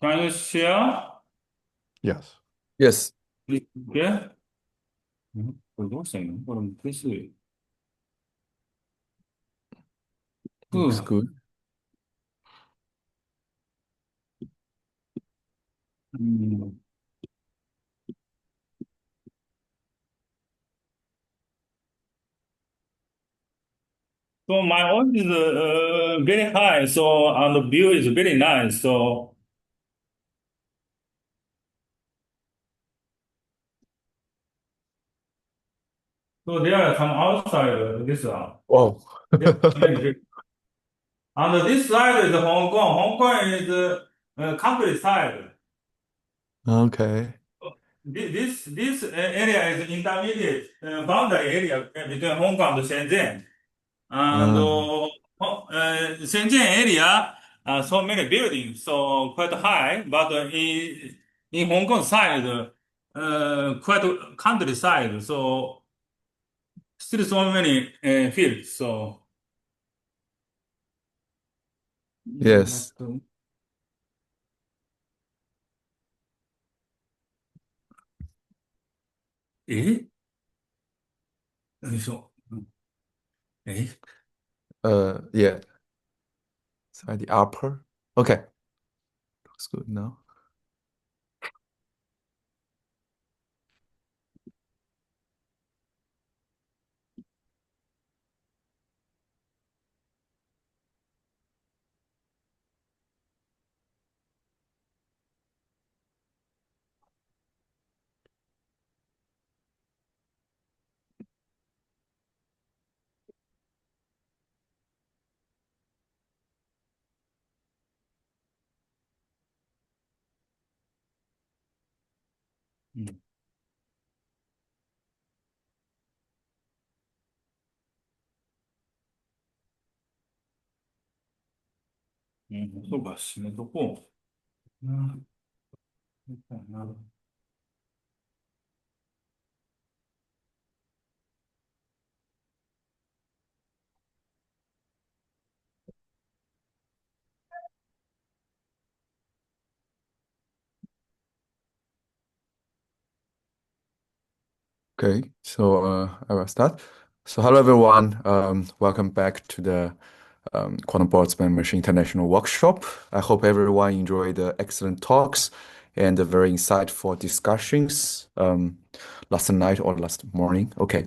Can you share? Yes. Yes. Okay. 뭘 넣었어요? 그럼 글씨. Looks good. 음. So my audience is very high, so and the view is very nice. So there are some outside this one. Oh. And this side is Hong Kong. Hong Kong is countryside. Okay. This area is intermediate boundary area between Hong Kong and Shenzhen. And Shenzhen area, so many buildings, so quite high, but in Hong Kong side, quite countryside, so still so many fields. So Yes. eh? 何でしょう。Yeah. So at the upper. Okay. Looks good now.そうか、閉めとこう。そうかな。Okay. So I will start. So hello everyone. Welcome back to the Quantum Boltzmann Machine International Workshop. I hope everyone enjoyed the excellent talks and the very insightful discussions last night or last morning. Okay.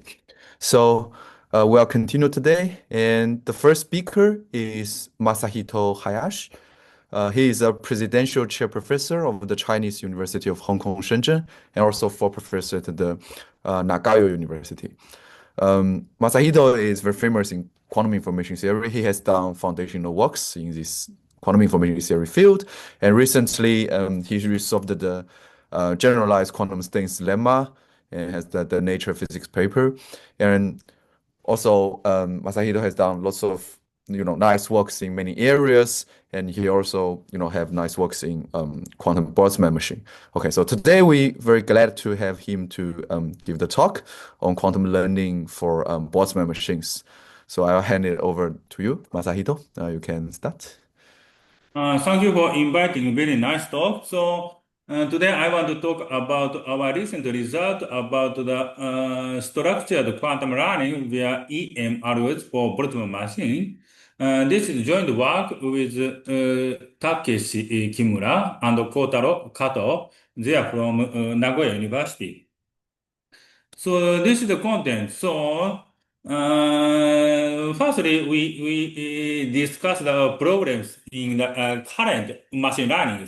So we'll continue today. And the first speaker is Masahito Hayashi. He is a presidential chair professor of the Chinese University of Hong Kong, Shenzhen, and also full professor at the Nagayo University. Masahito is very famous in quantum information theory. He has done foundational works in this quantum information theory field, and recently he resolved the generalized quantum states lemma and has the Nature Physics paper. And also, Masahito has done lots of nice works in many areas, and he also have nice works in quantum Boltzmann machine. Okay, so today we very glad to have him to give the talk on quantum learning for Boltzmann machines. So I'll hand it over to you, Masahito. You can start. Thank you for inviting. Very nice talk. So today I want to talk about our recent result about the structured quantum learning via EM algorithms for Boltzmann machine. This is joint work with Takeshi Kimura and Kotaro Kato. They are from Nagoya University. So this is the content. So firstly, we discuss the problems in the current machine learning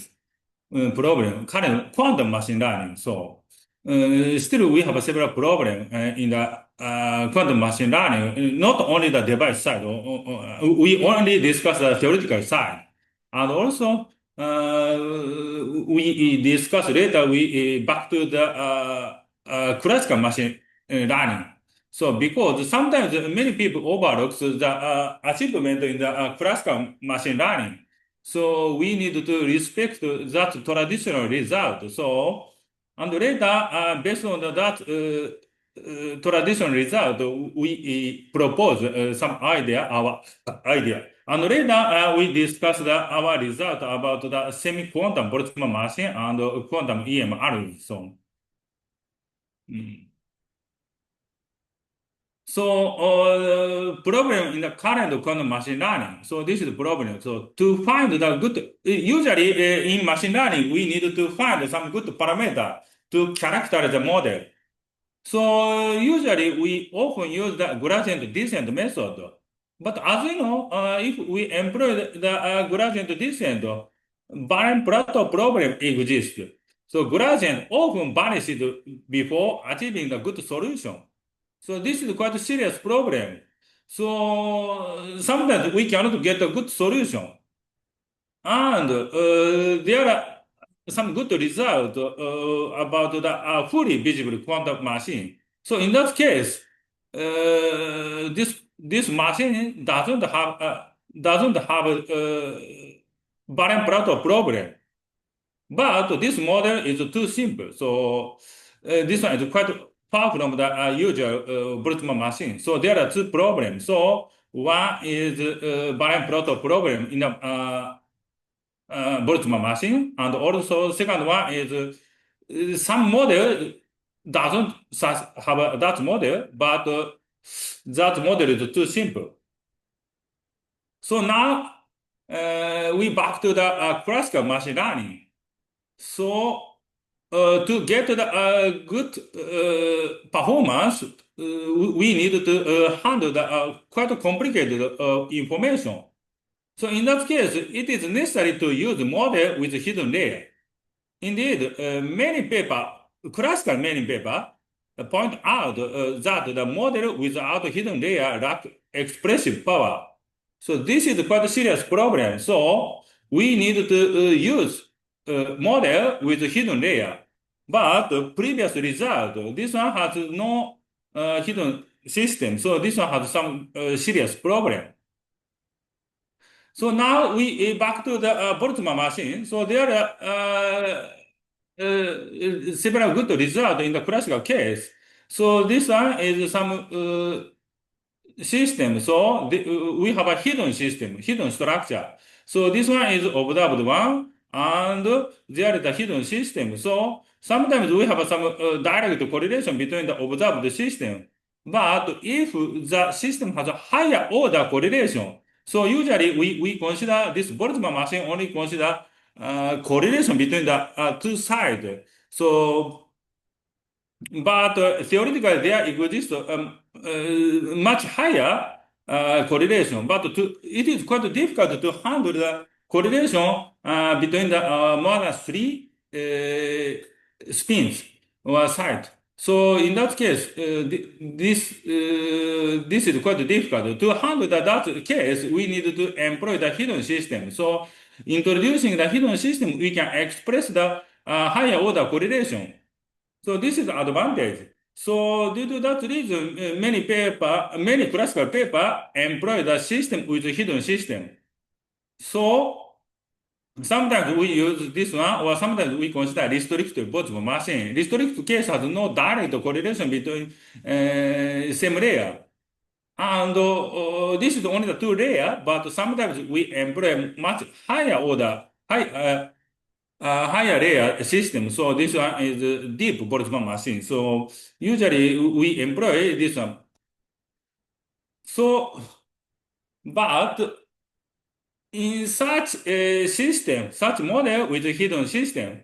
current quantum machine learning. So still we have several problems in the quantum machine learning, not only the device side. We only discuss the theoretical side. And also, we discuss later, we back to the classical machine learning. So because sometimes many people overlook the achievement in the classical machine learning. So we need to respect that traditional result. So, and later, based on that, traditional result, we propose our idea. And later, we discussed our result about the semi-quantum Boltzmann machine and quantum EM algorithm. So, problem in the current quantum machine learning. So this is the problem. So to find the good, usually in machine learning, we need to find some good parameter to characterize the model. So usually we often use the gradient descent method. But as you know, if we employ the gradient descent, barren plateau problem exists. So gradient often vanishes before achieving the good solution. So this is quite a serious problem. So sometimes we cannot get a good solution. And there are some good results about the fully visible quantum machine. So in that case, this machine doesn't have barren plateau problem. But this model is too simple. So this one is quite far from the usual Boltzmann machine. So there are two problems. So one is barren plateau problem in the Boltzmann machine, and also second one is some model doesn't have that model, but that model is too simple. So now we back to the classical machine learning. So to get the good performance, we need to handle the quite complicated information. So in that case, it is necessary to use a model with a hidden layer. Indeed, classical many paper point out that the model without hidden layer lack expressive power. So this is quite a serious problem. So we need to use a model with a hidden layer. But the previous result, this one has no hidden system. So this one has some serious problem. So now we back to the Boltzmann machine. So there are several good results in the classical case. So this one is some system. So we have a hidden system, hidden structure. So this one is observed one, and there is a hidden system. So sometimes we have some direct correlation between the observed system. But if the system has a higher order correlation, so usually we consider this Boltzmann machine only consider correlation between the two sides. So, but theoretically there exists much higher correlation. But it is quite difficult to handle the correlation between the more than three spins or sides. So in that case, this is quite difficult. To handle that case, we need to employ the hidden system. So introducing the hidden system, we can express the higher order correlation. So this is the advantage. So due to that reason, many classical paper employ the system with a hidden system. So sometimes we use this one, or sometimes we consider restricted Boltzmann machine. Restricted case has no direct correlation between same layer. And this is only the two layer, but sometimes we employ much higher order, higher layer system. So this one is a deep Boltzmann machine. So usually we employ this one. So, but in such a system, such model with a hidden system,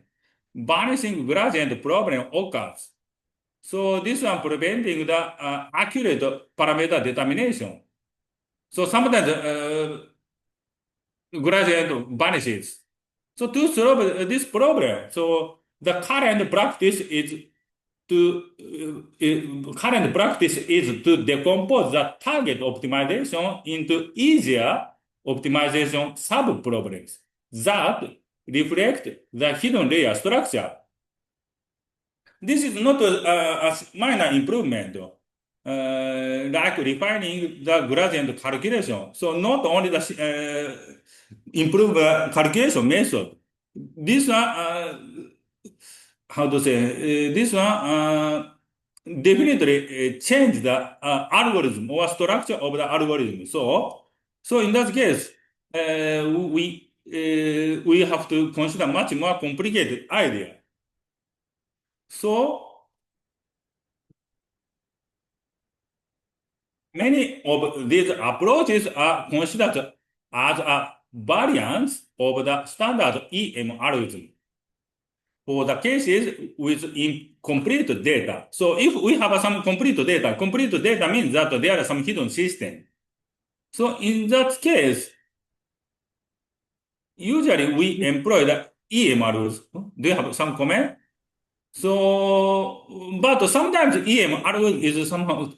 vanishing gradient problem occurs. So this one preventing the accurate parameter determination. So sometimes gradient vanishes. So to solve this problem, so the current practice is to decompose the target optimization into easier optimization sub-problems that reflect the hidden layer structure. This is not a minor improvement, like refining the gradient calculation. So not only the improve calculation method. This one, how to say, this one definitely change the algorithm or structure of the algorithm. So in that case, we have to consider much more complicated idea. So many of these approaches are considered as a variance of the standard EM algorithm for the cases with incomplete data. So if we have some complete data means that there are some hidden system. So in that case, usually we employ the EM algorithm. Do you have some comment? So, but sometimes EM algorithm is somehow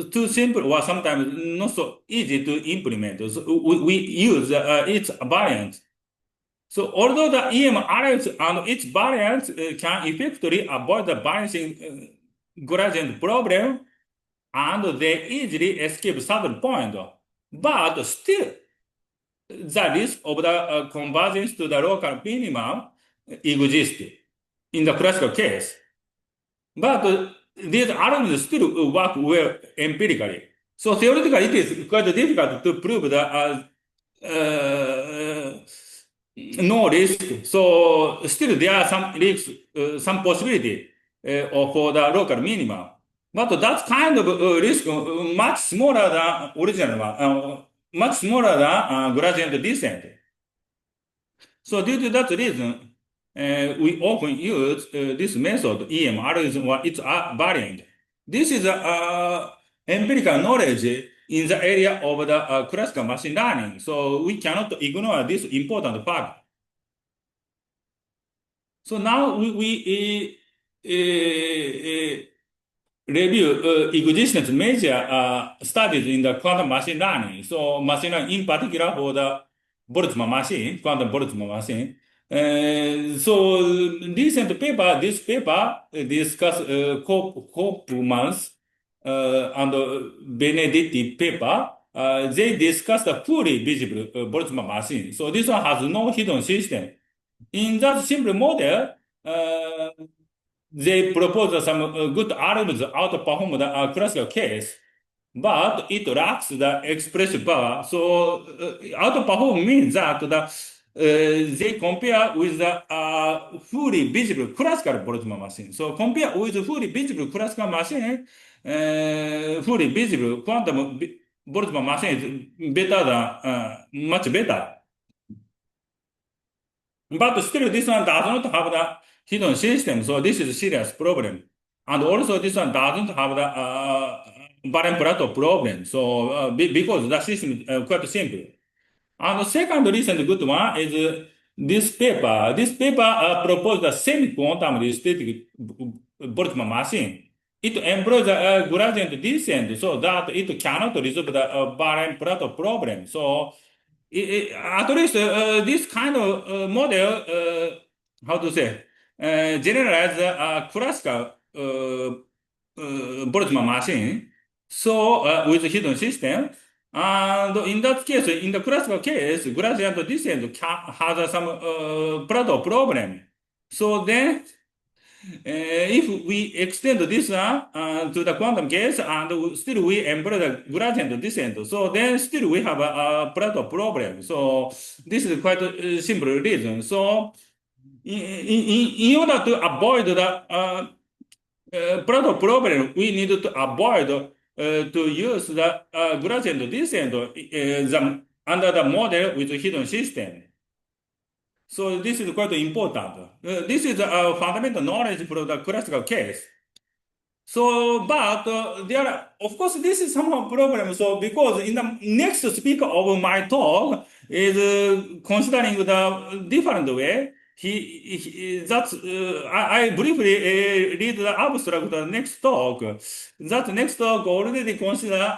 too simple or sometimes not so easy to implement. So we use its variant. So although the EM algorithm and its variants can effectively avoid the balancing gradient problem, and they easily escape certain point, but still the risk of the convergence to the local minimum exists in the classical case. But these algorithms still work well empirically. So theoretically, it is quite difficult to prove the no risk. So still there are some risks, some possibility for the local minimum. But that kind of risk much smaller than original one, much smaller than gradient descent. So due to that reason, we often use this method, EM algorithm, or its variant. This is empirical knowledge in the area of the classical machine learning. So we cannot ignore this important fact. So now we review existence major studies in the quantum machine learning. So machine learning in particular for the Boltzmann machine, quantum Boltzmann machine. So this paper discuss Koopmans and Benedetti paper. They discuss the fully visible Boltzmann machine. So this one has no hidden system. In that simple model, they propose some good algorithms outperform the classical case, but it lacks the expressive power. So outperform means that they compare with the fully visible classical Boltzmann machine. So compare with fully visible classical machine, fully visible quantum Boltzmann machine is better than much better. But still, this one does not have the hidden system, so this is a serious problem. And also, this one doesn't have the barren plateau problem. So because the system is quite simple. And the second recent good one is this paper. This paper proposed a semi-quantum static Boltzmann machine. It employs a gradient descent so that it cannot resolve the barren plateau problem. So at least this kind of model, how to say, generalize classical Boltzmann machine, so with hidden system. And in that case, in the classical case, gradient descent has some plateau problem. So then if we extend this to the quantum case and still we employ the gradient descent, so then still we have a plateau problem. So this is quite a simple reason. So in order to avoid the plateau problem, we need to avoid to use the gradient descent under the model with hidden system. So this is quite important. This is fundamental knowledge for the classical case. So, but there are, of course, this is somehow problem. So, because in the next speaker of my talk is considering the different way. That's I briefly read the abstract of the next talk. That next talk already consider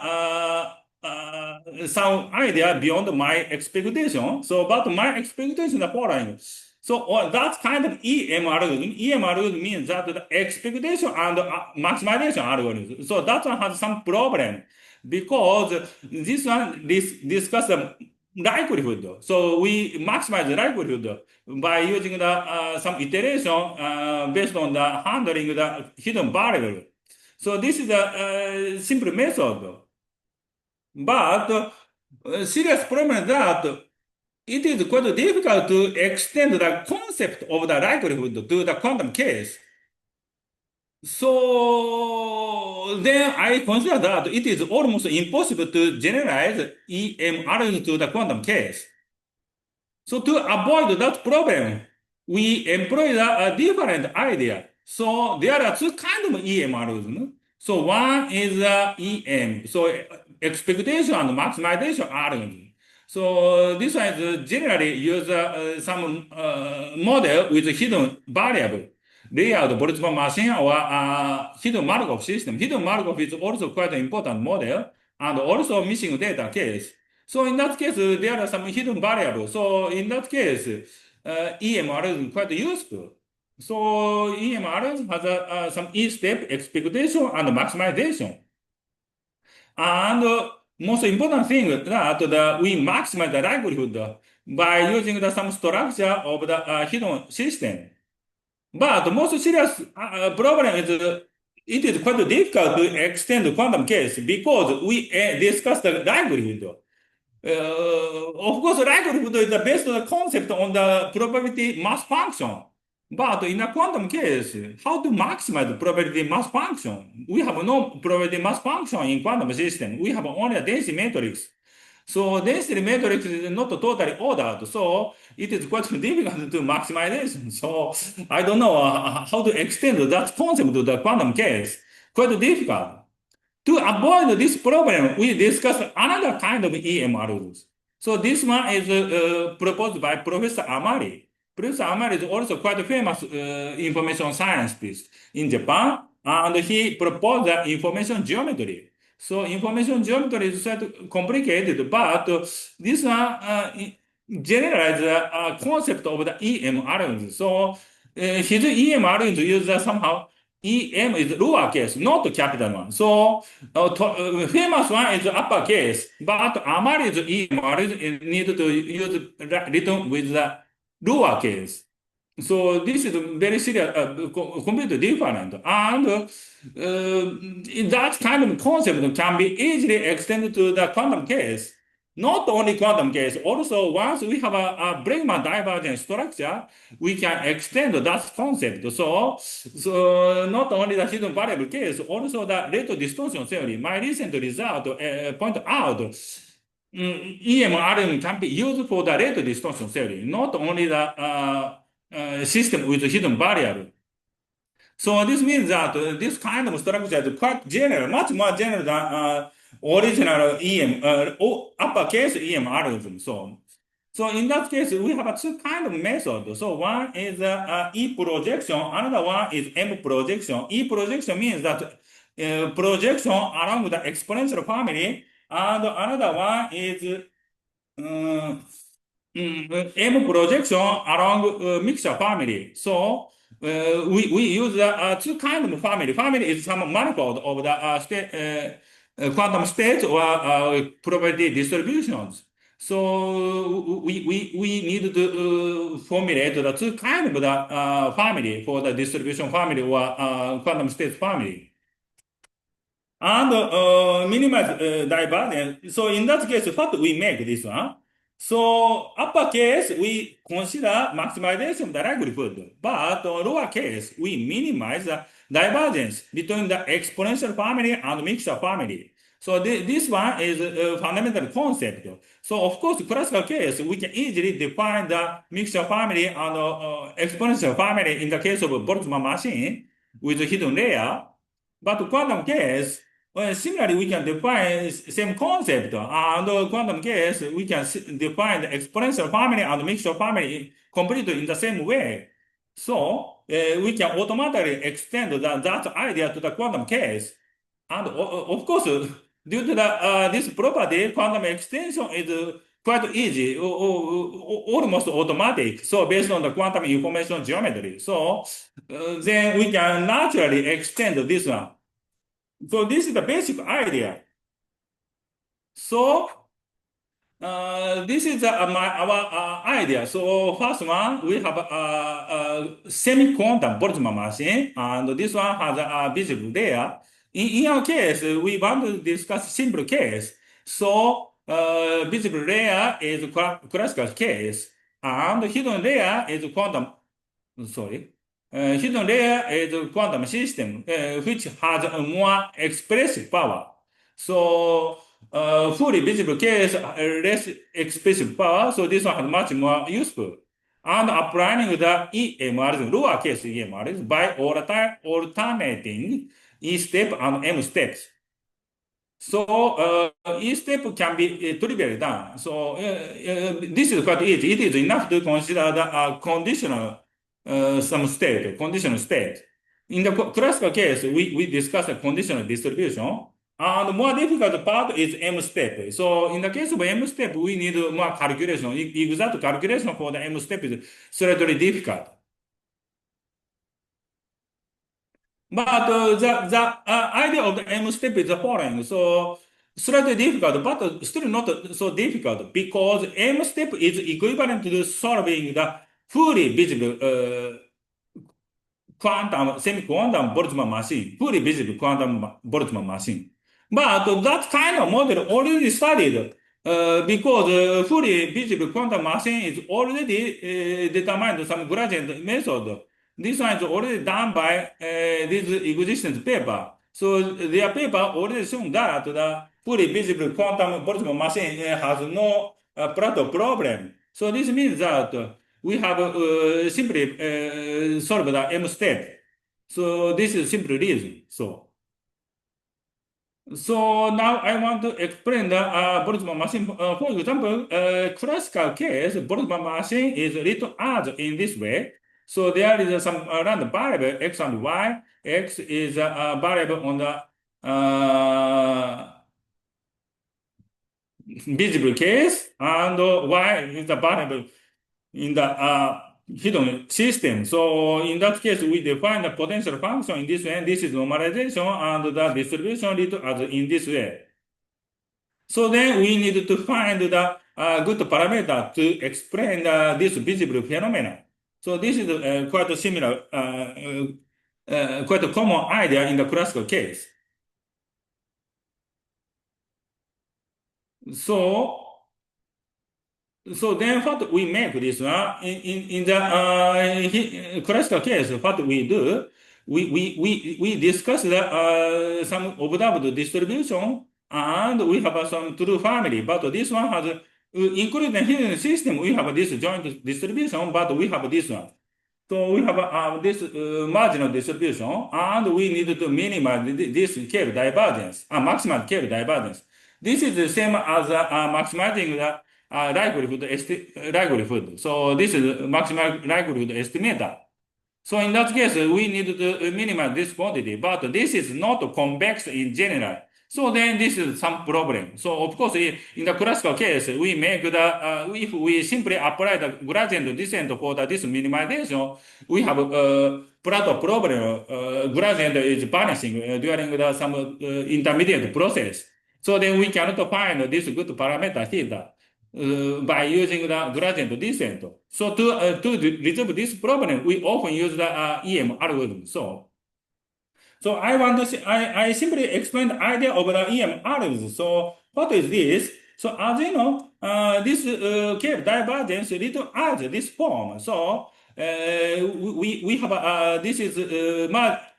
some idea beyond my expectation. So, but my expectation is the following. So that kind of EM algorithm means that the expectation and maximization algorithm. So that one has some problem because this one discuss the likelihood. So we maximize the likelihood by using the some iteration based on the handling the hidden variable. So this is a simple method. But serious problem is that it is quite difficult to extend the concept of the likelihood to the quantum case. So then I consider that it is almost impossible to generalize EM algorithm to the quantum case. So to avoid that problem, we employ a different idea. So there are two kinds of EM algorithms. So one is EM, so expectation and maximization algorithm. So this one is generally use some model with hidden variable, layout Boltzmann machine or hidden Markov system. Hidden Markov is also quite an important model and also missing data case. So in that case, there are some hidden variables. So in that case, EM algorithm is quite useful. So EM algorithm has some E-step expectation and maximization. And most important thing that we maximize the likelihood by using some structure of the hidden system. But the most serious problem is it is quite difficult to extend the quantum case because we discussed the likelihood. Of course, likelihood is based on the concept on the probability mass function. But in a quantum case, how to maximize the probability mass function? We have no probability mass function in quantum system. We have only a density matrix. So density matrix is not totally ordered. So it is quite difficult to maximization. So I don't know how to extend that concept to the quantum case. Quite difficult. To avoid this problem, we discuss another kind of EM algorithms. So this one is proposed by Professor Amari. Professor Amari is also quite famous information scientist in Japan, and he proposed the information geometry. So information geometry is quite complicated, but this one generalizes the concept of the EM algorithm. So his EM algorithm uses somehow EM is lowercase, not capital one. So famous one is uppercase, but Amari is EM algorithm need to use written with the lowercase. So this is very serious, completely different. And that kind of concept can be easily extended to the quantum case. Not only quantum case, also once we have a Bregman divergence structure, we can extend that concept. So not only the hidden variable case, also the rate distortion theory. My recent result point out EM algorithm can be used for the rate distortion theory, not only the system with hidden variable. So this means that this kind of structure is quite general, much more general than original EM, uppercase EM algorithm. So in that case, we have two kind of methods. So one is E projection, another one is M projection. E projection means that projection along the exponential family, and another one is M projection along mixture family. So we use two kind of family. Family is some manifold of the quantum states or probability distributions. So we need to formulate the two kind of the family for the distribution family or quantum state family. And minimize divergence. So in that case, what we make this one? So uppercase, we consider maximization of the likelihood, but lowercase, we minimize the divergence between the exponential family and mixture family. So this one is a fundamental concept. So of course, classical case, we can easily define the mixture family and exponential family in the case of Boltzmann machine with hidden layer. But quantum case, well, similarly, we can define same concept. And quantum case, we can define the exponential family and mixture family completely in the same way. So we can automatically extend that idea to the quantum case. And of course, due to this property, quantum extension is quite easy, almost automatic. So based on the quantum information geometry. So then we can naturally extend this one. So this is the basic idea. So this is our idea. So first one, we have a semi-quantum Boltzmann machine, and this one has a visible layer. In our case, we want to discuss simple case. So, visible layer is classical case, and hidden layer is sorry. Hidden layer is a quantum system, which has a more expressive power. So, fully visible case, less expressive power, so this one is much more useful. And applying the EM algorithm, lower case EM algorithm, by alternating E step and M steps. So each step can be trivially done. So this is quite easy. It is enough to consider the conditional state. In the classical case, we discuss a conditional distribution. And the more difficult part is M step. So in the case of M step, we need more calculation. Exact calculation for the M step is slightly difficult. But the idea of the M step is the following. So slightly difficult, but still not so difficult because M step is equivalent to solving the fully visible semi-quantum Boltzmann machine, fully visible quantum Boltzmann machine. But that kind of model already studied because fully visible quantum machine is already determined some gradient method. This one is already done by this existence paper. So their paper already shown that the fully visible quantum Boltzmann machine has no Plato problem. So this means that we have simply solved the M step. So this is simple reason. So now I want to explain the Boltzmann machine. For example, classical case, Boltzmann machine is written as in this way. So there is some random variable x and y. X is a variable on the visible case, and y is a variable in the hidden system. So in that case, we define the potential function in this way, and this is normalization, and the distribution written as in this way. So then we need to find the good parameter to explain this visible phenomenon. So this is quite similar, quite a common idea in the classical case. So then what we make this one in the classical case, what we do, we discuss some observed distribution and we have some true family, but this one has including the hidden system, we have this joint distribution, but we have this one. So we have this marginal distribution, and we need to minimize this curve divergence, maximize curve divergence. This is the same as maximizing the likelihood. So this is maximal likelihood estimator. So in that case, we need to minimize this quantity, but this is not convex in general. So then this is some problem. So of course, in the classical case, we make the, if we simply apply the gradient descent for this minimization, we have a Plato problem. Gradient is vanishing during some intermediate process. So then we cannot find this good parameter here by using the gradient descent. So to resolve this problem, we often use the EM algorithm. So I want to say, I simply explain the idea of the EM algorithm. So what is this? So as you know, this curve divergence written as this form. So we have this is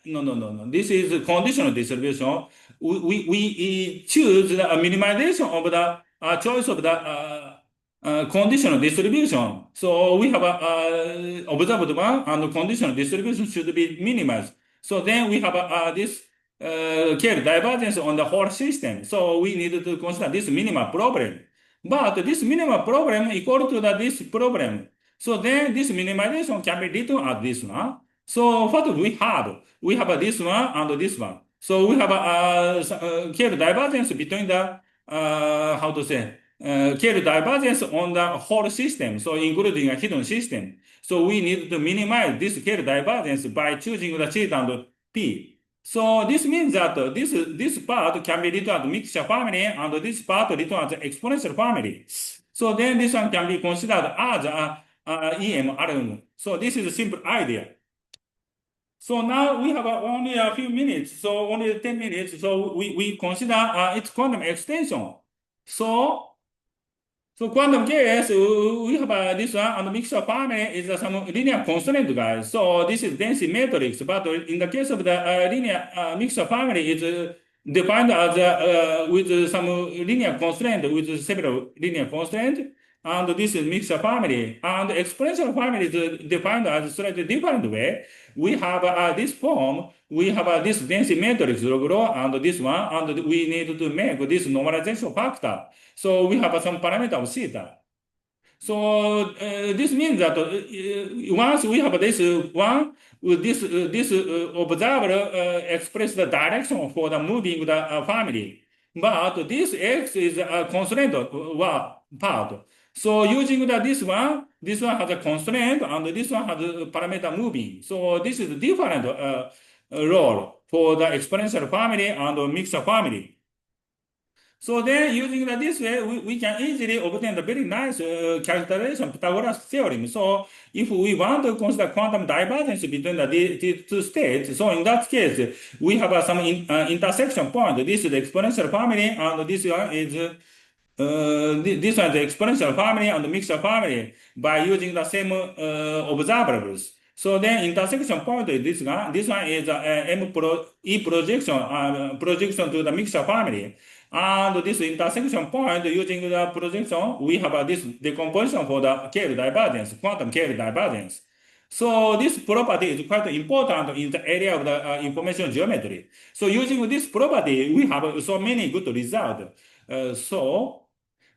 no. This is conditional distribution. We choose the minimization of the choice of the conditional distribution. So we have observed one, and conditional distribution should be minimized. So then we have this curve divergence on the whole system. So we need to consider this minimal problem. But this minimal problem equal to this problem. So then this minimization can be written as this one. So what do we have? We have this one and this one. So we have a curve divergence between the, how to say, curve divergence on the whole system, so including a hidden system. So we need to minimize this curve divergence by choosing the theta and p. So this means that this part can be written as mixture family, and this part written as exponential family. So then this one can be considered as a EM algorithm. So this is a simple idea. So now we have only a few minutes, so only 10 minutes. So we consider its quantum extension. So so quantum case, we have this one, and mixture family is some linear constraint, guys. So this is density matrix, but in the case of the linear mixture family, it's defined as with some linear constraint, with several linear constraint, and this is mixture family. And exponential family is defined as slightly different way. We have this form, we have this density matrix log rho, and this one, and we need to make this normalization factor. So we have some parameter of theta. So this means that once we have this one, this observer express the direction for the moving the family, but this x is a constraint part. So using this one has a constraint, and this one has a parameter moving. So this is different role for the exponential family and mixed family. So then using this way, we can easily obtain the very nice characterization Pythagoras theorem. So if we want to consider quantum divergence between these two states, so in that case, we have some intersection point. This is the exponential family, and this one is this one is the exponential family and the mixture family by using the same observables. So then intersection point is this one. This one is E projection, projection to the mixture family. And this intersection point using the projection, we have this decomposition for the Kerr divergence, quantum Kerr divergence. So this property is quite important in the area of the information geometry. So using this property, we have so many good results.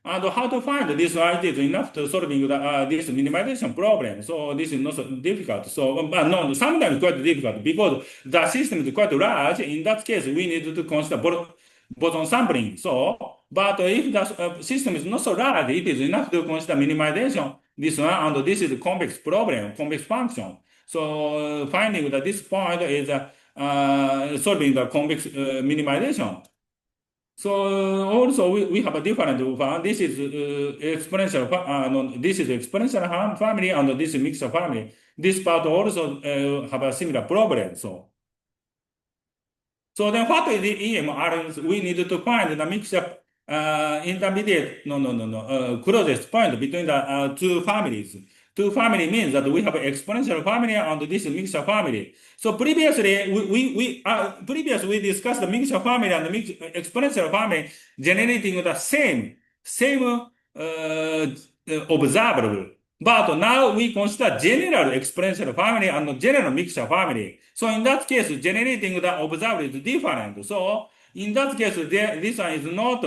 And how to find this is enough to solving this minimization problem. So this is not so difficult. So, but no, sometimes quite difficult because the system is quite large. In that case, we need to consider boson sampling. So, but if the system is not so large, it is enough to consider minimization. This one, and this is a convex problem, convex function. So finding that this point is solving the convex minimization. So also we have a different one. This is exponential. No, this is exponential family, and this is mixed family. This part also have a similar problem. So then what is the EMR? We need to find the mixture intermediate, closest point between the two families. Two family means that we have exponential family and this is mixture family. So previously we discussed the mixture family and the exponential family generating the same observable. But now we consider general exponential family and general mixture family. So in that case, generating the observable is different. So in that case, this one is not,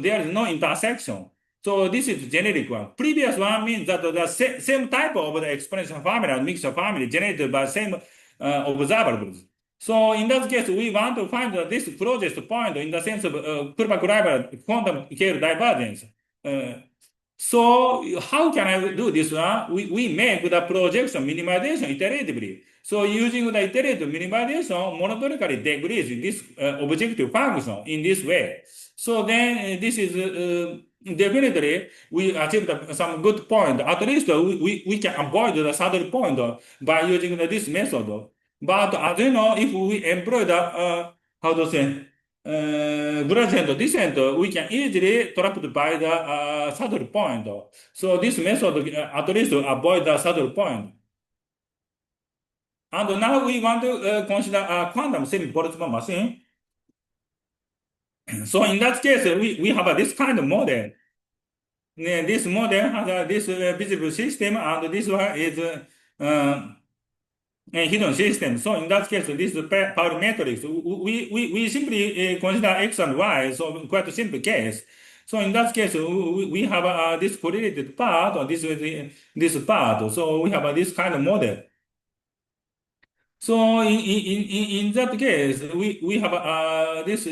there is no intersection. So this is generic one. Previous one means that the same type of the exponential family and mixture family generated by same observables. So in that case, we want to find this closest point in the sense of Kullback-Leibler quantum Kerr divergence. So how can I do this one? We make the projection minimization iteratively. So using the iterative minimization, monotonically decrease this objective function in this way. So then this is definitely we achieved some good point. At least we can avoid the saddle point by using this method. But as you know, if we employ the how to say gradient descent, we can easily trapped by the saddle point. So this method at least avoid the saddle point. And now we want to consider a quantum semi-Boltzmann machine. So in that case, we have this kind of model. This model has this visible system, and this one is a hidden system. So in that case, this is power matrix. We simply consider x and y, so quite a simple case. So in that case, we have this correlated part, or this part. So we have this kind of model. So in that case, we have this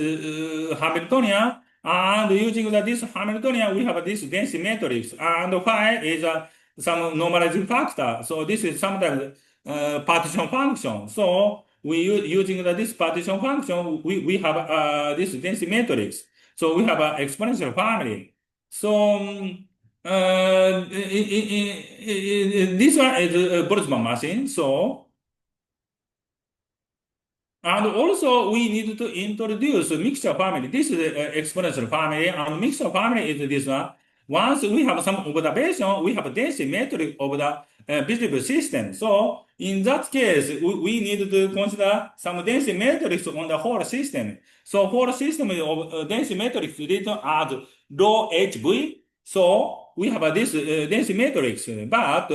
Hamiltonian, and using this Hamiltonian, we have this density matrix, and phi is some normalizing factor. So this is sometimes partition function. So using this partition function, we have this density matrix. So we have an exponential family. So this one is a Boltzmann machine. So And also, we need to introduce mixture family. This is the exponential family, and mixture family is this one. Once we have some observation, we have a density metric of the visible system. So in that case, we need to consider some density matrix on the whole system. So whole system of density matrix written as rho HV. So we have this density matrix, but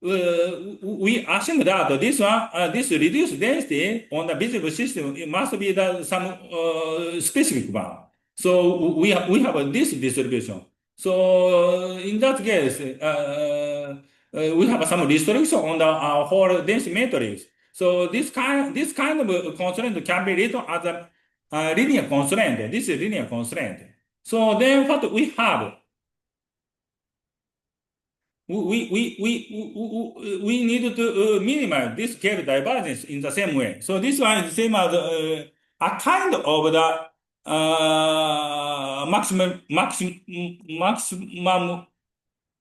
we assume that this one, this reduced density on the visible system, it must be some specific one. So we have this distribution. So in that case, we have some restriction on the whole density matrix. So this kind of constraint can be written as a linear constraint. This is linear constraint. So then what we have, we need to minimize this scale divergence in the same way. So this one is the same as a kind of the maximum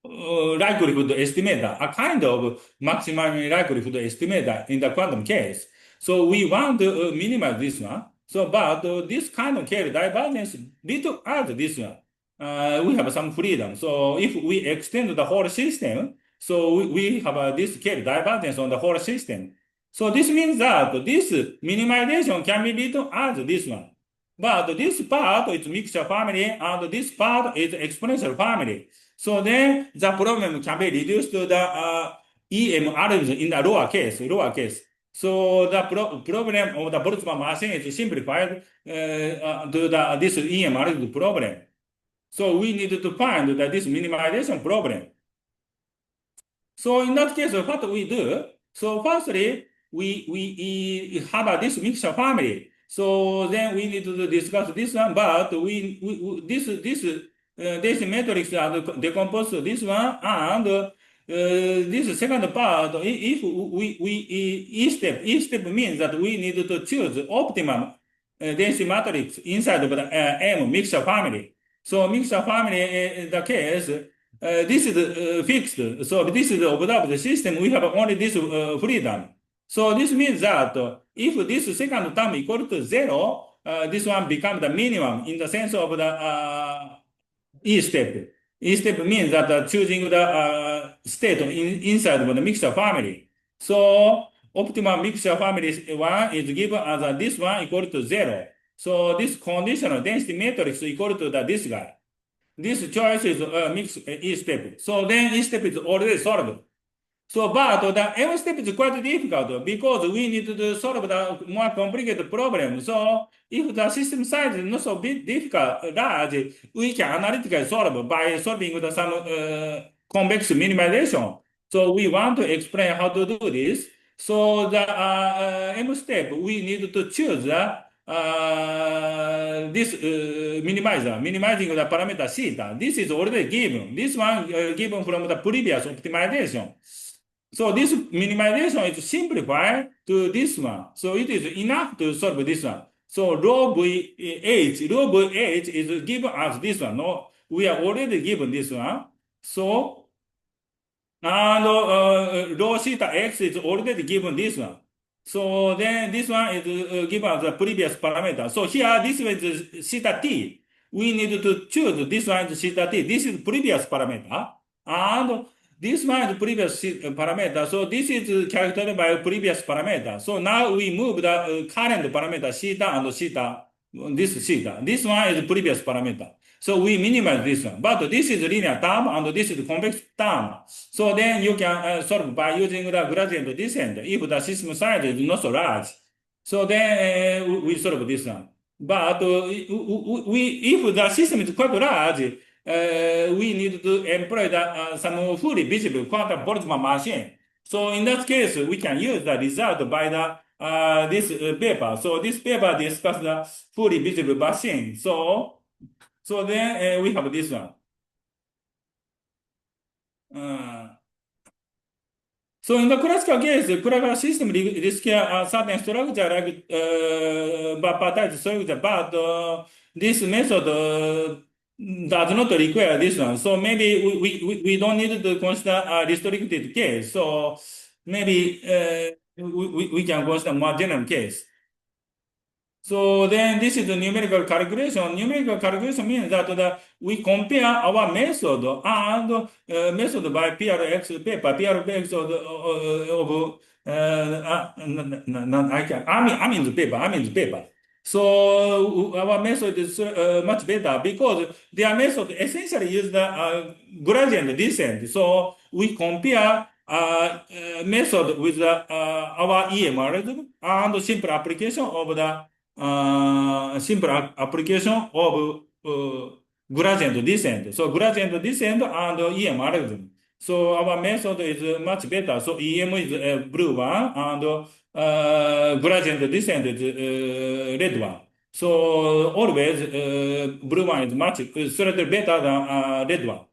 likelihood estimator, a kind of maximum likelihood estimator in the quantum case. So we want to minimize this one. So, but this kind of scale divergence little as this one. We have some freedom. So if we extend the whole system, so we have this scale divergence on the whole system. So this means that this minimization can be written as this one. But this part is mixture family and this part is exponential family. So then the problem can be reduced to the EM algorithm in the lower case. So the problem of the Boltzmann machine is simplified to this EM algorithm problem. So we need to find this minimization problem. So in that case, what we do? So firstly, we have this mixture family. So then we need to discuss this one, but this matrix are decomposed to this one, and this second part, if each step means that we need to choose optimum density matrix inside of the M mixture family. So mixture family is the case. This is fixed. So this is the observed system. We have only this freedom. So this means that if this second term equal to 0, this one becomes the minimum in the sense of the E step. E step means that choosing the state inside of the mixture family. So optimum mixture family 1 is given as this one equal to 0. So this conditional density matrix equal to this guy. This choice is mixed E step. So then E step is already solved. So, but the M step is quite difficult because we need to solve the more complicated problem. So, if the system size is not so big, difficult, large, we can analytically solve by solving with some convex minimization. So, we want to explain how to do this. So, the M step, we need to choose this minimizing the parameter theta. This is already given. This one given from the previous optimization. So this minimization is simplified to this one. So it is enough to solve this one. So rho VH is given as this one. No, we are already given this one. So, and rho theta X is already given this one. So then this one is given as the previous parameter. So here, this one is theta T. We need to choose this one is theta T. This is previous parameter. And this one is previous parameter. So this is characterized by previous parameter. So now we move the current parameter theta and theta. This theta. This one is previous parameter. So we minimize this one. But this is linear term and this is convex term. So then you can solve by using the gradient descent if the system size is not so large. So then we solve this one. But if the system is quite large, we need to employ some fully visible quantum Boltzmann machine. So in that case, we can use the result by this paper. So this paper discusses the fully visible machine. So then we have this one. So in the classical case, classical system require a certain structure like bipartite structure, but this method does not require this one. So maybe we don't need to consider a restricted case. So maybe we can consider more general case. So then this is the numerical calculation. Numerical calculation means that we compare our method and method by PRX paper, PRX of Amin's paper. So our method is much better because their method essentially use the gradient descent. So we compare method with our EM algorithm and simple application of the application of gradient descent. So gradient descent and EM algorithm. So our method is much better. So EM is blue one and gradient descent is red one. So always blue one is much slightly better than red one.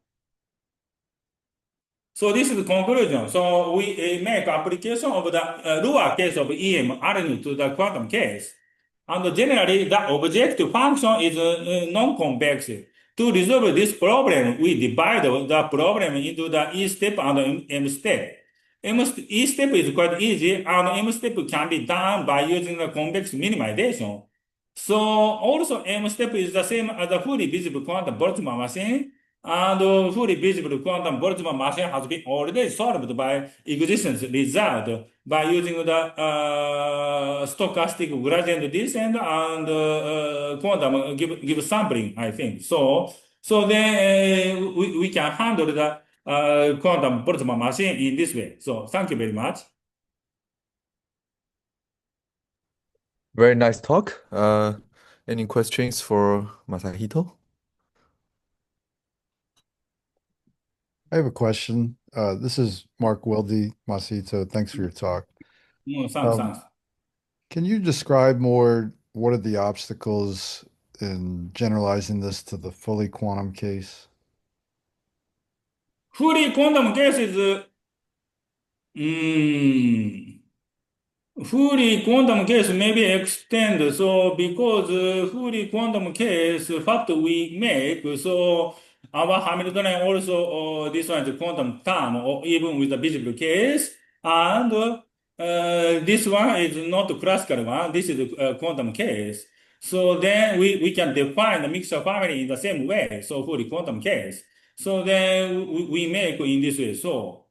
So this is the conclusion. So we make application of the lower case of EM adding to the quantum case. And generally, the objective function is non-convex. To resolve this problem, we divide the problem into the E step and M step. E step is quite easy, and M step can be done by using the convex minimization. So also M step is the same as the fully visible quantum Boltzmann machine, and fully visible quantum Boltzmann machine has been already solved by existence result by using the stochastic gradient descent and quantum give sampling, I think. So then we can handle the quantum Boltzmann machine in this way. So thank you very much. Very nice talk. Any questions for Masahito? I have a question. This is Mark Wilde, Masahito. Thanks for your talk. Thanks. Can you describe more what are the obstacles in generalizing this to the fully quantum case? Fully quantum case is fully quantum case may be extended. So because fully quantum case, what we make, so our Hamiltonian also, this one is quantum term, or even with the visible case, and this one is not classical one, this is a quantum case. So then we can define the mixture family in the same way, so fully quantum case. So then we make in this way, so.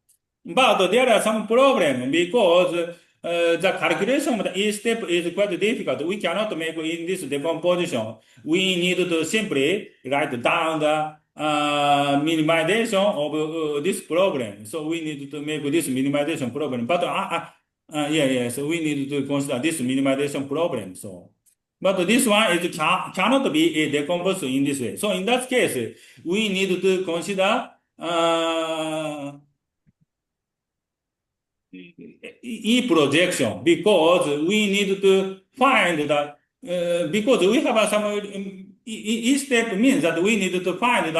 But there are some problem because the calculation of the each step is quite difficult. We cannot make in this decomposition. We need to simply write down the minimization of this problem. So we need to make this minimization problem. But so we need to consider this minimization problem. So, but this one is cannot be decomposed in this way. So in that case, we need to consider E-projection because we need to find that because we have some E-step means that we need to find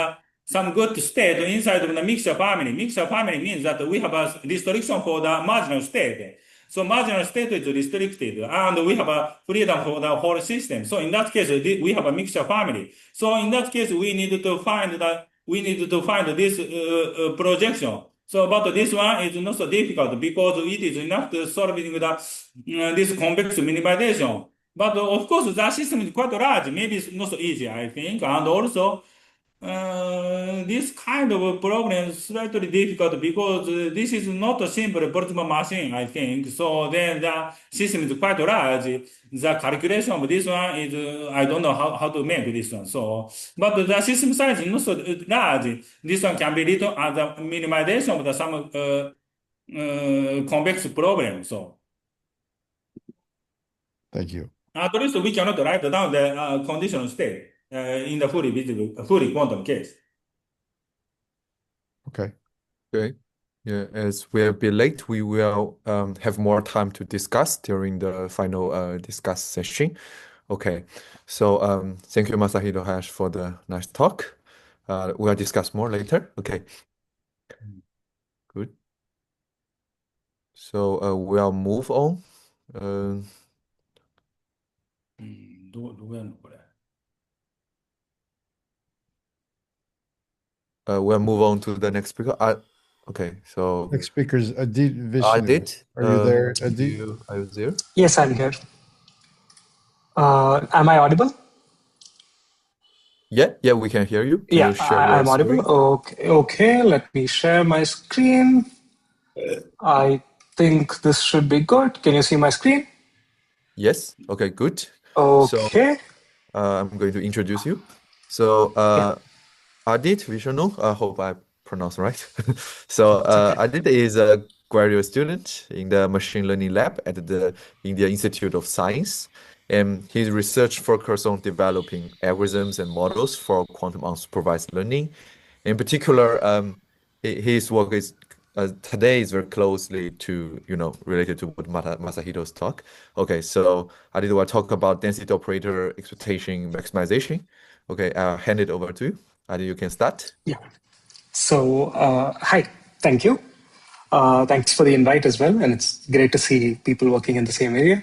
some good state inside of the mixture family. Mixture family means that we have a restriction for the marginal state. So marginal state is restricted, and we have a freedom for the whole system. So in that case, we have a mixture family. So in that case, we need to find this projection. So, but this one is not so difficult because it is enough to solving this convex minimization. But of course, the system is quite large. Maybe it's not so easy, I think. And also, this kind of problem is slightly difficult because this is not a simple Boltzmann machine, I think. So then the system is quite large. The calculation of this one is, I don't know how to make this one. So, but the system size is not so large. This one can be written as a minimization of some convex problem. So, Thank you. at least we cannot write down the conditional state in the fully quantum case. Okay. Okay. Yeah, as we're a bit late, we will have more time to discuss during the final discuss session. Okay. So thank you, Masahito Hayashi, for the nice talk. We'll discuss more later. Okay. Good. So we'll move on. 누구야, 그래? We'll move on to the next speaker. Okay, so Next speaker is Adit Vishnu. Adit, Are you there, Adit? are you there? Yes, I'm here. Am I audible? Yeah, we can hear you. Can Yeah, you share your I'm audible. screen? Okay, let me share my screen. I think this should be good. Can you see my screen? Yes. Okay, good. So Okay. I'm going to introduce you. So Yeah, Adit Vishnu, I hope I pronounced right. So it's okay. Adit is a graduate student in the machine learning lab at the India Institute of Science, and his research focuses on developing algorithms and models for quantum unsupervised learning. In particular, his work is today is very closely to related to what Masahito's talk. Okay, so Adit will talk about density operator expectation maximization. Okay, I'll hand it over to you. Adi, you can start. Yeah. So, hi, thank you. Thanks for the invite as well, and it's great to see people working in the same area.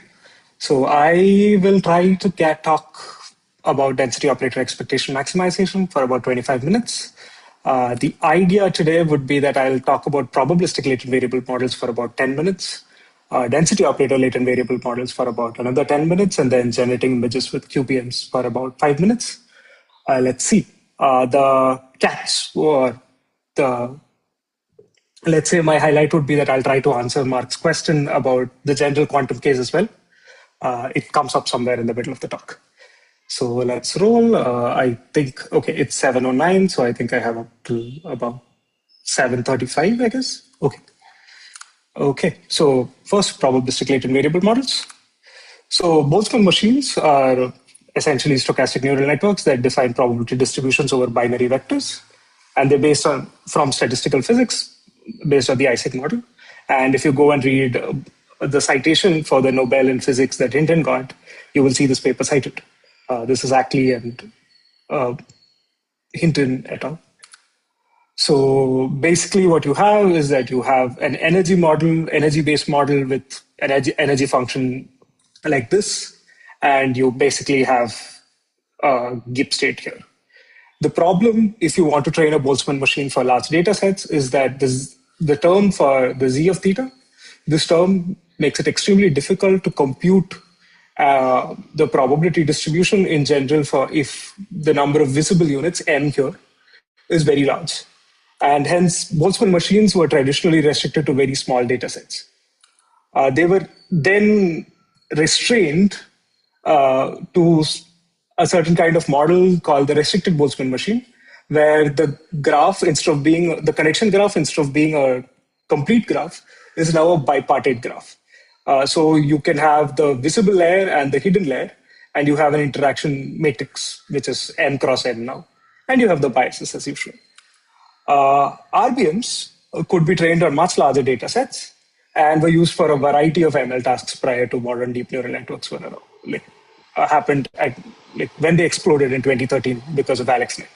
So, I will try to talk about density operator expectation maximization for about 25 minutes. The idea today would be that I'll talk about probabilistic latent variable models for about 10 minutes, density operator latent variable models for about another 10 minutes, and then generating images with QPMs for about 5 minutes. Let's see. The catch or the let's say my highlight would be that I'll try to answer Mark's question about the general quantum case as well. It comes up somewhere in the middle of the talk. So let's roll. I think, okay, it's 7:09, so I think I have up to about 7:35, I guess. Okay, so first, probabilistic latent variable models. So Boltzmann machines are essentially stochastic neural networks that define probability distributions over binary vectors. And they're based from statistical physics, based on the Isaac model. And if you go and read the citation for the Nobel in physics that Hinton got, you will see this paper cited. This is Ackley and Hinton et al. So basically what you have is that you have an energy model, energy-based model with an energy function like this, and you basically have a Gibbs state here. The problem, if you want to train a Boltzmann machine for large data sets, is that the term for the z of theta, this term makes it extremely difficult to compute the probability distribution in general for if the number of visible units, m here, is very large. And hence, Boltzmann machines were traditionally restricted to very small data sets. They were then restrained to a certain kind of model called the restricted Boltzmann machine, where the graph, instead of being the connection graph, instead of being a complete graph, is now a bipartite graph. So you can have the visible layer and the hidden layer, and you have an interaction matrix, which is m cross n now, and you have the biases as usual. RBMs could be trained on much larger data sets and were used for a variety of ML tasks prior to modern deep neural networks were happened when they exploded in 2013 because of AlexNet.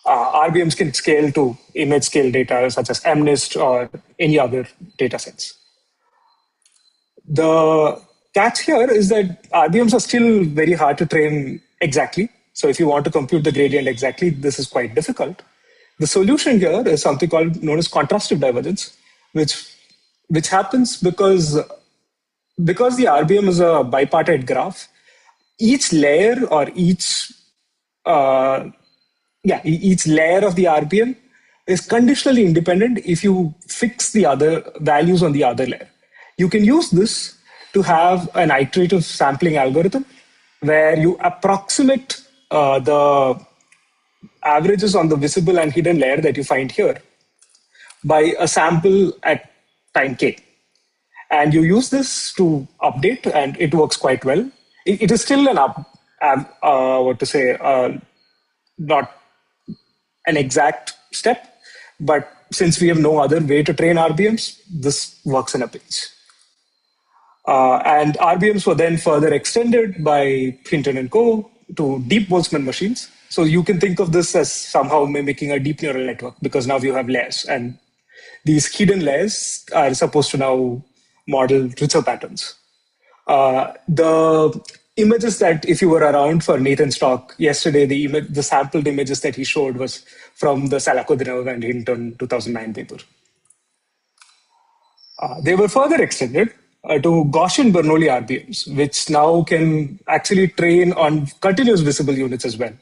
RBMs can scale to image scale data such as MNIST or any other data sets. The catch here is that RBMs are still very hard to train exactly. So if you want to compute the gradient exactly, this is quite difficult. The solution here is something known as contrastive divergence, which happens because the RBM is a bipartite graph. Each layer or each layer of the RBM is conditionally independent if you fix the other values on the other layer. You can use this to have an iterative sampling algorithm where you approximate the averages on the visible and hidden layer that you find here by a sample at time k. And you use this to update, and it works quite well. It is still not an exact step, but since we have no other way to train RBMs, this works in a pinch. And RBMs were then further extended by Hinton and co. to deep Boltzmann machines. So you can think of this as somehow mimicking a deep neural network because now you have layers, and these hidden layers are supposed to now model richer patterns. The images that, if you were around for Nathan's talk yesterday, the sampled images that he showed was from the Salakodinov and Hinton 2009 paper. They were further extended to Gaussian Bernoulli RBMs, which now can actually train on continuous visible units as well.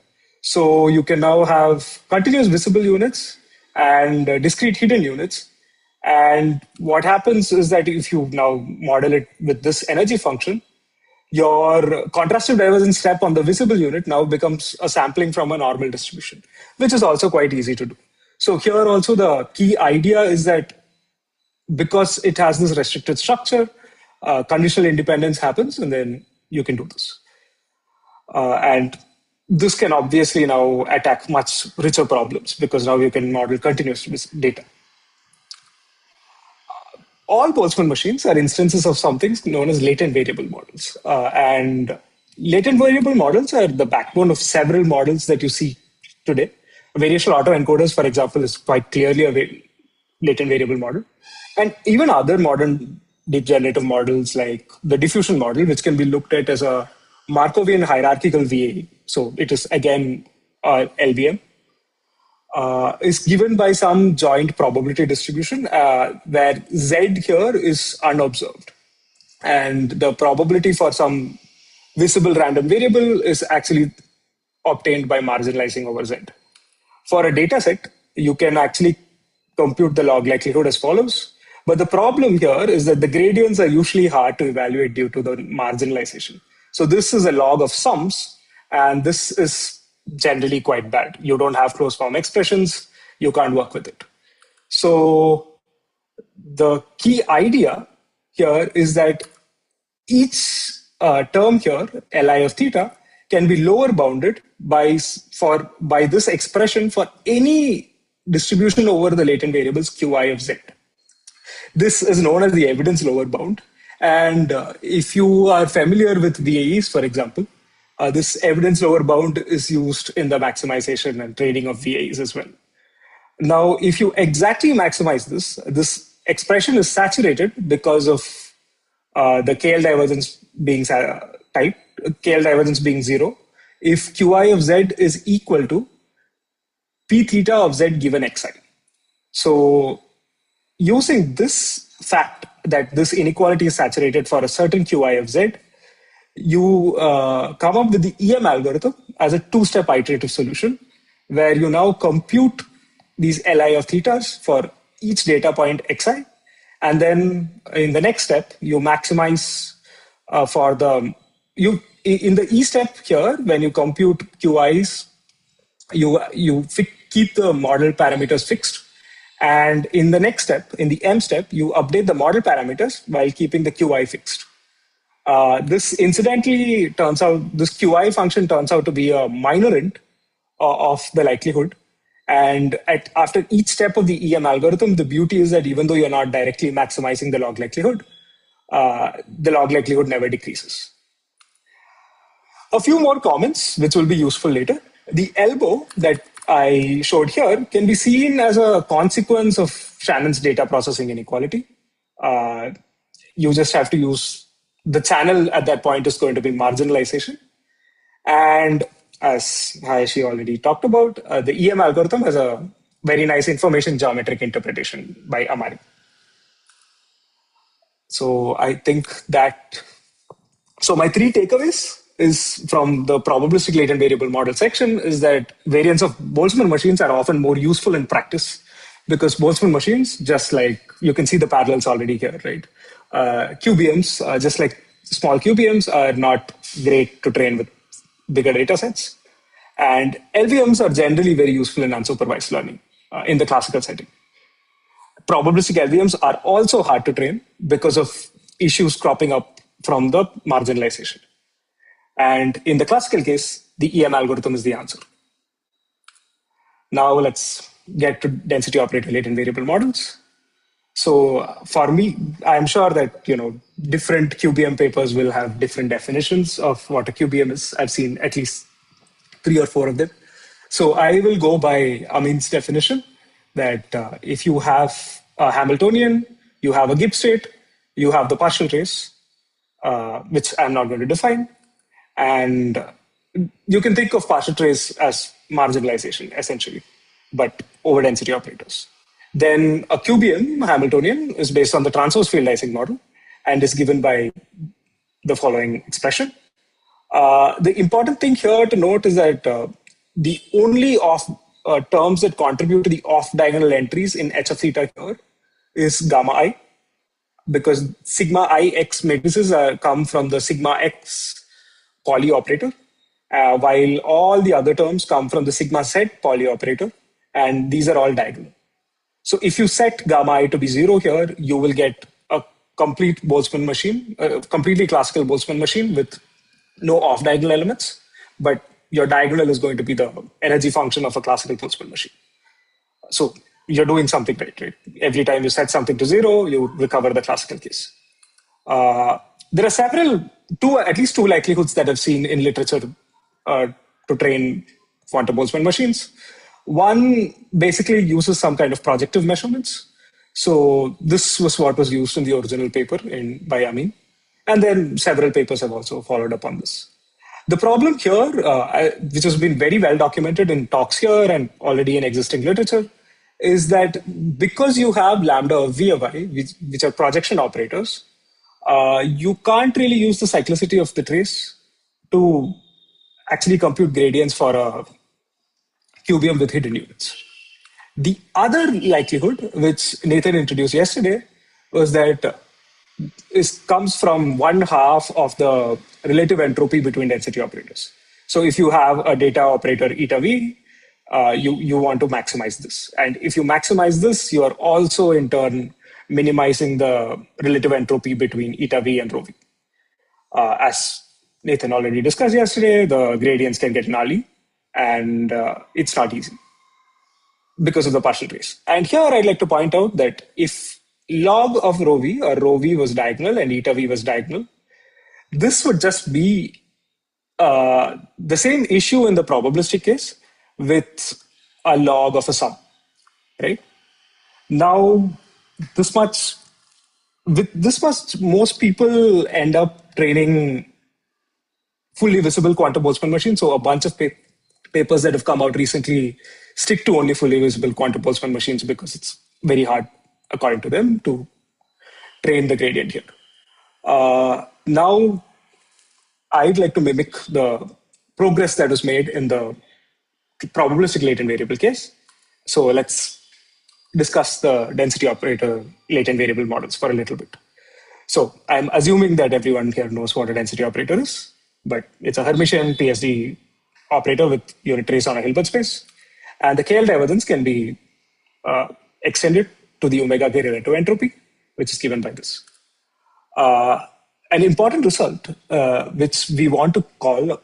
So you can now have continuous visible units and discrete hidden units. And what happens is that if you now model it with this energy function, your contrastive divergence step on the visible unit now becomes a sampling from a normal distribution, which is also quite easy to do. So here also the key idea is that because it has this restricted structure, conditional independence happens, and then you can do this. And this can obviously now attack much richer problems because now you can model continuous data. All Boltzmann machines are instances of something known as latent variable models. And latent variable models are the backbone of several models that you see today. Variational autoencoders, for example, is quite clearly a latent variable model. And even other modern deep generative models like the diffusion model, which can be looked at as a Markovian hierarchical VAE. So it is again LBM. Is given by some joint probability distribution where Z here is unobserved. And the probability for some visible random variable is actually obtained by marginalizing over Z. For a data set, you can actually compute the log likelihood as follows. But the problem here is that the gradients are usually hard to evaluate due to the marginalization. So this is a log of sums, and this is generally quite bad. You don't have closed form expressions. You can't work with it. So the key idea here is that each term here, Li of theta, can be lower bounded by this expression for any distribution over the latent variables Qi of Z. This is known as the evidence lower bound. And if you are familiar with VAEs, for example, this evidence lower bound is used in the maximization and training of VAEs as well. Now, if you exactly maximize this expression is saturated because of the KL divergence being type, KL divergence being 0, if Qi of Z is equal to P theta of Z given Xi. So using this fact that this inequality is saturated for a certain Qi of Z, you come up with the EM algorithm as a two-step iterative solution where you now compute these Li of thetas for each data point Xi. And then in the next step, you maximize in the E step here, when you compute Qis, you keep the model parameters fixed. And in the next step, in the M step, you update the model parameters while keeping the Qi fixed. This incidentally turns out, this Qi function turns out to be a minorant of the likelihood. And after each step of the EM algorithm, the beauty is that even though you're not directly maximizing the log likelihood never decreases. A few more comments, which will be useful later. The elbow that I showed here can be seen as a consequence of Shannon's data processing inequality. You just have to use the channel at that point is going to be marginalization. And as Hayashi already talked about, the EM algorithm has a very nice information geometric interpretation by Amari. So I think that, so my three takeaways is from the probabilistic latent variable model section is that variants of Boltzmann machines are often more useful in practice because Boltzmann machines, just like you can see the parallels already here, right? QBMs, just like small QBMs, are not great to train with bigger data sets. And LVMs are generally very useful in unsupervised learning in the classical setting. Probabilistic LVMs are also hard to train because of issues cropping up from the marginalization. And in the classical case, the EM algorithm is the answer. Now let's get to density operator latent variable models. So for me, I'm sure that different QBM papers will have different definitions of what a QBM is. I've seen at least 3 or 4 of them. So I will go by Amin's definition that if you have a Hamiltonian, you have a Gibbs state, you have the partial trace, which I'm not going to define. And you can think of partial trace as marginalization, essentially, but over density operators. Then a QBM, Hamiltonian, is based on the transverse field Ising model. and is given by the following expression. The important thing here to note is that the only terms that contribute to the off-diagonal entries in h of theta here is gamma I, because sigma ix matrices come from the sigma x Pauli operator, while all the other terms come from the sigma z Pauli operator, and these are all diagonal. So if you set gamma I to be 0 here, you will get a complete Boltzmann machine, a completely classical Boltzmann machine with no off-diagonal elements, but your diagonal is going to be the energy function of a classical Boltzmann machine. So you're doing something right? Every time you set something to 0, you recover the classical case. There are at least two likelihoods that I've seen in literature to train quantum Boltzmann machines. One basically uses some kind of projective measurements. So this was what was used in the original paper by Amin. And then several papers have also followed up on this. The problem here, which has been very well documented in talks here and already in existing literature, is that because you have lambda of V of I, which are projection operators, you can't really use the cyclicity of the trace to actually compute gradients for a Iw-Qbm with hidden units. The other likelihood, which Nathan introduced yesterday, was that comes from 1/2 of the relative entropy between density operators. So if you have a data operator eta V, you want to maximize this. And if you maximize this, you are also in turn minimizing the relative entropy between eta V and rho V. As Nathan already discussed yesterday, the gradients can get gnarly, and it's not easy because of the partial trace. And here I'd like to point out that if log of rho V or rho V was diagonal and eta V was diagonal, this would just be the same issue in the probabilistic case with a log of a sum, right? Now, most people end up training fully visible quantum Boltzmann machines. So a bunch of papers that have come out recently stick to only fully visible quantum Boltzmann machines because it's very hard, according to them, to train the gradient here. Now, I'd like to mimic the progress that was made in the probabilistic latent variable case. So let's discuss the density operator latent variable models for a little bit. So I'm assuming that everyone here knows what a density operator is, but it's a Hermitian PSD operator with unit trace on a Hilbert space. And the KL divergence can be extended to the omega k relative entropy, which is given by this. An important result, which we want to call,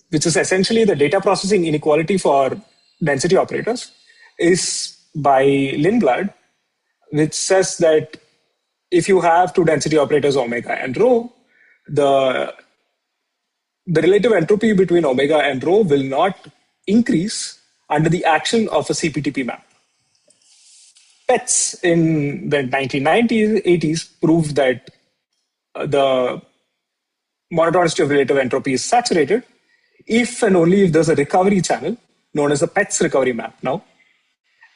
which is essentially the data processing inequality for density operators, is by Lindblad, which says that if you have two density operators, omega and rho, the relative entropy between omega and rho will not increase under the action of a CPTP map. Petz in the 1990s, 80s proved that the monotonicity of relative entropy is saturated if and only if there's a recovery channel known as the Petz recovery map now.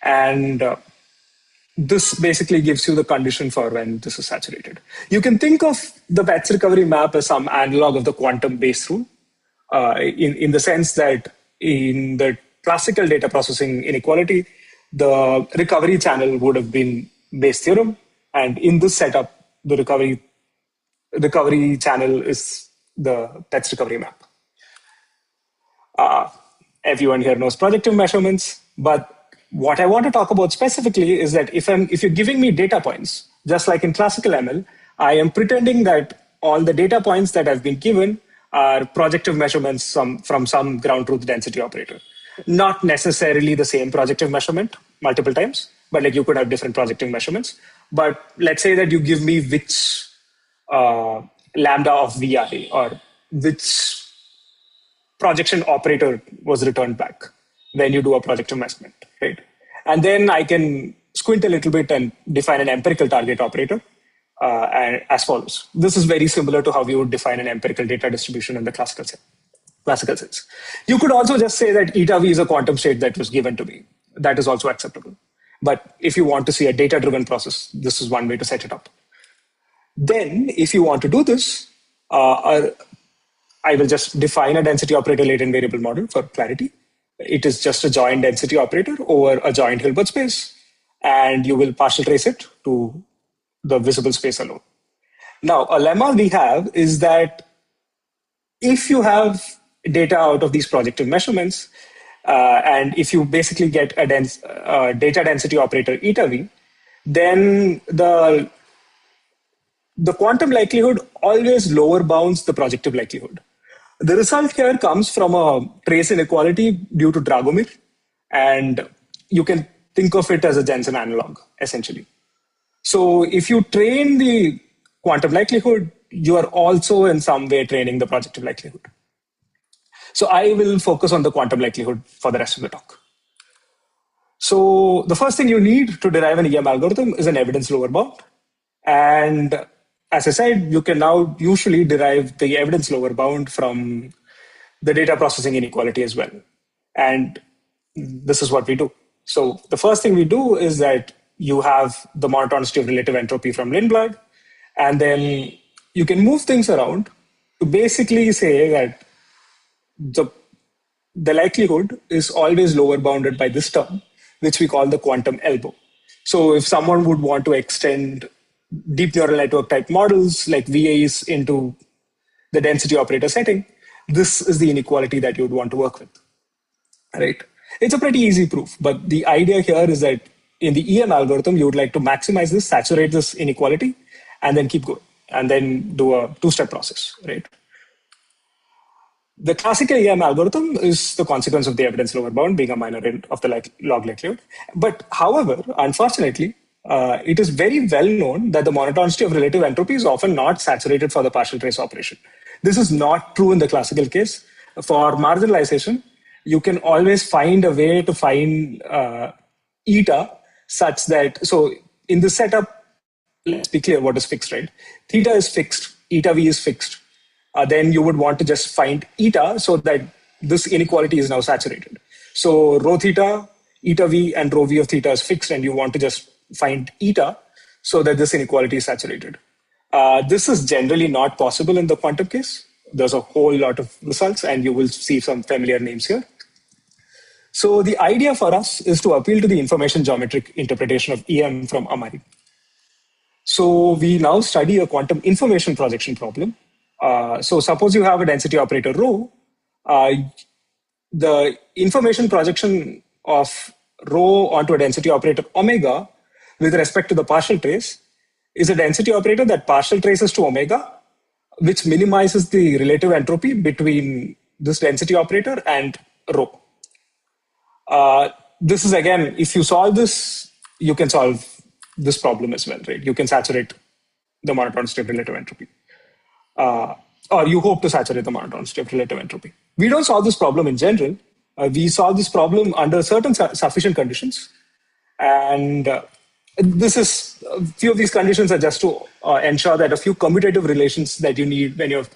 And this basically gives you the condition for when this is saturated. You can think of the Petz recovery map as some analog of the quantum base rule in the sense that in the classical data processing inequality, the recovery channel would have been base theorem. And in this setup, the recovery channel is the Petz recovery map. Everyone here knows projective measurements, but what I want to talk about specifically is that if you're giving me data points, just like in classical ML, I am pretending that all the data points that I've been given are projective measurements from some ground truth density operator. Not necessarily the same projective measurement multiple times, but like you could have different projective measurements. But let's say that you give me which lambda of Vi or which projection operator was returned back when you do a projective measurement, right? And then I can squint a little bit and define an empirical target operator as follows. This is very similar to how we would define an empirical data distribution in the classical sense. You could also just say that eta V is a quantum state that was given to me. That is also acceptable. But if you want to see a data-driven process, this is one way to set it up. Then, if you want to do this, I will just define a density operator latent variable model for clarity. It is just a joint density operator over a joint Hilbert space, and you will partial trace it to the visible space alone. Now, a lemma we have is that if you have data out of these projective measurements, and if you basically get a data density operator eta v, then the quantum likelihood always lower bounds the projective likelihood. The result here comes from a trace inequality due to Dragomir, and you can think of it as a Jensen analog, essentially. So if you train the quantum likelihood, you are also in some way training the projective likelihood. So I will focus on the quantum likelihood for the rest of the talk. So the first thing you need to derive an EM algorithm is an evidence lower bound. And as I said, you can now usually derive the evidence lower bound from the data processing inequality as well. And this is what we do. So the first thing we do is that you have the monotonicity of relative entropy from Lindblad, and then you can move things around to basically say that the likelihood is always lower bounded by this term, which we call the quantum elbow. So if someone would want to extend deep neural network type models like VAs into the density operator setting, this is the inequality that you would want to work with. Right? It's a pretty easy proof, but the idea here is that in the EM algorithm, you would like to maximize this, saturate this inequality, and then keep going, and then do a two-step process, right? The classical EM algorithm is the consequence of the evidence lower bound being a minor end of the log likelihood. But however, unfortunately, it is very well known that the monotonicity of relative entropy is often not saturated for the partial trace operation. This is not true in the classical case. For marginalization, you can always find a way to find eta such that, so in this setup, let's be clear what is fixed, right? Theta is fixed, eta v is fixed. Then you would want to just find eta so that this inequality is now saturated. So rho theta, eta v, and rho v of theta is fixed, and you want to just find eta so that this inequality is saturated. This is generally not possible in the quantum case. There's a whole lot of results, and you will see some familiar names here. So the idea for us is to appeal to the information geometric interpretation of EM from Amari. So we now study a quantum information projection problem. So suppose you have a density operator rho. The information projection of rho onto a density operator omega with respect to the partial trace is a density operator that partial traces to omega, which minimizes the relative entropy between this density operator and rho. This is, again, if you solve this, you can solve this problem as well, right? You can saturate the monotonicity of relative entropy. Or you hope to saturate the monotonicity of relative entropy. We don't solve this problem in general. We solve this problem under certain sufficient conditions. And this is, a few of these conditions are just to ensure that a few commutative relations that you need when you're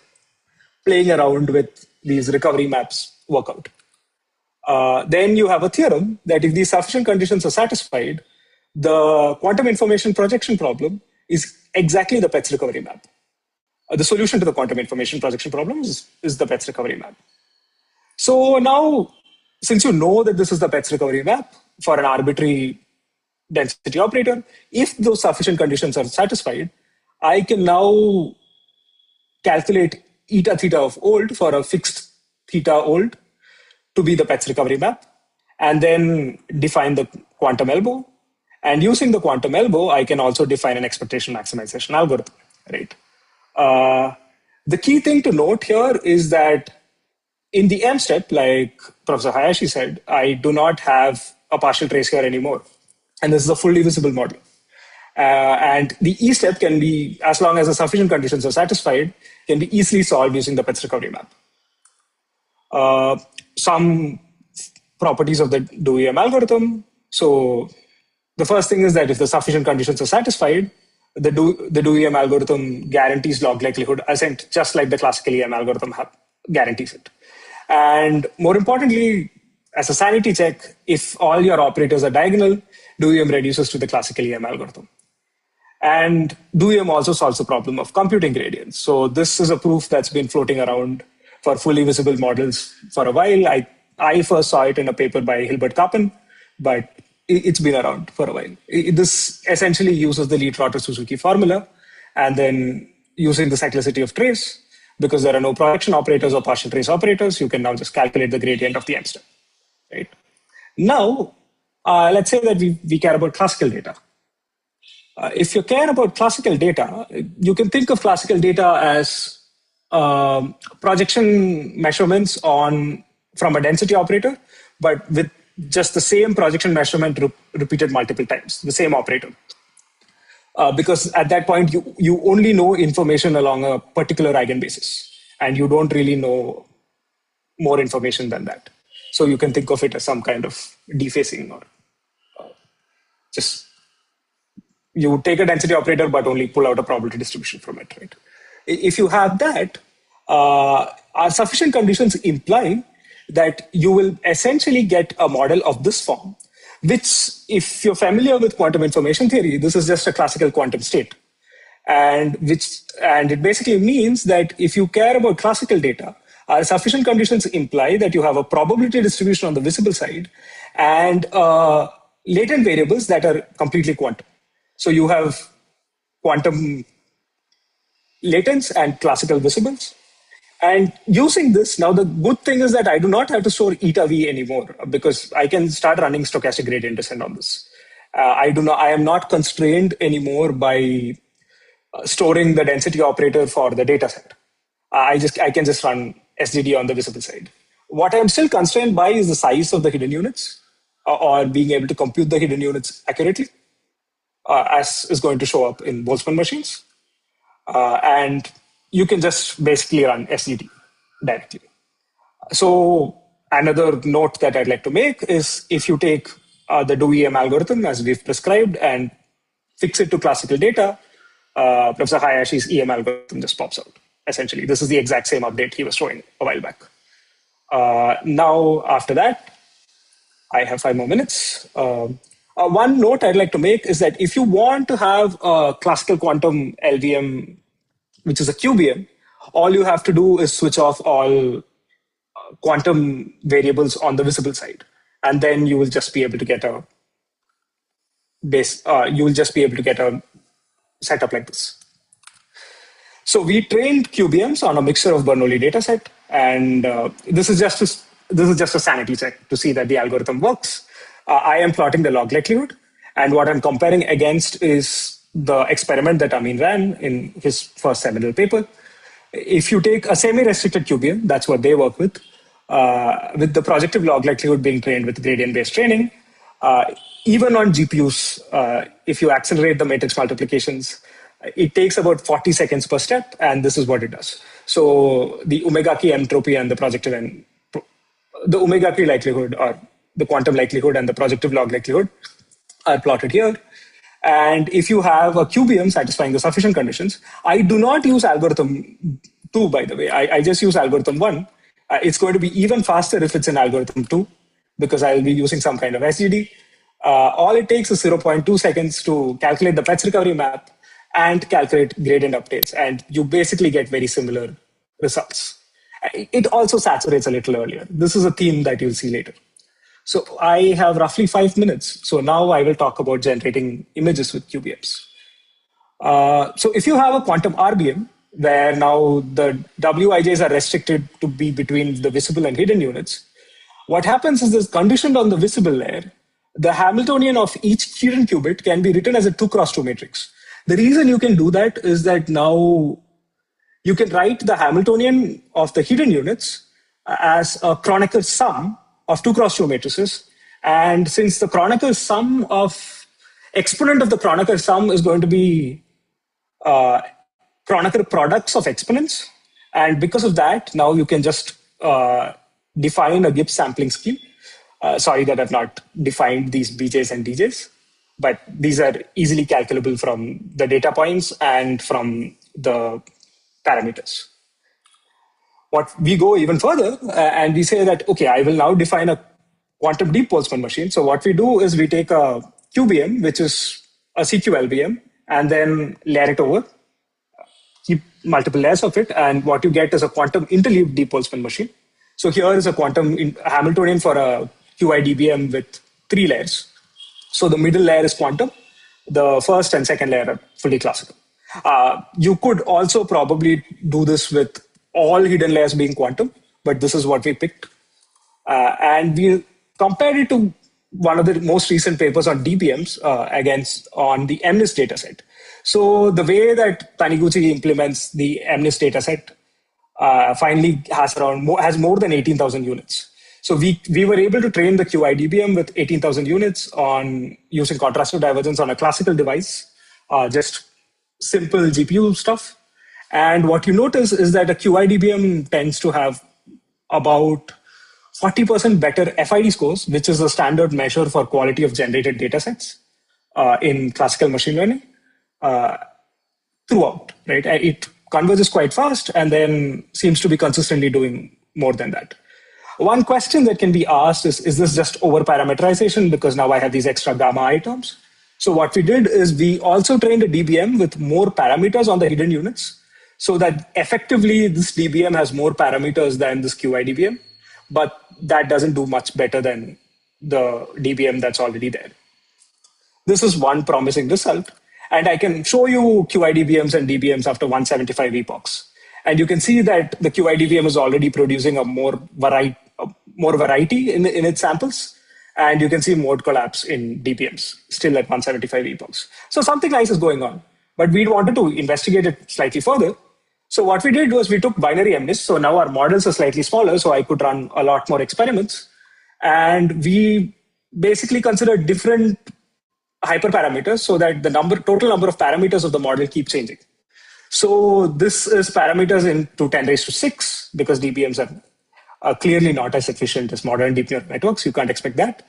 playing around with these recovery maps work out. Then you have a theorem that if these sufficient conditions are satisfied, the quantum information projection problem is exactly the Petz recovery map. The solution to the quantum information projection problem is the Petz recovery map. So now, since you know that this is the Petz recovery map for an arbitrary density operator, if those sufficient conditions are satisfied, I can now calculate eta theta of old for a fixed theta old to be the Petz recovery map, and then define the quantum elbow. And using the quantum elbow, I can also define an expectation maximization algorithm, right? The key thing to note here is that in the M step, like Professor Hayashi said, I do not have a partial trace here anymore. And this is a fully visible model. And the E step can be, as long as the sufficient conditions are satisfied, can be easily solved using the Petz recovery map. Some properties of the DOEM algorithm. So the first thing is that if the sufficient conditions are satisfied, the DOEM algorithm guarantees log likelihood ascent, just like the classical EM algorithm guarantees it. And more importantly, as a sanity check, if all your operators are diagonal, DOEM reduces to the classical EM algorithm. And Iw-Qbm also solves the problem of computing gradients. So this is a proof that's been floating around for fully visible models for a while. I first saw it in a paper by Hilbert Kappen, but it's been around for a while. This essentially uses the Lee-Trotter-Suzuki formula, and then using the cyclicity of trace, because there are no projection operators or partial trace operators, you can now just calculate the gradient of the M-step. Right? Now, let's say that we care about classical data. If you care about classical data, you can think of classical data as projection measurements from a density operator, but with just the same projection measurement repeated multiple times, the same operator. Because at that point, you only know information along a particular eigenbasis, and you don't really know more information than that. So you can think of it as some kind of defacing, or just you take a density operator, but only pull out a probability distribution from it, right? If you have that, our sufficient conditions imply that you will essentially get a model of this form, which, if you're familiar with quantum information theory, this is just a classical quantum state. And it basically means that if you care about classical data, our sufficient conditions imply that you have a probability distribution on the visible side and latent variables that are completely quantum. So you have quantum latents and classical visibles. And using this, now the good thing is that I do not have to store eta v anymore, because I can start running stochastic gradient descent on this. I am not constrained anymore by storing the density operator for the data set. I can just run SGD on the visible side. What I'm still constrained by is the size of the hidden units, or being able to compute the hidden units accurately, as is going to show up in Boltzmann machines. And you can just basically run SGD directly. So another note that I'd like to make is, if you take the Iw-Qbm algorithm as we've prescribed and fix it to classical data, Professor Hayashi's EM algorithm just pops out. Essentially, this is the exact same update he was showing a while back. Now, after that, I have 5 more minutes. One note I'd like to make is that if you want to have a classical quantum LVM, which is a Iw-Qbm, all you have to do is switch off all quantum variables on the visible side, and then you will just be able to get a setup like this. So we trained Iw-Qbms on a mixture of Bernoulli dataset, and this is just a sanity check to see that the algorithm works. I am plotting the log likelihood, and what I'm comparing against is the experiment that Amin ran in his first seminal paper. If you take a semi-restricted Iw-Qbm, that's what they work with the projective log likelihood being trained with gradient-based training, even on GPUs, if you accelerate the matrix multiplications, it takes about 40 seconds per step, and this is what it does. So the omega k entropy and the projective the omega k likelihood, or the quantum likelihood, and the projective log likelihood are plotted here. And if you have a Iw-Qbm satisfying the sufficient conditions, I do not use algorithm 2, by the way. I just use algorithm 1. It's going to be even faster if it's in algorithm 2, because I'll be using some kind of SGD. All it takes is 0.2 seconds to calculate the Petz recovery map and calculate gradient updates, and you basically get very similar results. It also saturates a little earlier. This is a theme that you'll see later. So I have roughly 5 minutes. So now I will talk about generating images with Iw-Qbms. So if you have a quantum RBM, where now the Wijs are restricted to be between the visible and hidden units, what happens is this conditioned on the visible layer, the Hamiltonian of each hidden qubit can be written as a 2x2 matrix. The reason you can do that is that now you can write the Hamiltonian of the hidden units as a Kronecker sum of 2x2 matrices. And since the Kronecker sum of exponent of the Kronecker sum is going to be Kronecker products of exponents, and because of that, now you can just define a Gibbs sampling scheme. Sorry that I've not defined these BJs and DJs, but these are easily calculable from the data points and from the parameters. What we go even further, and we say that, okay, I will now define a quantum deep Boltzmann machine. So what we do is we take a Iw-Qbm, which is a CQ-LBM, and then layer it over, keep multiple layers of it, and what you get is a quantum interleaved deep Boltzmann machine. So here is a quantum Hamiltonian for a Iw-Qbm with 3 layers. So the middle layer is quantum. The first and second layer are fully classical. You could also probably do this with all hidden layers being quantum, but this is what we picked. And we compared it to one of the most recent papers on DBMs on the MNIST dataset. So the way that Taniguchi implements the MNIST dataset finally has more than 18,000 units. So we were able to train the Iw-Qbm with 18,000 units on using contrastive divergence on a classical device, just simple GPU stuff. And what you notice is that a Iw-Qbm tends to have about 40% better FID scores, which is a standard measure for quality of generated data sets in classical machine learning throughout, right? It converges quite fast and then seems to be consistently doing more than that. One question that can be asked is this just over-parameterization because now I have these extra gamma I terms? So what we did is we also trained a DBM with more parameters on the hidden units so that effectively this DBM has more parameters than this Iw-Qbm, but that doesn't do much better than the DBM that's already there. This is one promising result. And I can show you Iw-DBMs and DBMs after 175 epochs. And you can see that the Iw-DBM is already producing a more variety in its samples. And you can see mode collapse in DBMs, still at 175 epochs. So something nice is going on. But we wanted to investigate it slightly further. So what we did was we took binary MNIST. So now our models are slightly smaller, so I could run a lot more experiments. And we basically considered different hyperparameters so that the total number of parameters of the model keep changing. So this is parameters into 10 raised to 6 because DBMs are clearly not as efficient as modern deep neural networks. You can't expect that.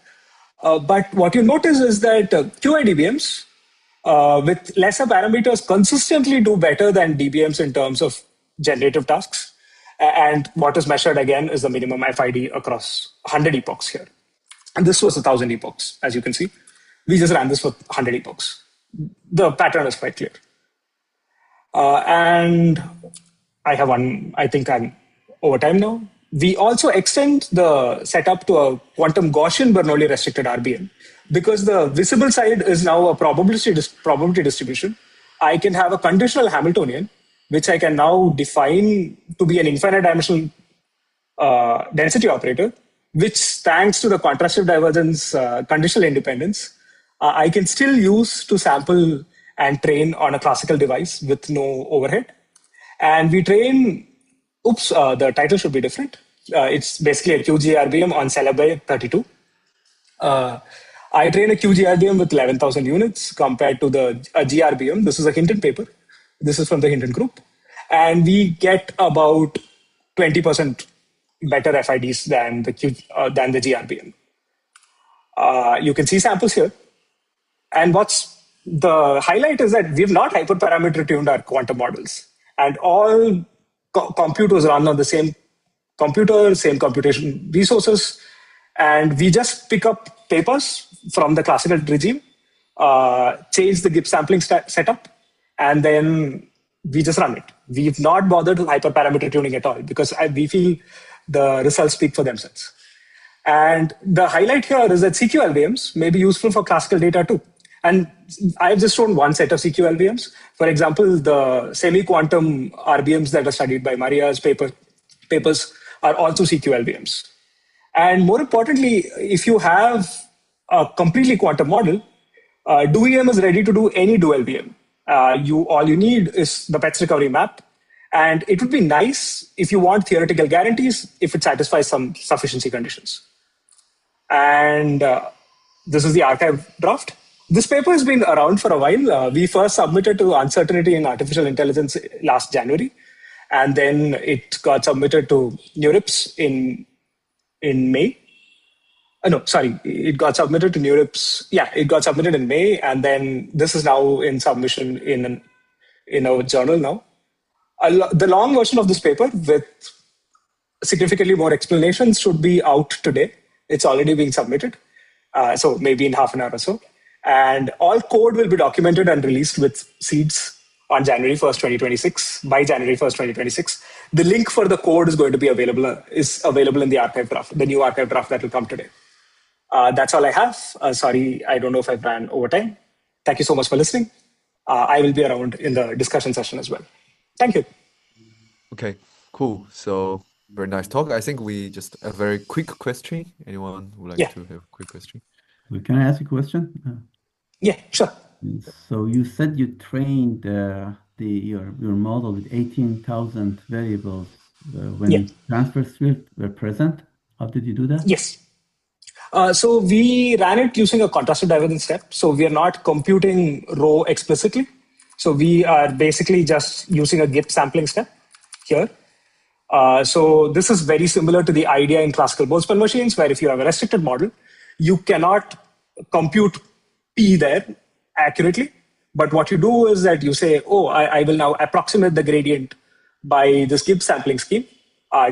But what you notice is that Iw-DBMs with lesser parameters consistently do better than DBMs in terms of generative tasks. And what is measured again is the minimum FID across 100 epochs here. And this was 1,000 epochs, as you can see. We just ran this for 100 epochs. The pattern is quite clear. And I think I'm over time now. We also extend the setup to a quantum Gaussian Bernoulli restricted RBM because the visible side is now a probability distribution. I can have a conditional Hamiltonian, which I can now define to be an infinite dimensional density operator, which thanks to the contrastive divergence conditional independence, I can still use to sample and train on a classical device with no overhead. And we train, the title should be different. It's basically a QGRBM on Celebi 32. I train a QGRBM with 11,000 units compared to a GRBM. This is a Hinton paper. This is from the Hinton group. And we get about 20% better FIDs than the GRBM. You can see samples here. And what's the highlight is that we've not hyperparameter tuned our quantum models. And all compute was run on the same computer, same computation resources. And we just pick up papers from the classical regime, change the Gibbs sampling setup, and then we just run it. We've not bothered with hyperparameter tuning at all because we feel the results speak for themselves. And the highlight here is that CQ-LVMs may be useful for classical data too. And I've just shown one set of CQ-LVMs. For example, the semi-quantum RBMs that are studied by Maria's papers are also CQ-LVMs. And more importantly, if you have a completely quantum model, DoEM is ready to do any DoLVM. All you need is the PETS recovery map. And it would be nice if you want theoretical guarantees if it satisfies some sufficiency conditions. And this is the archive draft. This paper has been around for a while. We first submitted to Uncertainty in Artificial Intelligence last January. And then it got submitted to NeurIPS in May. It got submitted to NeurIPS. Yeah, it got submitted in May. And then this is now in submission in a journal now. The long version of this paper with significantly more explanations should be out today. It's already being submitted. So maybe in half an hour or so. And all code will be documented and released with seeds on January 1st, 2026, by January 1st, 2026. The link for the code is going to be available in the archive draft, the new archive draft that will come today. That's all I have. Sorry, I don't know if I've ran over time. Thank you so much for listening. I will be around in the discussion session as well. Thank you. Okay, cool. So very nice talk. I think we just a very quick question. Anyone would like to have a quick question? Can I ask a question? Yeah, sure. So you said you trained your model with 18,000 variables when transfer fields were present. How did you do that? Yes. So we ran it using a contrastive divergence step. So we are not computing row explicitly. So we are basically just using a GIP sampling step here. So this is very similar to the idea in classical Boltzmann machines, where if you have a restricted model, you cannot compute P there accurately. But what you do is that you say, oh, I will now approximate the gradient by this GIP sampling scheme,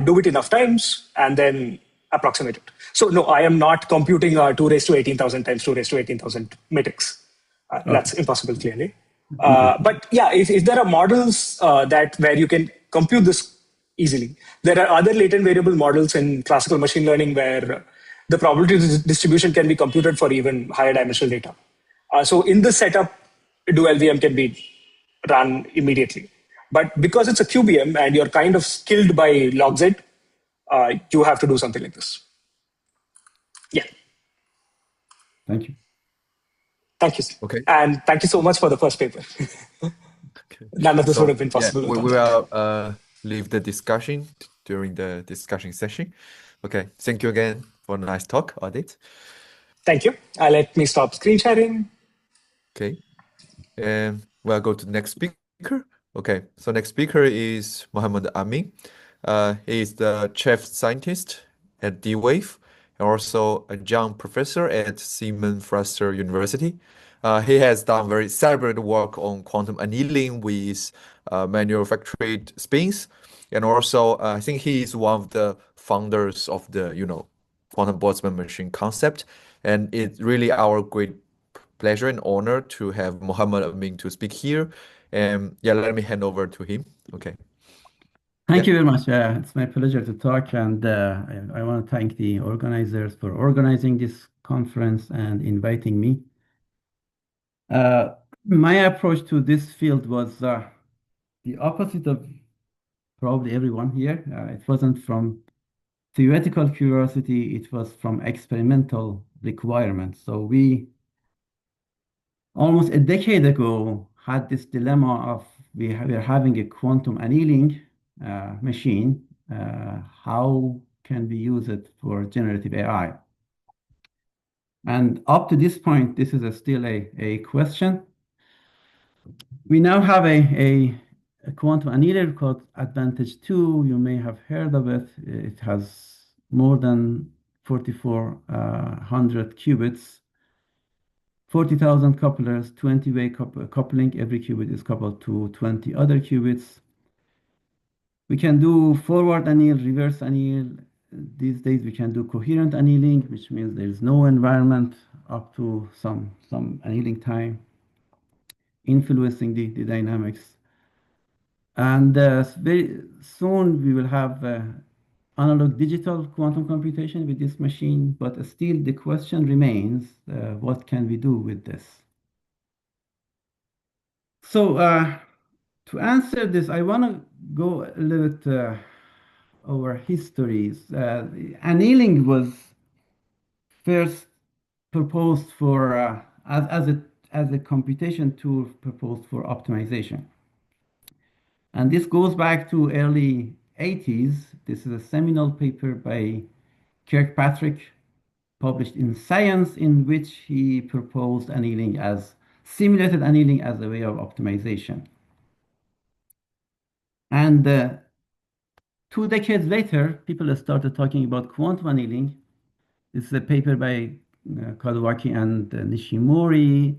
do it enough times, and then approximate it. So no, I am not computing 2 raised to 18,000 times 2 raised to 18,000 matrix. That's impossible, clearly. But yeah, if there are models where you can compute this easily, there are other latent variable models in classical machine learning where the probability distribution can be computed for even higher dimensional data. So in this setup, Iw-Qbm can be run immediately. But because it's a QBM and you're kind of skilled by log Z, you have to do something like this. Yeah. Thank you. Thank you. Okay. And thank you so much for the first paper. Okay. None of this would have been possible. Yeah, we will leave the discussion during the discussion session. Okay. Thank you again for a nice talk, Adit. Thank you. Let me stop screen sharing. Okay. And we'll go to the next speaker. Okay. So next speaker is Mohammad Amin. He is the chief scientist at D-Wave and also a young professor at Siemens Fraser University. He has done very celebrated work on quantum annealing with manufactured spins. And also, I think he is one of the founders of the, quantum Boltzmann machine concept. And it's really our great pleasure and honor to have Mohammad Amin to speak here. And yeah, let me hand over to him. Okay. Thank you very much. It's my pleasure to talk, and I want to thank the organizers for organizing this conference and inviting me. My approach to this field was the opposite of probably everyone here. It wasn't from theoretical curiosity, it was from experimental requirements. So we, almost a decade ago, had this dilemma of we are having a quantum annealing machine. How can we use it for generative AI? And up to this point, this is still a question. We now have a quantum annealer called Advantage 2. You may have heard of it. It has more than 4,400 qubits, 40,000 couplers, 20-way coupling. Every qubit is coupled to 20 other qubits. We can do forward anneal, reverse anneal. These days we can do coherent annealing, which means there is no environment up to some annealing time influencing the dynamics. And very soon we will have analog digital quantum computation with this machine, but still the question remains, what can we do with this? So to answer this, I want to go a little bit over histories. Annealing was first proposed for as a computation tool proposed for optimization. And this goes back to early 80s. This is a seminal paper by Kirkpatrick published in Science, in which he proposed annealing as simulated annealing as a way of optimization. And 2 decades later, people started talking about quantum annealing. This is a paper by Kawasaki and Nishimori,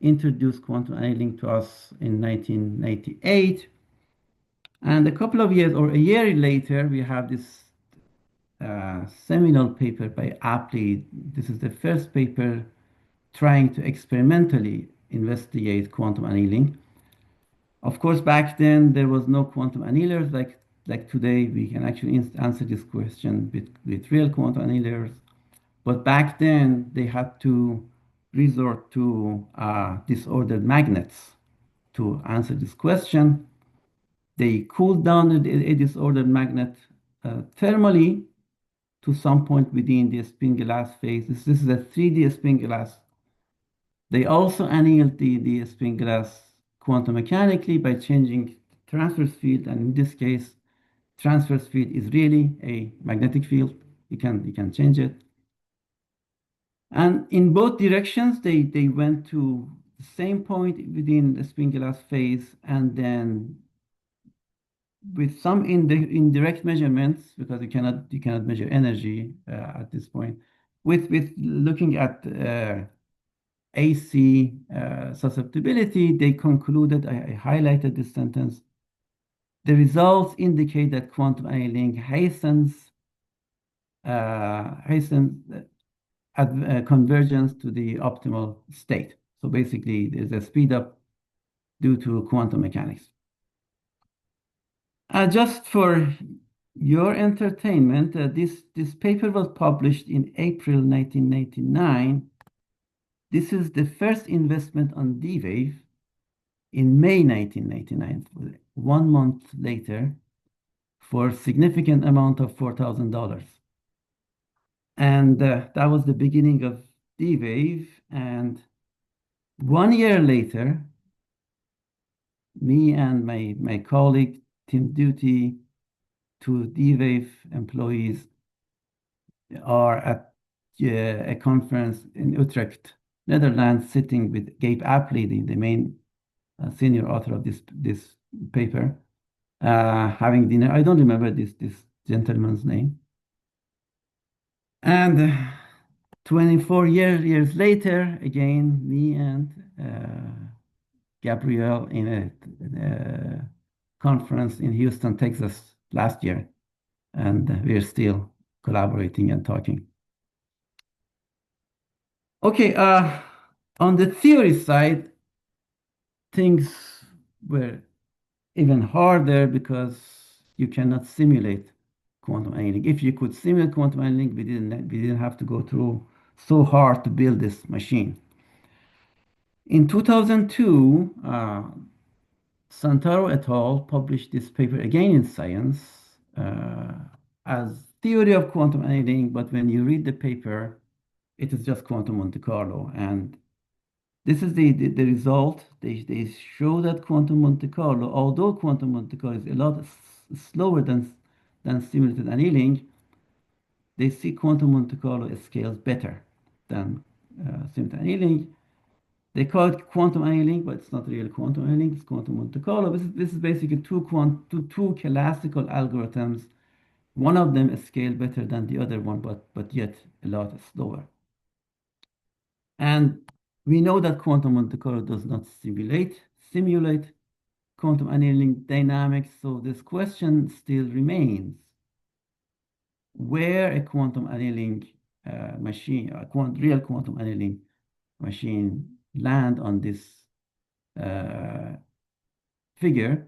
introduced quantum annealing to us in 1998. And a couple of years or a year later, we have this seminal paper by Apley. This is the first paper trying to experimentally investigate quantum annealing. Of course, back then there was no quantum annealers like today. We can actually answer this question with real quantum annealers. But back then they had to resort to disordered magnets to answer this question. They cooled down a disordered magnet thermally to some point within the spin glass phase. This is a 3D spin glass. They also annealed the spin glass quantum mechanically by changing transverse field, and in this case, transverse field is really a magnetic field. You can change it. And in both directions, they went to the same point within the spin glass phase, and then with some indirect measurements, because you cannot measure energy at this point, with looking at AC susceptibility, they concluded, I highlighted this sentence, the results indicate that quantum annealing hastens convergence to the optimal state. So basically, there's a speed up due to quantum mechanics. Just for your entertainment, this paper was published in April 1999. This is the first investment on D-Wave in May 1999, 1 month later, for a significant amount of $4,000. And that was the beginning of D-Wave. And 1 year later, me and my colleague, Tim Duty, two D-Wave employees, are at a conference in Utrecht, Netherlands, sitting with Gabe Apley, the main senior author of this paper, having dinner. I don't remember this gentleman's name. And 24 years later, again, me and Gabriel in a conference in Houston, Texas last year, and we're still collaborating and talking. Okay, on the theory side, things were even harder because you cannot simulate quantum annealing. If you could simulate quantum annealing, we didn't have to go through so hard to build this machine. In 2002, Santaro et al. Published this paper again in Science as theory of quantum annealing, but when you read the paper, it is just quantum Monte Carlo. And this is the result. They show that quantum Monte Carlo, although quantum Monte Carlo is a lot slower than simulated annealing, they see quantum Monte Carlo scales better than simulated annealing. They call it quantum annealing, but it's not really quantum annealing, it's quantum Monte Carlo. This is basically two classical algorithms. One of them scales better than the other one, but yet a lot slower. And we know that quantum Monte Carlo does not simulate quantum annealing dynamics, so this question still remains. Where a quantum annealing machine, real quantum annealing machine land on this figure.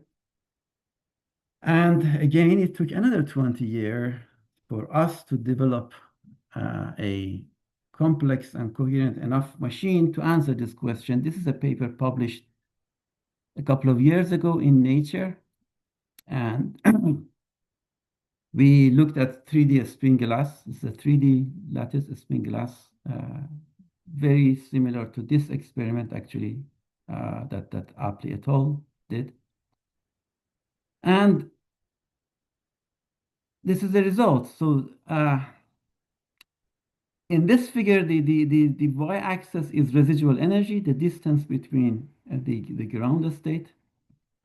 And again, it took another 20 years for us to develop a complex and coherent enough machine to answer this question. This is a paper published a couple of years ago in Nature, and we looked at 3D spin glass. It's a 3D lattice spin glass, very similar to this experiment actually that Apley et al. Did. And this is the result. So in this figure, the y-axis is residual energy, the distance between the ground state.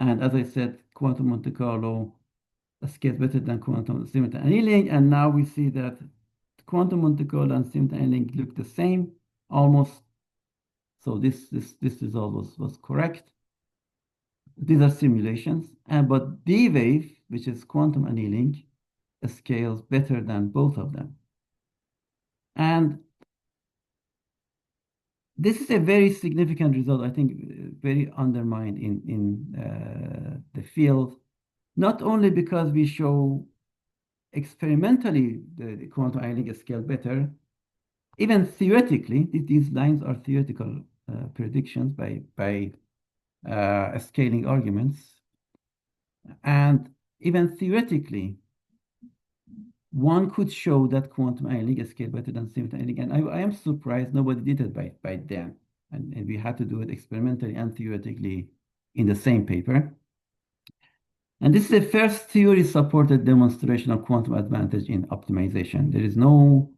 And as I said, quantum Monte Carlo scales better than quantum simulated annealing. And now we see that quantum Monte Carlo and simulated annealing look the same, almost. So this result was correct. These are simulations. But D-Wave, which is quantum annealing, scales better than both of them. And this is a very significant result, I think, very undermined in the field, not only because we show experimentally the quantum annealing scale better, even theoretically, these lines are theoretical predictions by scaling arguments. And even theoretically, one could show that quantum annealing scale better than simultaneous annealing. And I am surprised nobody did it by then. And we had to do it experimentally and theoretically in the same paper. And this is the first theory-supported demonstration of quantum advantage in optimization. There is no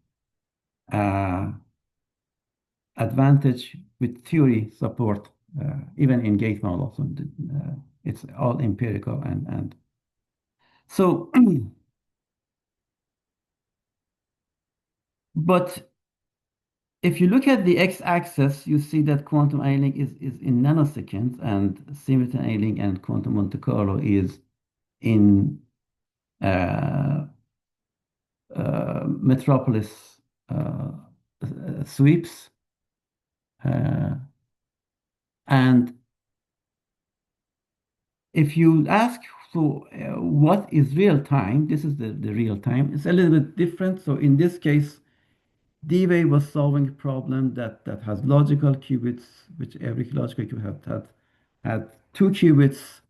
advantage with theory support, even in gate models. It's all empirical and so. But if you look at the x-axis, you see that quantum annealing is in nanoseconds, and simultaneous annealing and quantum Monte Carlo is in metropolis sweeps. And if you ask, so what is real time? This is the real time. It's a little bit different. So in this case, Dewey was solving a problem that has logical qubits, which every logical qubit had two qubits.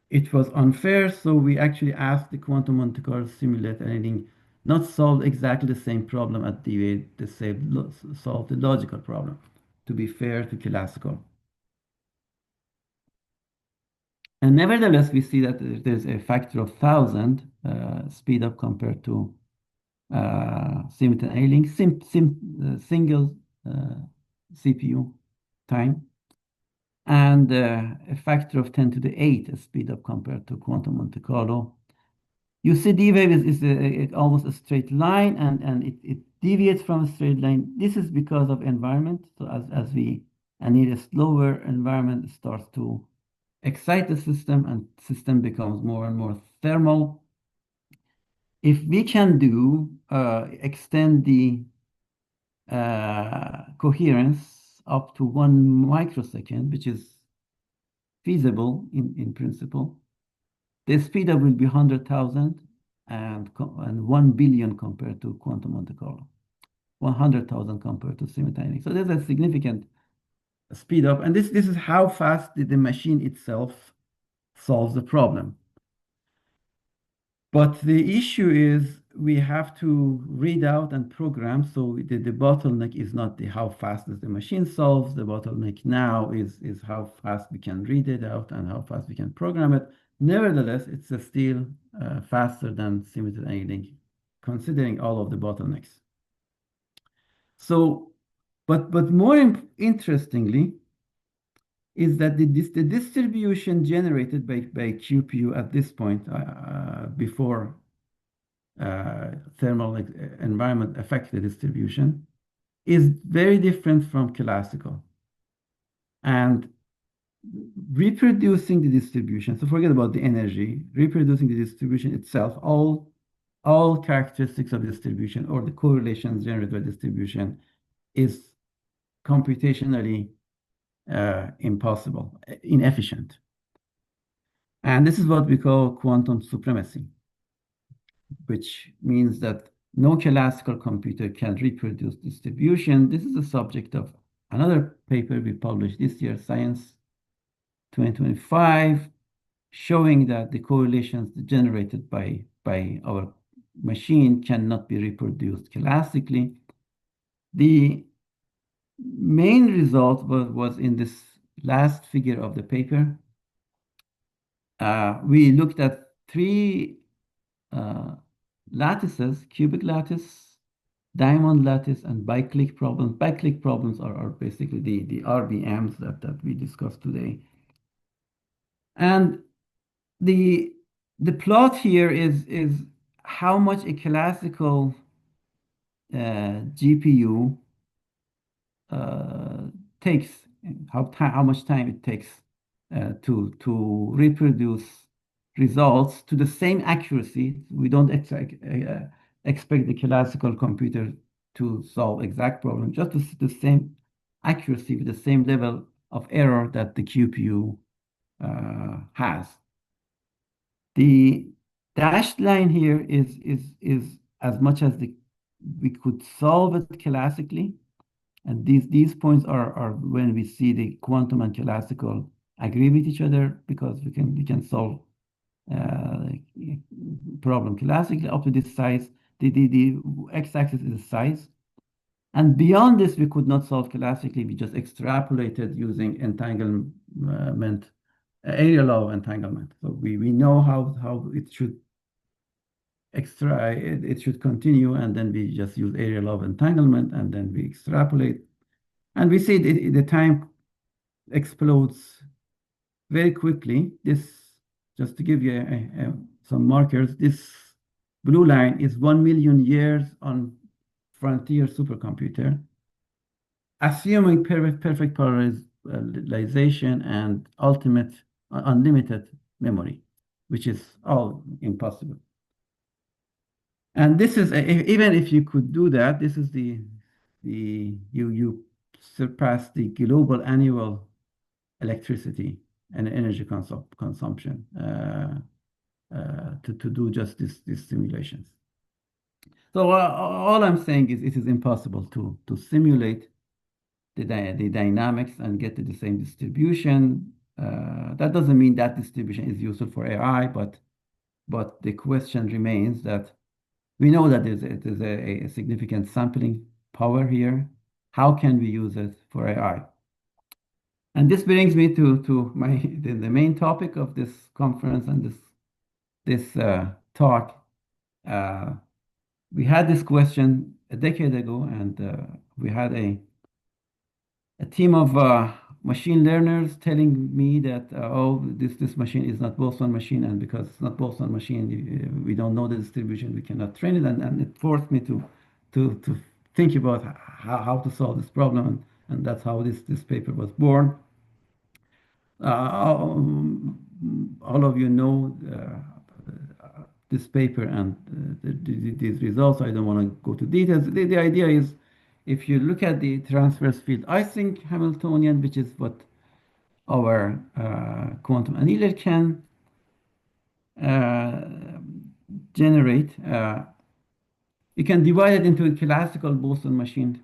It was unfair, so we actually asked the quantum Monte Carlo simulator annealing not solve exactly the same problem at Dewey, they solve the logical problem to be fair to classical. And nevertheless, we see that there's a factor of 1,000 speed up compared to simultaneous annealing, single CPU time, and a factor of 10 to the 8 speed up compared to quantum Monte Carlo. You see D-wave is almost a straight line, and it deviates from a straight line. This is because of environment. So as we need a slower environment, it starts to excite the system, and system becomes more and more thermal. If we can extend the coherence up to 1 microsecond, which is feasible in principle, the speed up will be 100,000 and 1 billion compared to quantum Monte Carlo, 100,000 compared to simultaneous. So there's a significant speed up, and this is how fast the machine itself solves the problem. But the issue is we have to read out and program. So the bottleneck is not how fast does the machine solves. The bottleneck now is how fast we can read it out and how fast we can program it. Nevertheless, it's still faster than simultaneous annealing, considering all of the bottlenecks. So, but more interestingly, is that the distribution generated by QPU at this point, before thermal environment affect the distribution, is very different from classical. And reproducing the distribution, so forget about the energy, reproducing the distribution itself, all characteristics of the distribution or the correlations generated by distribution is computationally impossible, inefficient. And this is what we call quantum supremacy, which means that no classical computer can reproduce distribution. This is the subject of another paper we published this year, Science 2025, showing that the correlations generated by our machine cannot be reproduced classically. The main result was in this last figure of the paper. We looked at 3 lattices: cubic lattice, diamond lattice, and biclick problems. Biclick problems are basically the RBMs that we discussed today. And the plot here is how much a classical GPU takes, how much time it takes to reproduce results to the same accuracy. We don't expect the classical computer to solve exact problem, just the same accuracy with the same level of error that the QPU has. The dashed line here is as much as we could solve it classically, and these points are when we see the quantum and classical agree with each other, because we can solve problem classically up to this size. The x-axis is the size, and beyond this we could not solve classically. We just extrapolated using entanglement, area law of entanglement. So we know how it should it should continue, and then we just use area law of entanglement, and then we extrapolate, and we see the time explodes very quickly. This, just to give you some markers, this blue line is 1 million years on frontier supercomputer, assuming perfect parallelization and ultimate unlimited memory, which is all impossible. And this is even if you could do that, this is you surpass the global annual electricity and energy consumption to do just these simulations. So all I'm saying is it is impossible to simulate the dynamics and get to the same distribution. That doesn't mean that distribution is useful for AI, but the question remains that we know that there's a significant sampling power here. How can we use it for AI? And this brings me to the main topic of this conference and this talk. We had this question a decade ago, and we had a team of machine learners telling me that oh, this machine is not Boltzmann machine, and because it's not Boltzmann machine, we don't know the distribution, we cannot train it, and it forced me to think about how to solve this problem, and that's how this paper was born. All of you know this paper and these results. I don't want to go to details. The idea is, if you look at the transverse field, I think Hamiltonian, which is what our quantum annealer can generate, you can divide it into a classical Boltzmann machine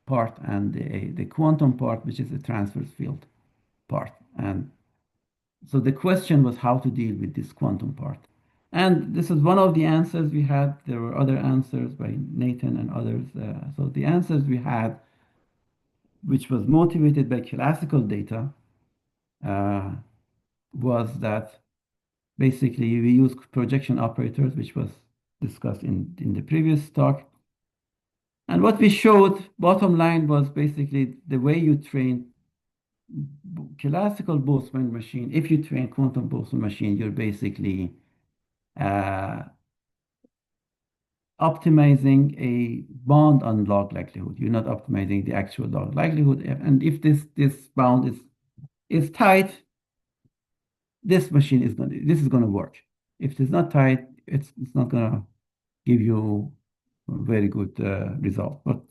part and the quantum part, which is the transverse field part. And so the question was how to deal with this quantum part. And this is one of the answers we had. There were other answers by Nathan and others. So the answers we had, which was motivated by classical data, was that basically we use projection operators, which was discussed in the previous talk. And what we showed, bottom line, was basically the way you train classical Boltzmann machine. If you train quantum Boltzmann machine, you're basically optimizing a bound on log likelihood. You're not optimizing the actual log likelihood. And if this bound is tight, this is going to work. If it's not tight, it's not going to give you a very good result. But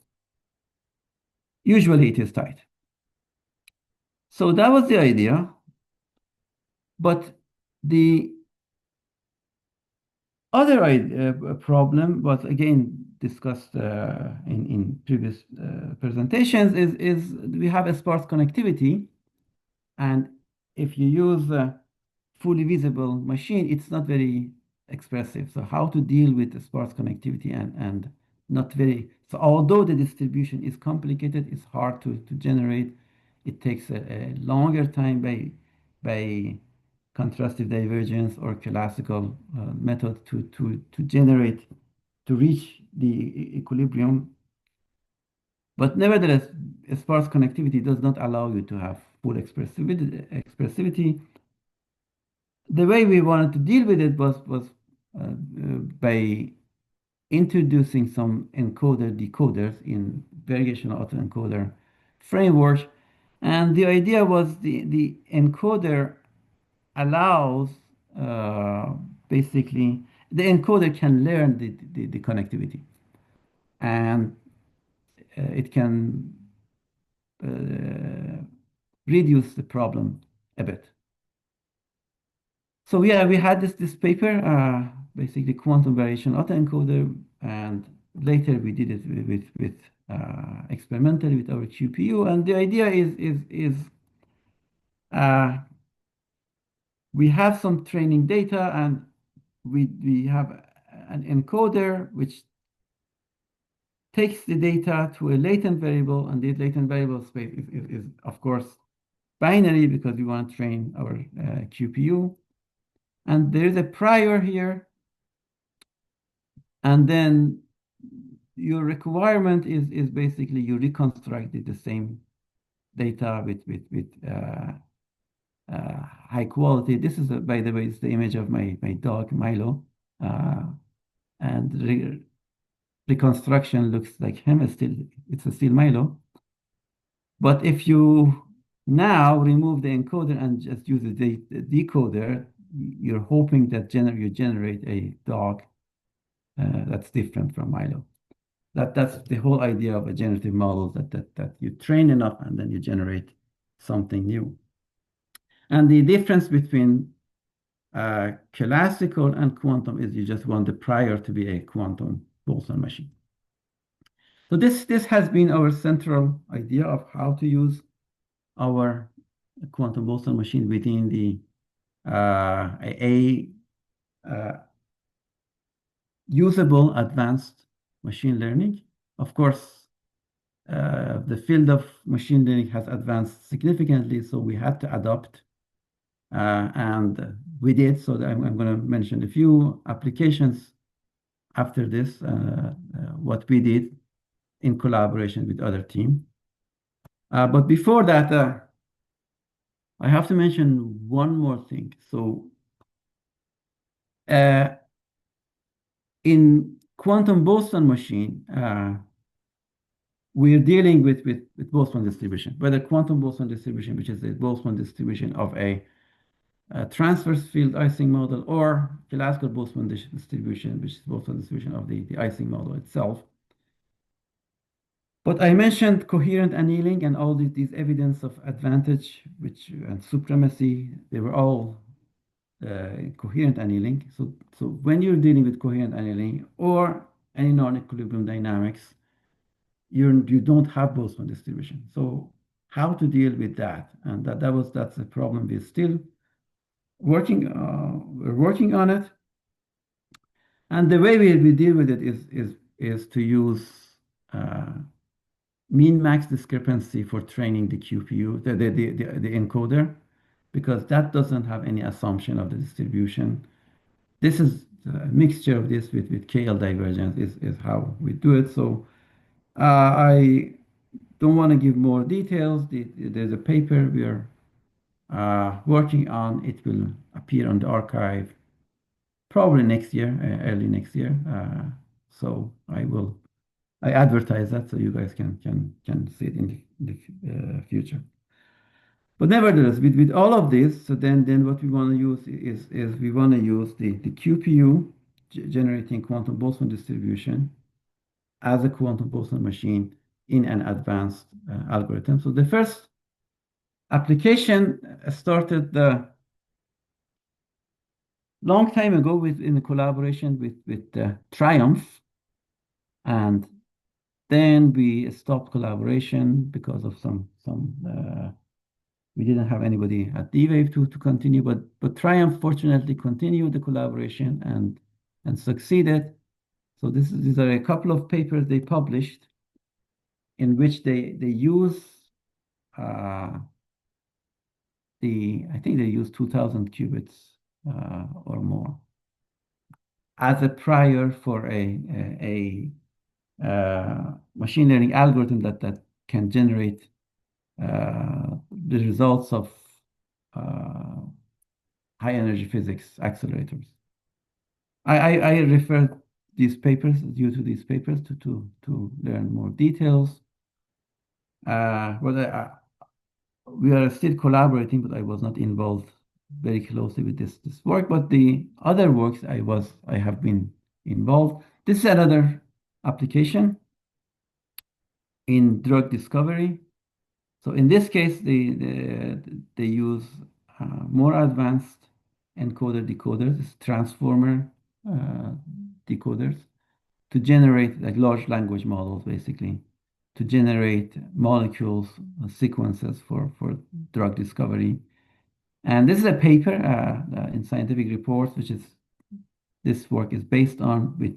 usually it is tight. So that was the idea. But the other problem was again discussed in previous presentations is we have a sparse connectivity, and if you use a fully visible machine, it's not very expressive. So how to deal with the sparse connectivity and not very, so although the distribution is complicated, it's hard to generate. It takes a longer time by contrastive divergence or classical method to generate, to reach the equilibrium. But nevertheless, sparse connectivity does not allow you to have full expressivity. The way we wanted to deal with it was by introducing some encoder-decoders in variational autoencoder framework. And the idea was the encoder allows basically the encoder can learn the connectivity, and it can reduce the problem a bit. So yeah, we had this paper, basically quantum variation autoencoder, and later we did it with experimentally with our QPU. And the idea is we have some training data, and we have an encoder which takes the data to a latent variable, and the latent variable space is of course binary because we want to train our QPU. And there is a prior here, and then your requirement is basically you reconstructed the same data with high quality. This is, by the way, it's the image of my dog Milo, and reconstruction looks like him. It's still Milo. But if you now remove the encoder and just use the decoder, you're hoping that you generate a dog that's different from Milo. That's the whole idea of a generative model, that you train enough and then you generate something new. And the difference between classical and quantum is you just want the prior to be a quantum Boltzmann machine. So this has been our central idea of how to use our quantum Boltzmann machine within the usable advanced machine learning. Of course, the field of machine learning has advanced significantly, so we had to adopt, and we did. So I'm going to mention a few applications after this, what we did in collaboration with other team. But before that, I have to mention one more thing. So in quantum Boltzmann machine, we're dealing with Boltzmann distribution, whether quantum Boltzmann distribution, which is the Boltzmann distribution of a transverse field Ising model, or classical Boltzmann distribution, which is Boltzmann distribution of the Ising model itself. But I mentioned coherent annealing and all these evidence of advantage, and supremacy. They were all coherent annealing. So when you're dealing with coherent annealing or any non-equilibrium dynamics, you don't have Boltzmann distribution. So how to deal with that? And that's a problem we're still working. We're working on it. And the way we deal with it is to use min-max discrepancy for training the QPU, the encoder, because that doesn't have any assumption of the distribution. This is a mixture of this with KL divergence is how we do it. So I don't want to give more details. There's a paper we are working on. It will appear on the archive probably next year, early next year. So I advertise that so you guys can see it in the future. But nevertheless, with all of this, so then what we want to use is we want to use the QPU generating quantum Boltzmann distribution as a quantum Boltzmann machine in an advanced algorithm. So the first application started long time ago in collaboration with Triumph, and then we stopped collaboration because of some we didn't have anybody at D-Wave to continue, but Triumph fortunately continued the collaboration and succeeded. So these are a couple of papers they published in which they use I think they use 2000 qubits or more as a prior for a machine learning algorithm that can generate the results of high energy physics accelerators. I refer these papers due to these papers to learn more details. We are still collaborating, but I was not involved very closely with this work. But the other works I have been involved. This is another application in drug discovery. So in this case, they use more advanced encoder decoders, transformer decoders, to generate like large language models, basically, to generate molecules, sequences for drug discovery. And this is a paper in Scientific Reports, which is this work is based on with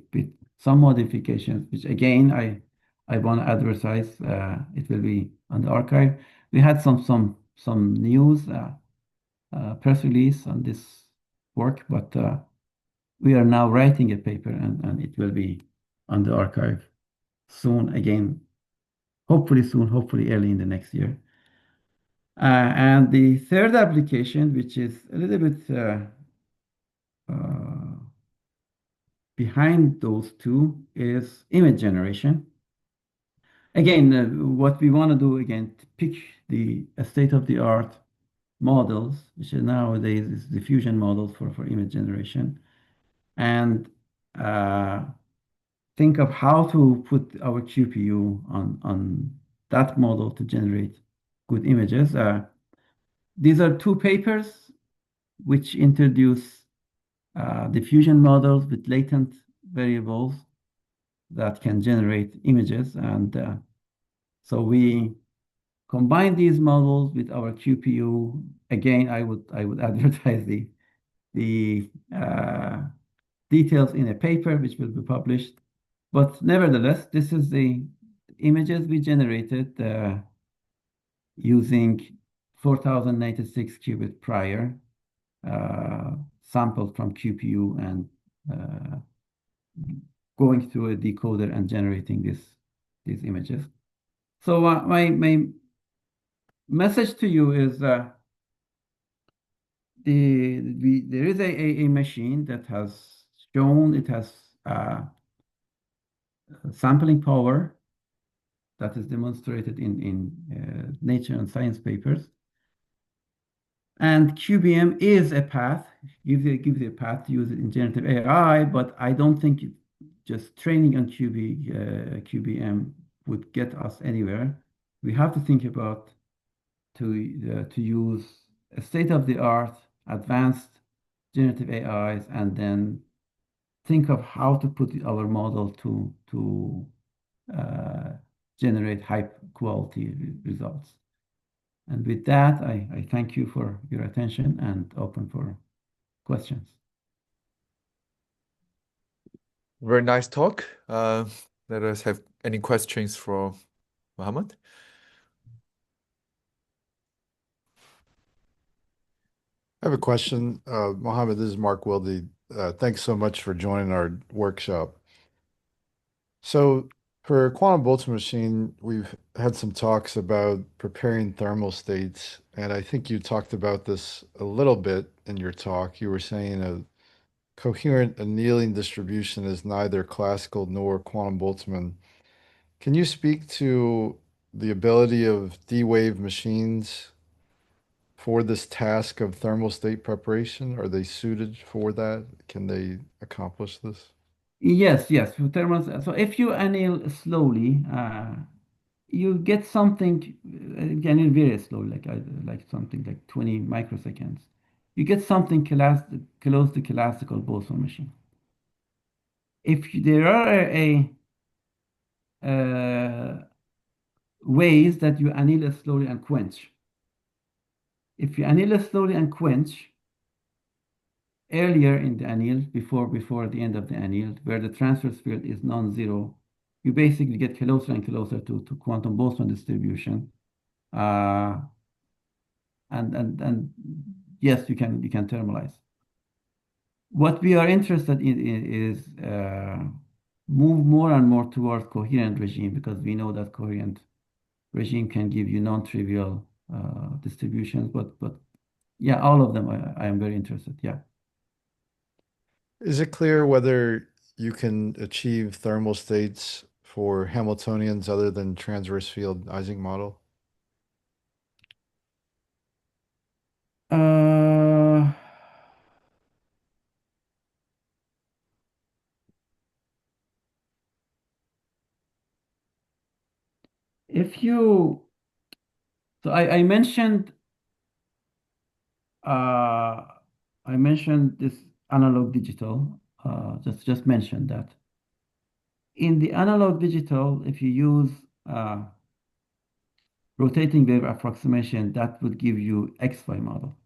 some modifications, which again I want to advertise. It will be on the archive. We had some news press release on this work, but we are now writing a paper and it will be on the archive soon again, hopefully soon, hopefully early in the next year. And the third application, which is a little bit behind those two, is image generation. Again, what we want to do again, to pick the state-of-the-art models, which are nowadays is the fusion models for image generation, and think of how to put our QPU on that model to generate good images. These are two papers which introduce diffusion models with latent variables that can generate images. And so we combine these models with our QPU. Again, I would advertise the details in a paper which will be published. But nevertheless, this is the images we generated using 4096 qubit prior, sampled from QPU and going through a decoder and generating these images. So my message to you is there is a machine that has shown it has sampling power that is demonstrated in Nature and Science papers. And QBM is a path, gives you a path to use it in generative AI, but I don't think just training on QBM would get us anywhere. We have to think about to use a state-of-the-art advanced generative AIs and then think of how to put our model to generate high quality results. And with that, I thank you for your attention and open for questions. Very nice talk. Let us have any questions for Mohammad. I have a question. Mohammad, this is Mark Wilde. Thanks so much for joining our workshop. So for quantum Boltzmann machine, we've had some talks about preparing thermal states, and I think you talked about this a little bit in your talk. You were saying a coherent annealing distribution is neither classical nor quantum Boltzmann. Can you speak to the ability of D-wave machines for this task of thermal state preparation? Are they suited for that? Can they accomplish this? Yes, yes. For thermals, so if you anneal slowly, you get something, you anneal very slowly, like something like 20 microseconds. You get something close to classical Boltzmann machine. If there are ways that you anneal slowly and quench. If you anneal slowly and quench earlier in the anneal, before the end of the anneal, where the transverse field is non-zero, you basically get closer and closer to quantum Boltzmann distribution. And yes, you can thermalize. What we are interested in is move more and more towards coherent regime, because we know that coherent regime can give you non-trivial distributions. But yeah, all of them I am very interested. Yeah. Is it clear whether you can achieve thermal states for Hamiltonians other than transverse field Ising model? If you So I mentioned this analog digital. Just mentioned that. In the analog digital, if you use rotating wave approximation, that would give you XY model.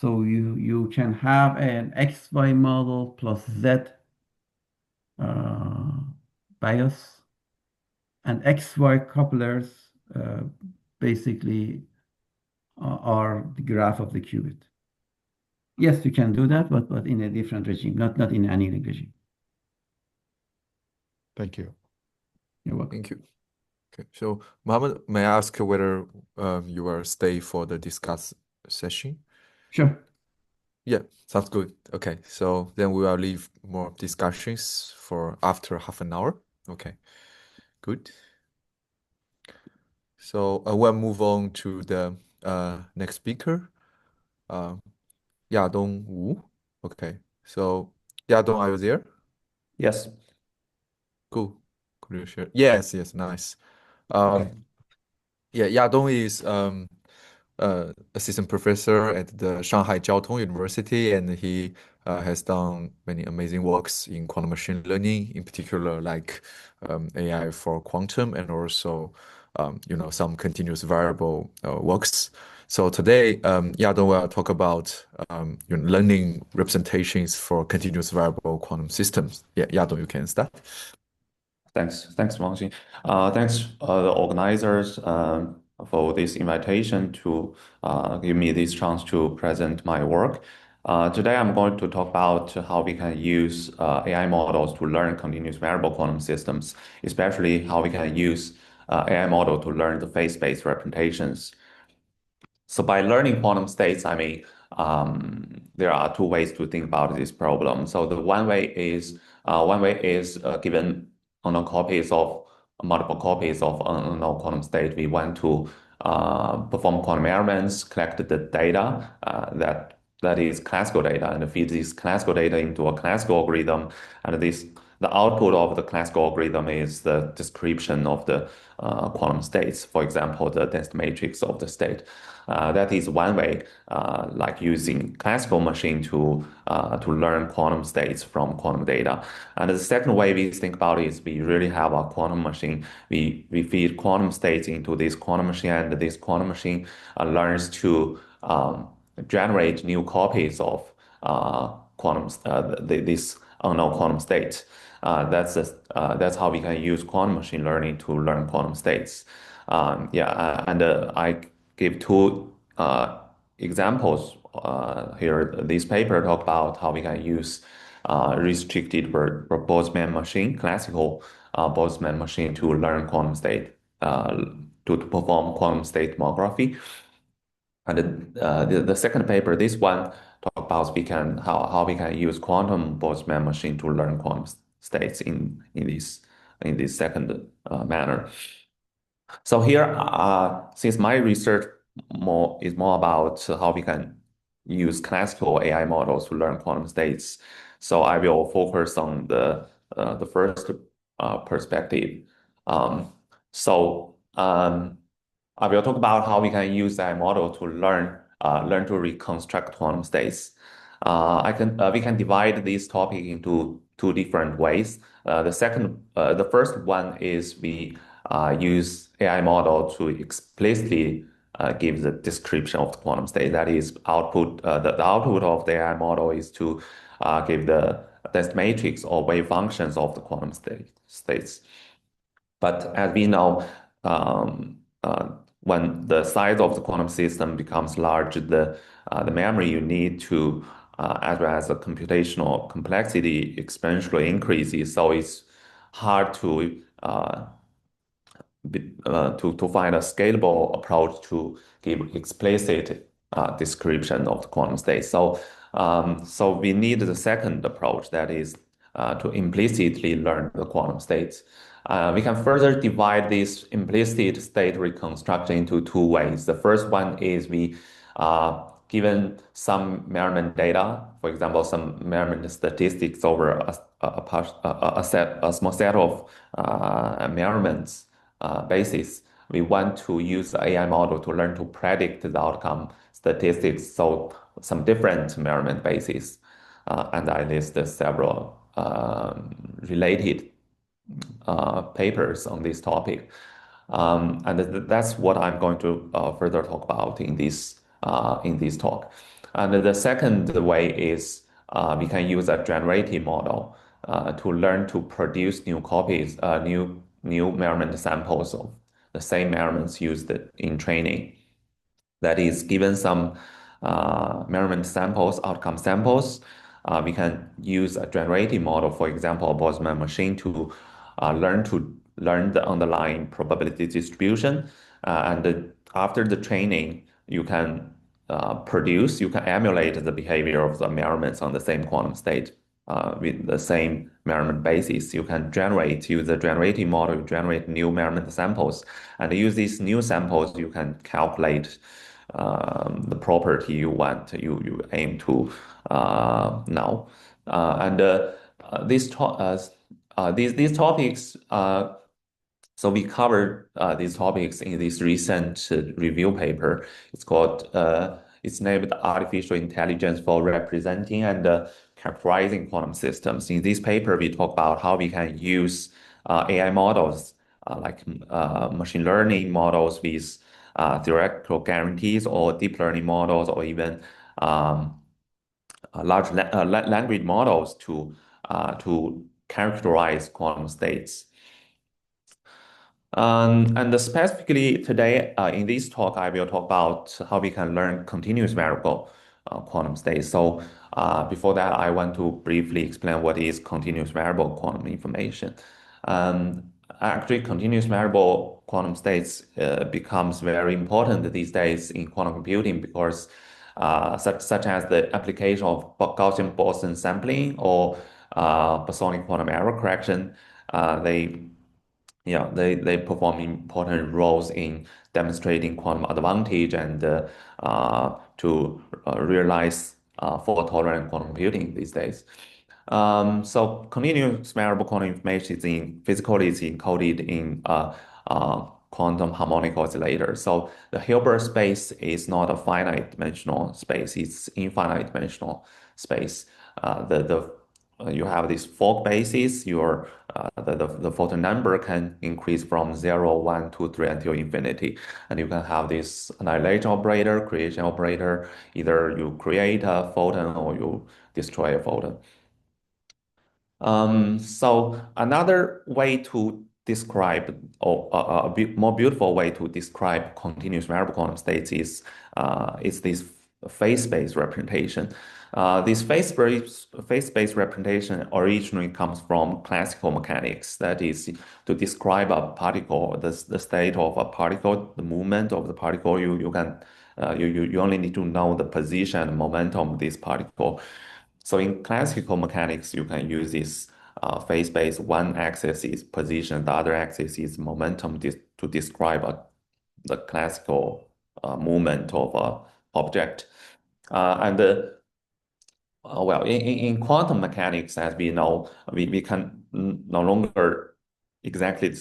So you can have an XY model plus Z bias, and XY couplers basically are the graph of the qubit. Yes, you can do that, but in a different regime, not in annealing regime. Thank you. You're welcome. Thank you. Okay, so Mohammed, may I ask whether you will stay for the discuss session? Sure. Yeah, sounds good. Okay, so then we will leave more discussions for after half an hour. Okay, good. So we'll move on to the next speaker, Yadong Wu. Okay, so Yadong, are you there? Yes. Cool. Could you share? Yes, nice. Yeah, Yadong is assistant professor at the Shanghai Jiaotong University, and he has done many amazing works in quantum machine learning, in particular like AI for quantum, and also some continuous variable works. So today, Yadong will talk about learning representations for continuous variable quantum systems. Yeah, Yadong, you can start. Thanks, Wangxin. Thanks, the organizers, for this invitation to give me this chance to present my work. Today, I'm going to talk about how we can use AI models to learn continuous variable quantum systems, especially how we can use AI model to learn the phase-space representations. So by learning quantum states, I mean, there are two ways to think about this problem. So the one way is given unknown copies of multiple copies of unknown quantum state, we want to perform quantum measurements, collect the data that is classical data, and feed this classical data into a classical algorithm, and the output of the classical algorithm is the description of the quantum states, for example, the density matrix of the state. That is one way, like using classical machine to learn quantum states from quantum data. And the second way we think about it is we really have a quantum machine. We feed quantum states into this quantum machine, and this quantum machine learns to generate new copies of this unknown quantum state. That's how we can use quantum machine learning to learn quantum states. I give two examples here. This paper talk about how we can use restricted Boltzmann machine, classical Boltzmann machine, to learn quantum state, to perform quantum state tomography. And the second paper, this one, talk about how we can use quantum Boltzmann machine to learn quantum states in this second manner. So here, since my research is more about how we can use classical AI models to learn quantum states, so I will focus on the first perspective. I will talk about how we can use AI model to learn to reconstruct quantum states. We can divide this topic into two different ways. The first one is we use AI model to explicitly give the description of the quantum state. That is, the output of the AI model is to give the density matrix or wave functions of the quantum states. But as we know, when the size of the quantum system becomes large, the memory you need to as well as the computational complexity exponentially increases. So it's hard to find a scalable approach to give explicit description of the quantum state. So we need the second approach, that is to implicitly learn the quantum states. We can further divide this implicit state reconstruction into two ways. The first one is we given some measurement data, for example, some measurement statistics over a small set of measurements basis. we want to use the AI model to learn to predict the outcome statistics, so some different measurement bases. And I list several related papers on this topic. And that's what I'm going to further talk about in this talk. And the second way is we can use a generative model to learn to produce new copies, new measurement samples of the same measurements used in training. That is, given some measurement samples, outcome samples, we can use a generative model, for example, a Boltzmann machine, to learn the underlying probability distribution. And after the training, you can you can emulate the behavior of the measurements on the same quantum state with the same measurement basis. You can use the generative model, generate new measurement samples, and use these new samples, you can calculate the property you aim to know. These topics, so we covered these topics in this recent review paper. It's named Artificial Intelligence for Representing and Characterizing Quantum Systems. In this paper, we talk about how we can use AI models like machine learning models with theoretical guarantees, or deep learning models, or even large language models to characterize quantum states. And specifically today, in this talk, I will talk about how we can learn continuous variable quantum states. So before that, I want to briefly explain what is continuous variable quantum information. Actually, continuous variable quantum states becomes very important these days in quantum computing, because such as the application of Gaussian-Boston sampling or bosonic quantum error correction, they perform important roles in demonstrating quantum advantage and to realize fault-tolerant quantum computing these days. So continuous variable quantum information physically is encoded in quantum harmonic oscillator. So the Hilbert space is not a finite dimensional space; it's infinite dimensional space. You have these fork bases. The photon number can increase from 0, 1, 2, 3 until infinity, and you can have this annihilation operator, creation operator. Either you create a photon or you destroy a photon. So another way to describe, or a bit more beautiful way to describe continuous variable quantum states is this phase-space representation. This phase-space representation originally comes from classical mechanics. That is, to describe a particle, the state of a particle, the movement of the particle. You only need to know the position and momentum of this particle. So in classical mechanics, you can use this phase space. One axis is position, the other axis is momentum, to describe the classical movement of an object. Well, in quantum mechanics, as we know, we can no longer exactly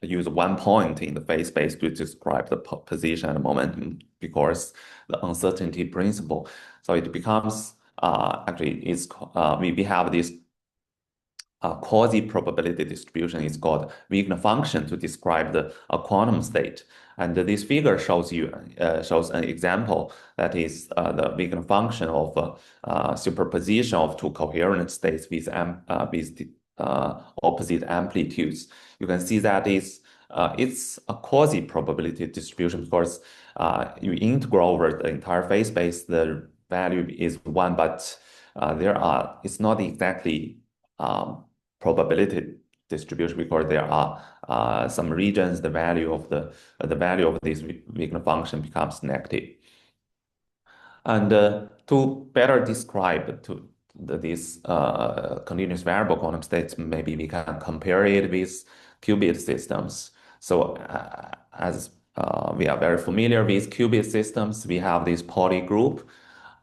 use one point in the phase space to describe the position and momentum, because the uncertainty principle. So it becomes we have this quasi-probability distribution. It's called Wigner function to describe a quantum state. And this figure shows an example that is the Wigner function of superposition of two coherent states with opposite amplitudes. You can see that it's a quasi-probability distribution, because you integral over the entire phase space, the value is 1, but it's not exactly probability distribution, because there are some regions the value of this Wigner function becomes negative. And to better describe these continuous variable quantum states, maybe we can compare it with qubit systems. So as we are very familiar with qubit systems, we have this poly group.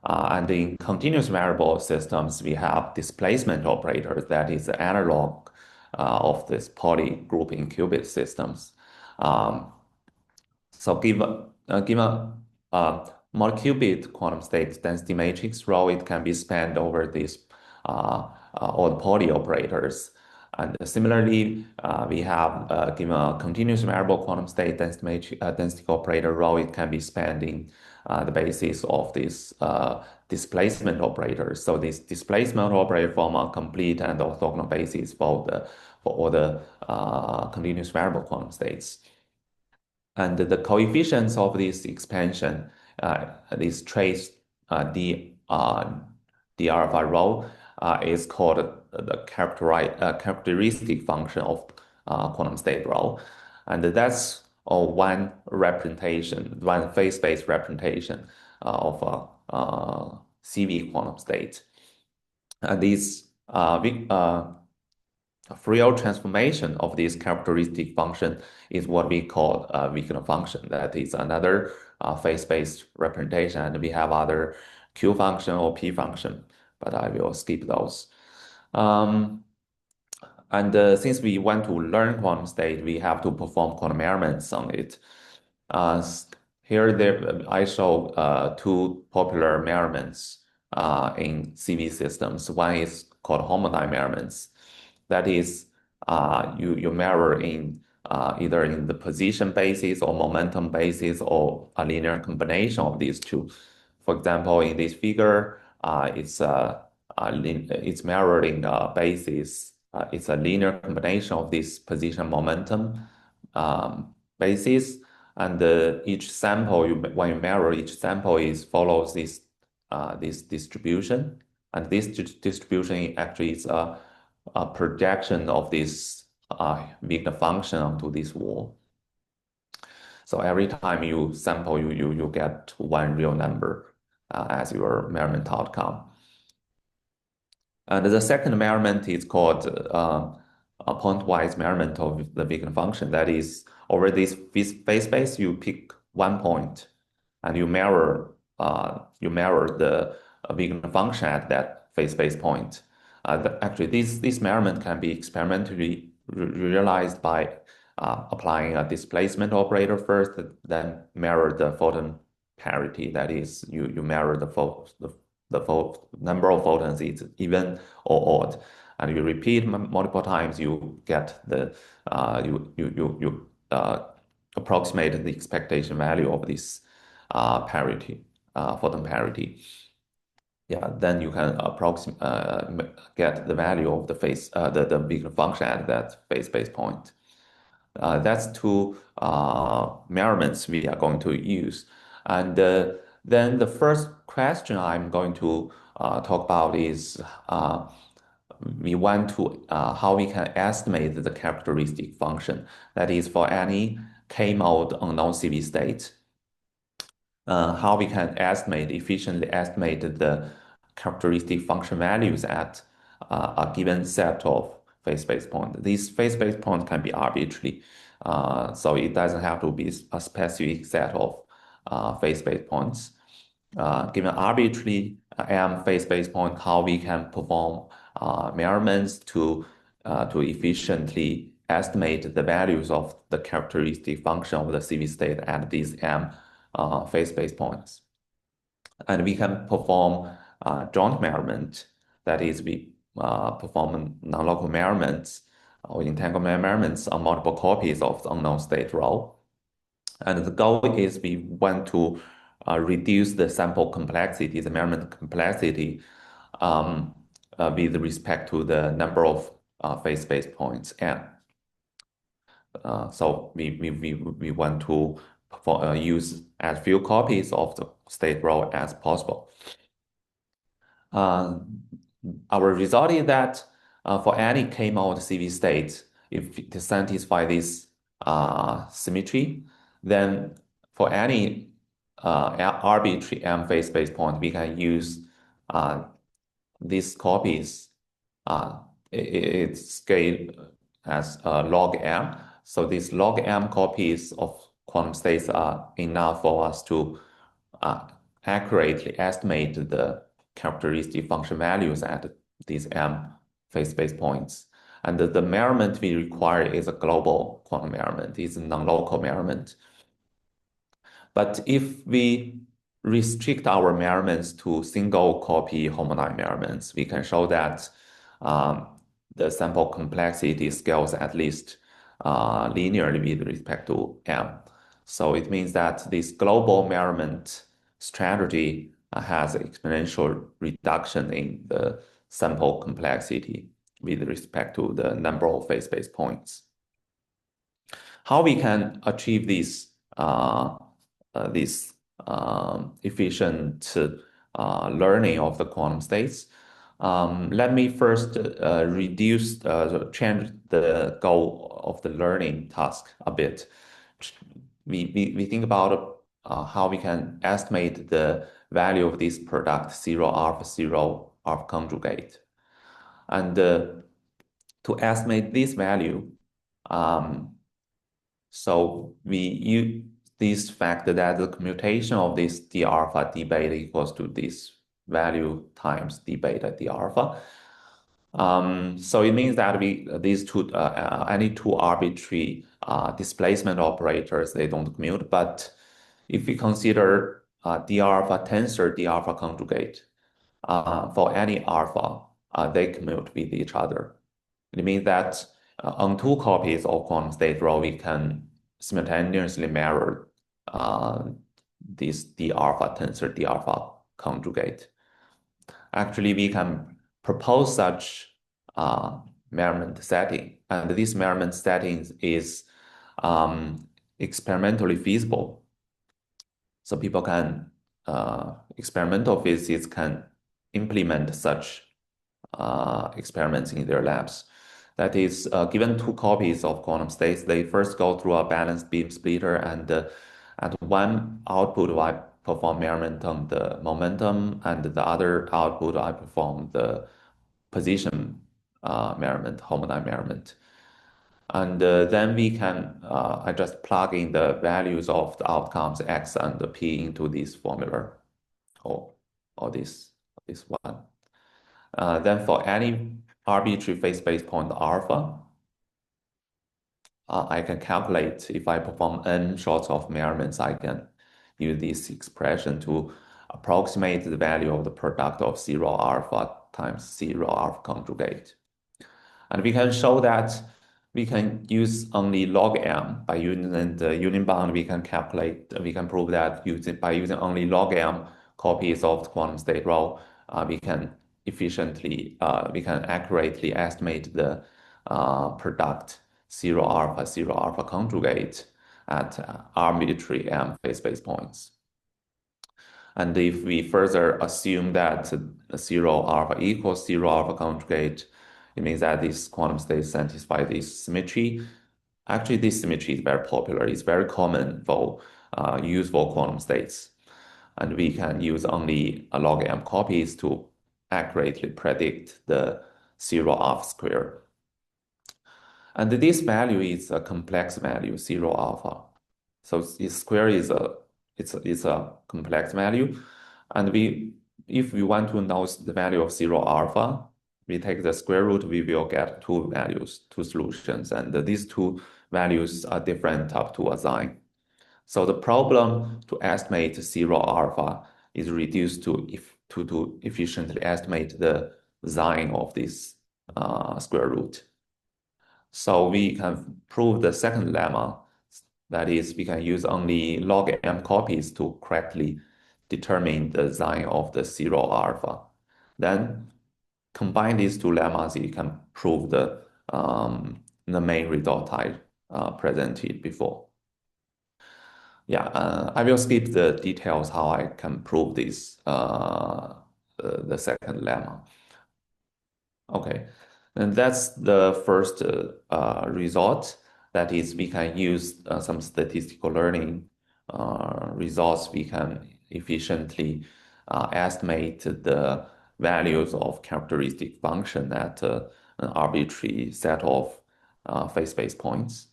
And in continuous variable systems, we have displacement operators, that is the analog of this poly group in qubit systems. So given multi-qubit quantum state density matrix rho, it can be spanned over these all the Pauli operators. And similarly, we have given a continuous variable quantum state density matrix density operator rho, it can be spanned in the basis of this displacement operators. So this displacement operator form a complete and orthogonal basis for all the continuous variable quantum states. And the coefficients of this expansion, this trace d alpha rho, is called the characteristic function of quantum state rho, and that's one representation, one phase-space representation of a CV quantum state. And these Fourier transformation of this characteristic function is what we call a Wigner function. That is another phase-based representation, and we have other Q function or P function, but I will skip those. Since we want to learn quantum state, we have to perform quantum measurements on it. Here I show two popular measurements in CV systems. One is called homodynamic measurements. That is, you measure in either in the position basis or momentum basis or a linear combination of these two. For example, in this figure, it's measured in basis. It's a linear combination of this position momentum basis, and each sample when you measure each sample follows this distribution, and this distribution actually is a projection of this Wigner function onto this wall. So every time you sample, you get one real number as your measurement outcome. And the second measurement is called a pointwise measurement of the Wigner function. That is, over this phase space, you pick one point, and you measure the Wigner function at that phase space point. Actually, this measurement can be experimentally realized by applying a displacement operator first, then measure the photon parity. That is, you measure the number of photons is even or odd, and you repeat multiple times. You get the you approximate the expectation value of this parity, photon parity. Yeah, then you can approximate get the value of the phase the Wigner function at that phase space point. That's two measurements we are going to use. And then the first question I'm going to talk about is we want to how we can estimate the characteristic function. That is, for any K-mode unknown CV state, how we can efficiently estimate the characteristic function values at a given set of phase space points. These phase space points can be arbitrary, so it doesn't have to be a specific set of phase space points. Given arbitrary M phase space point, how we can perform measurements to efficiently estimate the values of the characteristic function of the CV state at these M phase space points. And we can perform joint measurement. That is, we perform non-local measurements or entanglement measurements on multiple copies of the unknown state rho. And the goal is we want to reduce the sample complexity, the measurement complexity, with respect to the number of phase space points M. So we want to use as few copies of the state rho as possible. Our result is that for any K-mode CV state, if it satisfies this symmetry, then for any arbitrary M phase space point, we can use these copies. It's scaled as log M. So these log M copies of quantum states are enough for us to accurately estimate the characteristic function values at these M phase space points. And the measurement we require is a global quantum measurement, it's a non-local measurement. But if we restrict our measurements to single copy homonyme measurements, we can show that the sample complexity scales at least linearly with respect to M. So it means that this global measurement strategy has exponential reduction in the sample complexity with respect to the number of phase space points. How we can achieve this efficient learning of the quantum states? Let me first change the goal of the learning task a bit. We think about how we can estimate the value of this product 0 alpha conjugate. And to estimate this value, so we use this fact that the commutation of this d alpha d beta equals to this value times d beta d alpha. So it means that any two arbitrary displacement operators, they don't commute. But if we consider d alpha tensor d alpha conjugate for any alpha, they commute with each other. It means that on two copies of quantum state rho, we can simultaneously measure this d alpha tensor d alpha conjugate. Actually, we can propose such measurement setting, and this measurement setting is experimentally feasible. So people can, experimental physicists can implement such experiments in their labs. That is, given two copies of quantum states, they first go through a balanced beam splitter, and at one output I perform measurement on the momentum, and the other output I perform the position measurement, homonyme measurement. And then we can, I just plug in the values of the outcomes x and the p into this formula, or this one. Then for any arbitrary phase space point alpha, I can calculate, if I perform n sorts of measurements, I can use this expression to approximate the value of the product of 0 alpha times 0 alpha conjugate. And we can show that we can use only log m by using the union bound. We can prove that by using only log m copies of the quantum state rho, we can accurately estimate the product 0 alpha conjugate at arbitrary m phase space points. And if we further assume that 0 alpha equals 0 alpha conjugate, it means that this quantum state satisfies this symmetry. Actually, this symmetry is very popular. It's very common for useful quantum states. And we can use only a log m copies to accurately predict the 0 alpha square. And this value is a complex value, 0 alpha. So its square is a complex value. And if we want to know the value of 0 alpha, we take the square root, we will get two solutions. And these two values are different up to a sign. So the problem to estimate 0 alpha is reduced to efficiently estimate the sign of this square root. So we can prove the second lemma. That is, we can use only log m copies to correctly determine the sign of the 0 alpha. Then combine these two lemmas, you can prove the main result I presented before. Yeah, I will skip the details how I can prove this, the second lemma. Okay, and that's the first result. That is, we can use some statistical learning results. We can efficiently estimate the values of characteristic function at an arbitrary set of phase space points.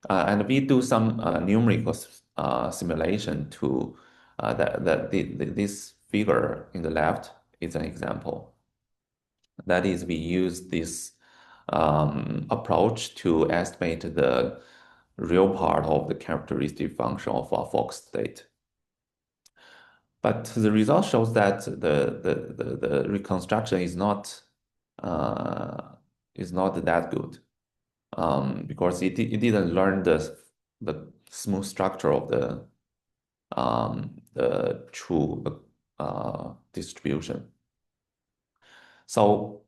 And we do some numerical simulation to this figure in the left is an example. That is, we use this approach to estimate the real part of the characteristic function of a focus state. But the result shows that the reconstruction is not that good, because it didn't learn the smooth structure of the true distribution. So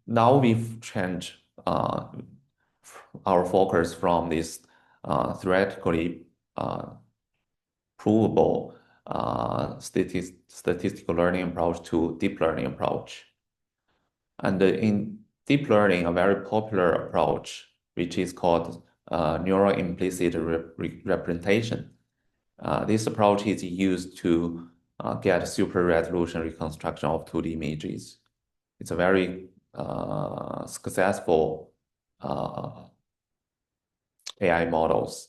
now we've changed our focus from this theoretically provable statistical learning approach to deep learning approach. And in deep learning, a very popular approach, which is called neural implicit representation. This approach is used to get super resolution reconstruction of 2D images. It's a very successful AI models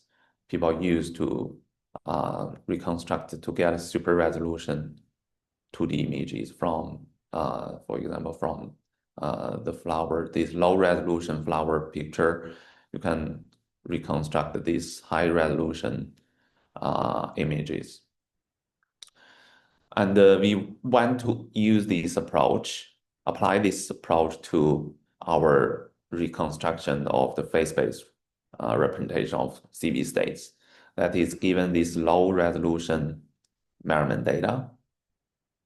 people use to reconstruct to get super resolution 2D images from, for example, from the flower, this low resolution flower picture. You can reconstruct these high resolution images. And we want to use this approach, apply this approach to our reconstruction of the phase-space representation of CV states. That is, given this low resolution measurement data,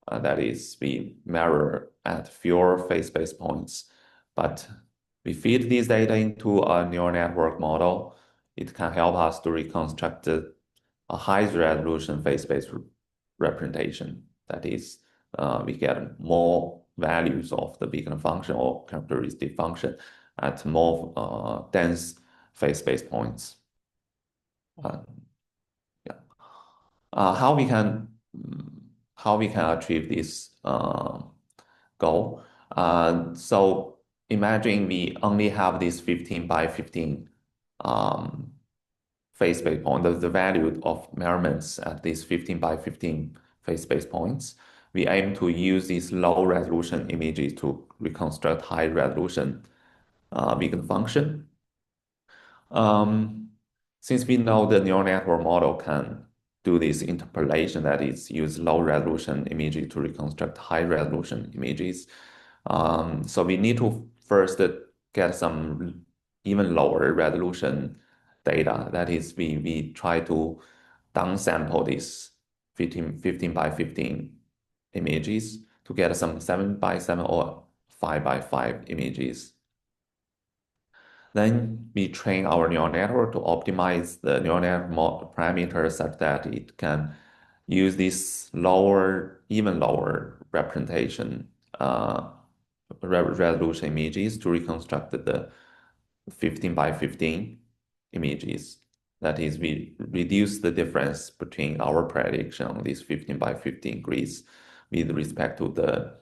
that is, we measure at fewer phase-space points, but we feed this data into a neural network model. It can help us to reconstruct a high resolution phase-space representation. That is, we get more values of the beacon function or characteristic function at more dense phase-space points. How we can achieve this goal? So imagine we only have this 15 by 15 phase space point, the value of measurements at these 15 by 15 phase space points. We aim to use these low resolution images to reconstruct high resolution beacon function. Since we know the neural network model can do this interpolation, that is, use low resolution images to reconstruct high resolution images. So we need to first get some even lower resolution data. That is, we try to downsample these 15 by 15 images to get some 7 by 7 or 5 by 5 images. Then we train our neural network to optimize the neural network parameters such that it can use this even lower representation resolution images to reconstruct the 15 by 15 images. That is, we reduce the difference between our prediction on these 15 by 15 grids with respect to the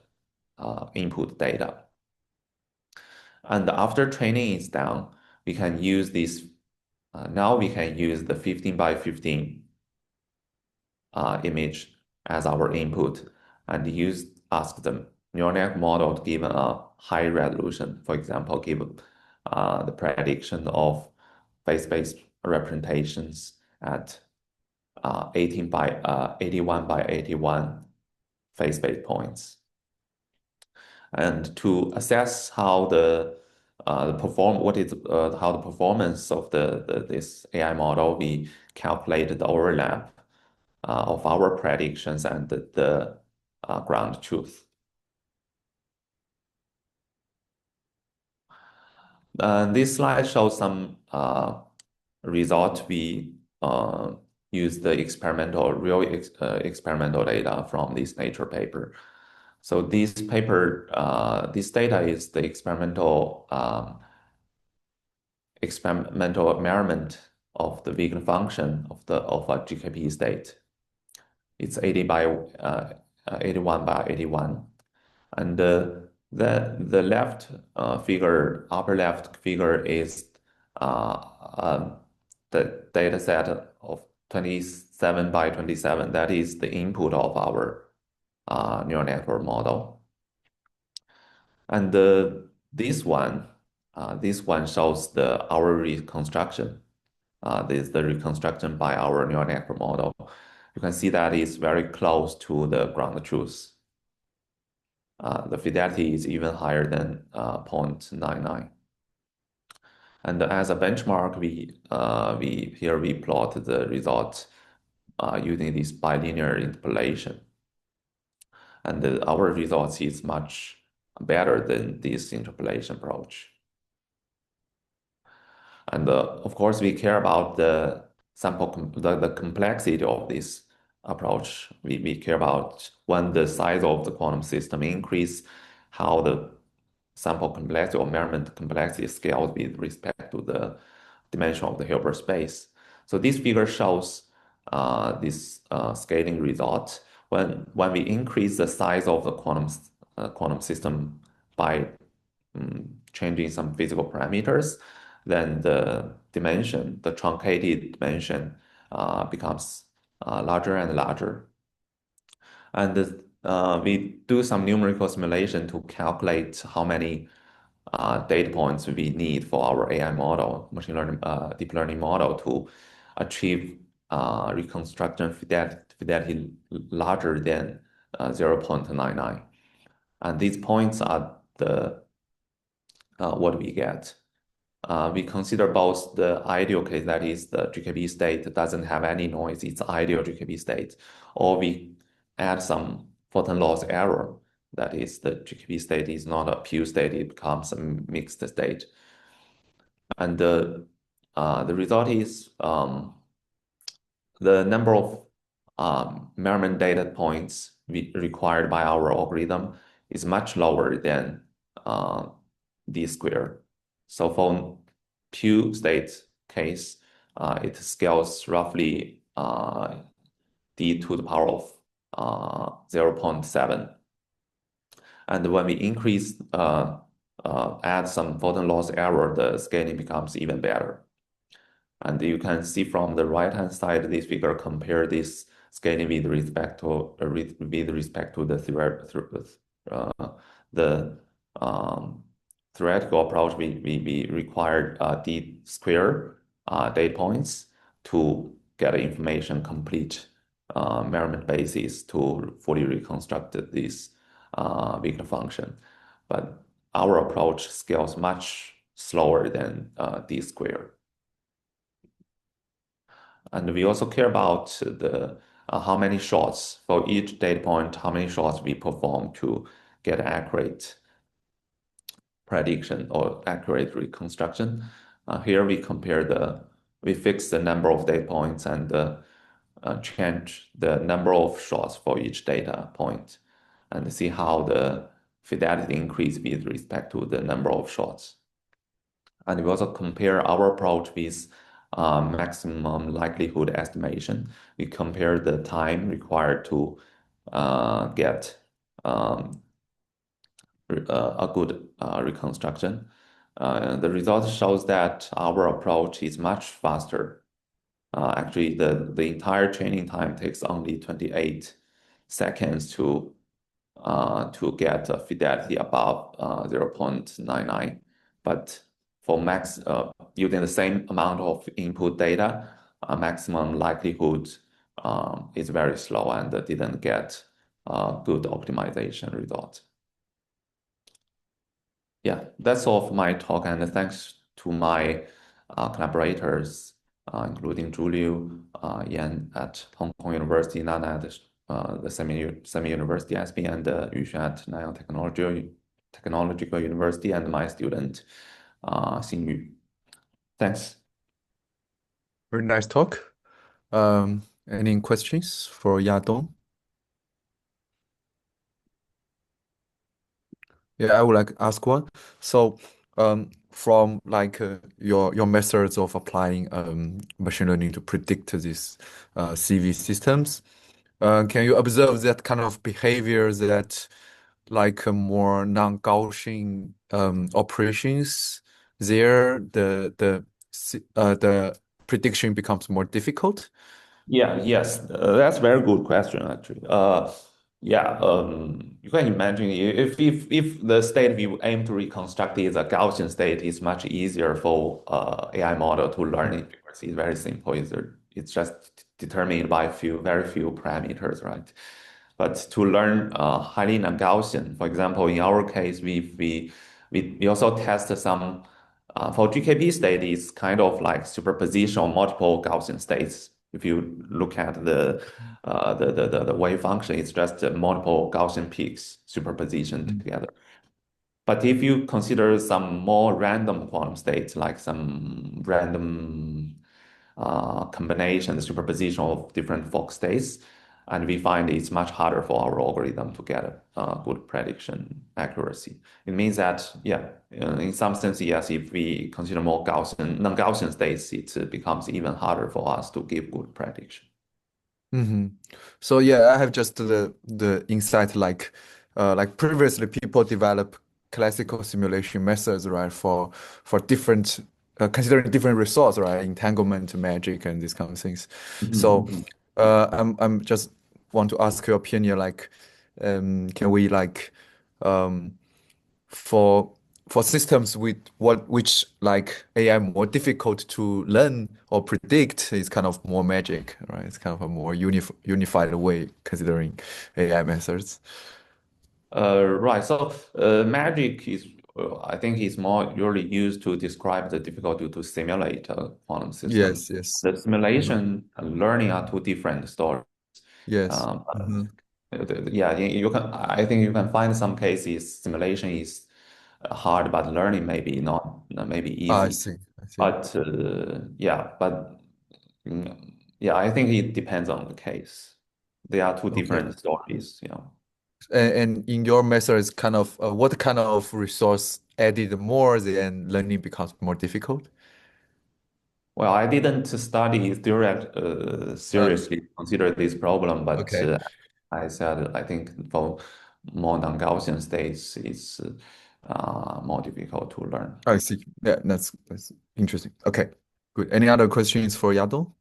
input data. And after training is done, we can use this. Now we can use the 15 by 15 image as our input and ask the neural network model to give a high resolution. For example, give the prediction of phase-space representations at 81 by 81 phase-space points. And to assess how the performance of this AI model, we calculated the overlap of our predictions and the ground truth. This slide shows some results. We use the real experimental data from this Nature paper. So this paper, this data is the experimental measurement of the beacon function of a GKP state. It's 81 by 81, and the left figure, upper left figure, is the data set of 27 by 27. That is the input of our neural network model. And this one, This one shows our reconstruction. This is the reconstruction by our neural network model. You can see that it's very close to the ground truth. The fidelity is even higher than 0.99. And as a benchmark, we plot the results using this bilinear interpolation. And our results is much better than this interpolation approach. And of course, we care about the the complexity of this approach. We care about when the size of the quantum system increase, how the sample complexity or measurement complexity scales with respect to the dimension of the Hilbert space. So this figure shows this scaling result. When we increase the size of the quantum system by changing some physical parameters, then the dimension, the truncated dimension, becomes larger and larger. And we do some numerical simulation to calculate how many data points we need for our AI model, machine learning, deep learning model to achieve reconstruction fidelity larger than 0.99. And these points are the what we get. We consider both the ideal case, that is the GKB state doesn't have any noise, it's ideal GKB state, or we add some photon loss error, that is the GKB state is not a pure state, it becomes a mixed state. And the result is the number of measurement data points required by our algorithm is much lower than d squared. So for pure state case, it scales roughly d to the power of 0.7. And when we increase, add some photon loss error, the scaling becomes even better. And you can see from the right-hand side, this figure compare this scaling with respect to the theoretical approach. We required d squared data points to get information complete measurement basis to fully reconstruct this Wigner function. But our approach scales much slower than d squared. And we also care about the how many shots for each data point, how many shots we perform to get accurate prediction or accurate reconstruction. Here we fix the number of data points and change the number of shots for each data point and see how the fidelity increase with respect to the number of shots. And we also compare our approach with maximum likelihood estimation. We compare the time required to get a good reconstruction. The result shows that our approach is much faster. Actually, the entire training time takes only 28 seconds to get a fidelity above 0.99. But for using the same amount of input data, maximum likelihood is very slow and didn't get good optimization result. Yeah, that's all for my talk, and thanks to my collaborators, including Julio, Yan at Hong Kong University, Nana at the Semi University SB, and Yuxuan at Nanyang Technological University, and my student, Xinyu. Thanks. Very nice talk. Any questions for Yadong? Yeah, I would like to ask one. So, from like your methods of applying machine learning to predict these CV systems, can you observe that kind of behavior that like more non-Gaussian operations there, the prediction becomes more difficult? Yeah, yes, that's a very good question, actually. Yeah, you can imagine if the state we aim to reconstruct is a Gaussian state, it's much easier for AI model to learn it because it's very simple. It's just determined by very few parameters, right? But to learn highly non-Gaussian, for example, in our case, we also test some for GKP state, it's kind of like superposition of multiple Gaussian states. If you look at the wave function, it's just multiple Gaussian peaks superpositioned together. But if you consider some more random quantum states, like some random combination, the superposition of different Fock states, and we find it's much harder for our algorithm to get a good prediction accuracy. It means that, yeah, in some sense, yes, if we consider more Gaussian, non-Gaussian states, it becomes even harder for us to give good prediction. So yeah, I have just the insight like previously people develop classical simulation methods, right, for different considering different results, right, entanglement, magic, and these kind of things. So I'm just want to ask your opinion, like, can we like for systems with which like AI more difficult to learn or predict is kind of more magic, right? It's kind of a more unified way considering AI methods. Right. So magic is, I think, is more usually used to describe the difficulty to simulate a quantum system. Yes. The simulation and learning are two different stories. Yes. Um, yeah, you can. I think you can find some cases simulation is hard, but learning maybe not, maybe I easy. see. But yeah, but yeah, I think it depends on the case. They are two Okay. different stories. Yeah. And in your methods, kind of what kind of resource added more, then learning becomes more difficult? Well, I didn't study theory Uh, seriously, consider this problem, but okay. I said I think for more non-Gaussian states, it's more difficult to learn. I see. Yeah, that's interesting. Okay, good. Any other questions for Yadong?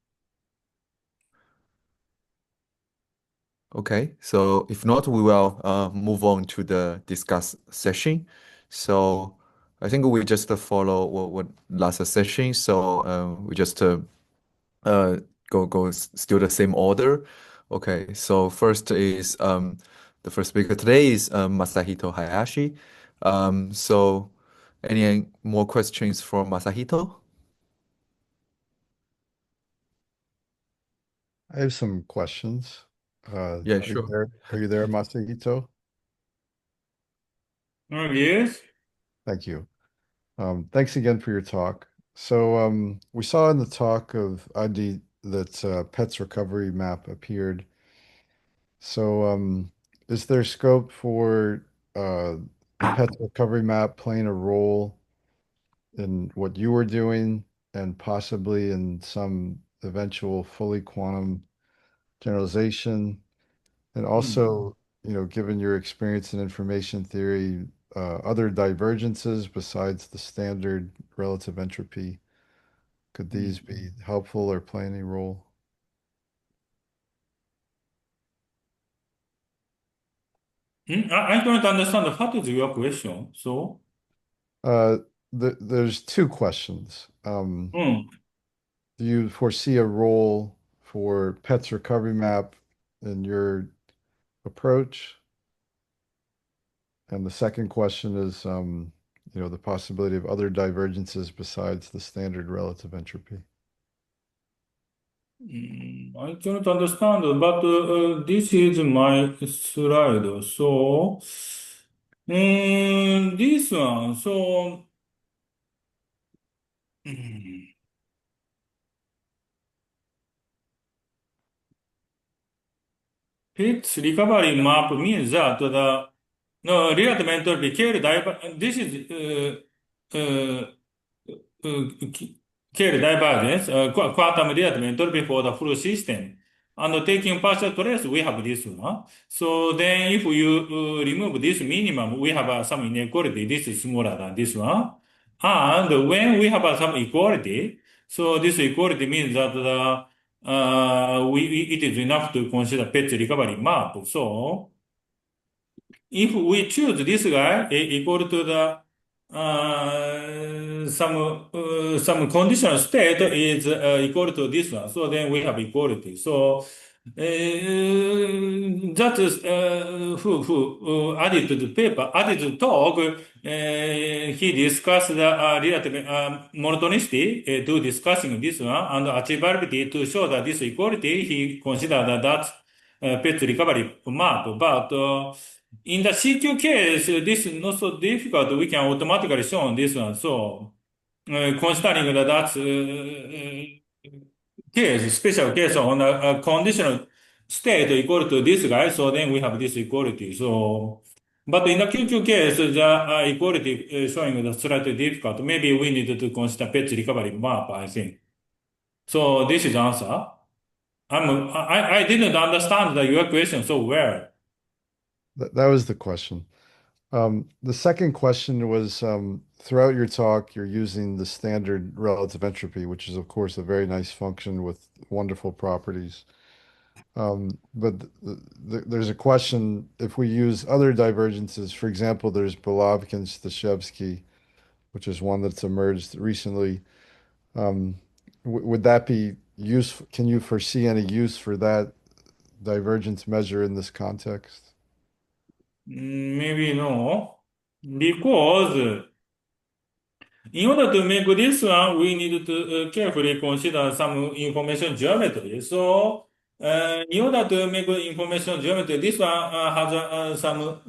Okay, so if not, we will move on to the discuss session. So I think we just follow what last session. So we just uh go still the same order. Okay, so first is the first speaker today is Masahito Hayashi. So any more questions for Masahito? I have some questions. Yeah, Are you sure. there? Are you there, Masahito? Yes. Thank you. Thanks again for your talk. So we saw in the talk of Adit that PET's recovery map appeared. So is there scope for the PET's recovery map playing a role in what you were doing and possibly in some eventual fully quantum generalization? And also, given your experience in information theory, other divergences besides the standard relative entropy, could these be helpful or play any role? I don't understand what is your question. So, Uh, there's two questions. mm, Do you foresee a role for PET's recovery map in your approach? And the second question is, the possibility of other divergences besides the standard relative entropy. I don't understand, but this is my slide. So, this one. So, mm, Pitts recovery map means that the no real entropy this is Kerr divergence, quantum real entropy for the full system. And taking partial trace, we have this one. So then if you remove this minimum, we have some inequality. This is smaller than this one. And when we have some equality, so this equality means that it is enough to consider PET recovery map. So if we choose this guy equal to the some conditional state is equal to this one, so then we have equality. So that is who added to the paper, added to talk. He discussed the relative monotonicity to discussing this one and achievability to show that this equality. He considered that pet recovery map, but in the CQ case, this is not so difficult. We can automatically show on this one. So, considering that that's case, special case on a conditional state equal to this guy, so then we have this equality. So, but in the QQ case, the equality showing the slightly difficult. Maybe we need to consider pet recovery map, I think. So this is answer. I didn't understand your question so well. That was the question. The second question was, throughout your talk, you're using the standard relative entropy, which is, of course, a very nice function with wonderful properties. But there's a question, if we use other divergences, for example, there's Bolovkin-Stashevsky, which is one that's emerged recently. Would that be useful? Can you foresee any use for that divergence measure in this context? Maybe no, because in order to make this one, we need to carefully consider some information geometry. So, in order to make information geometry, this one has some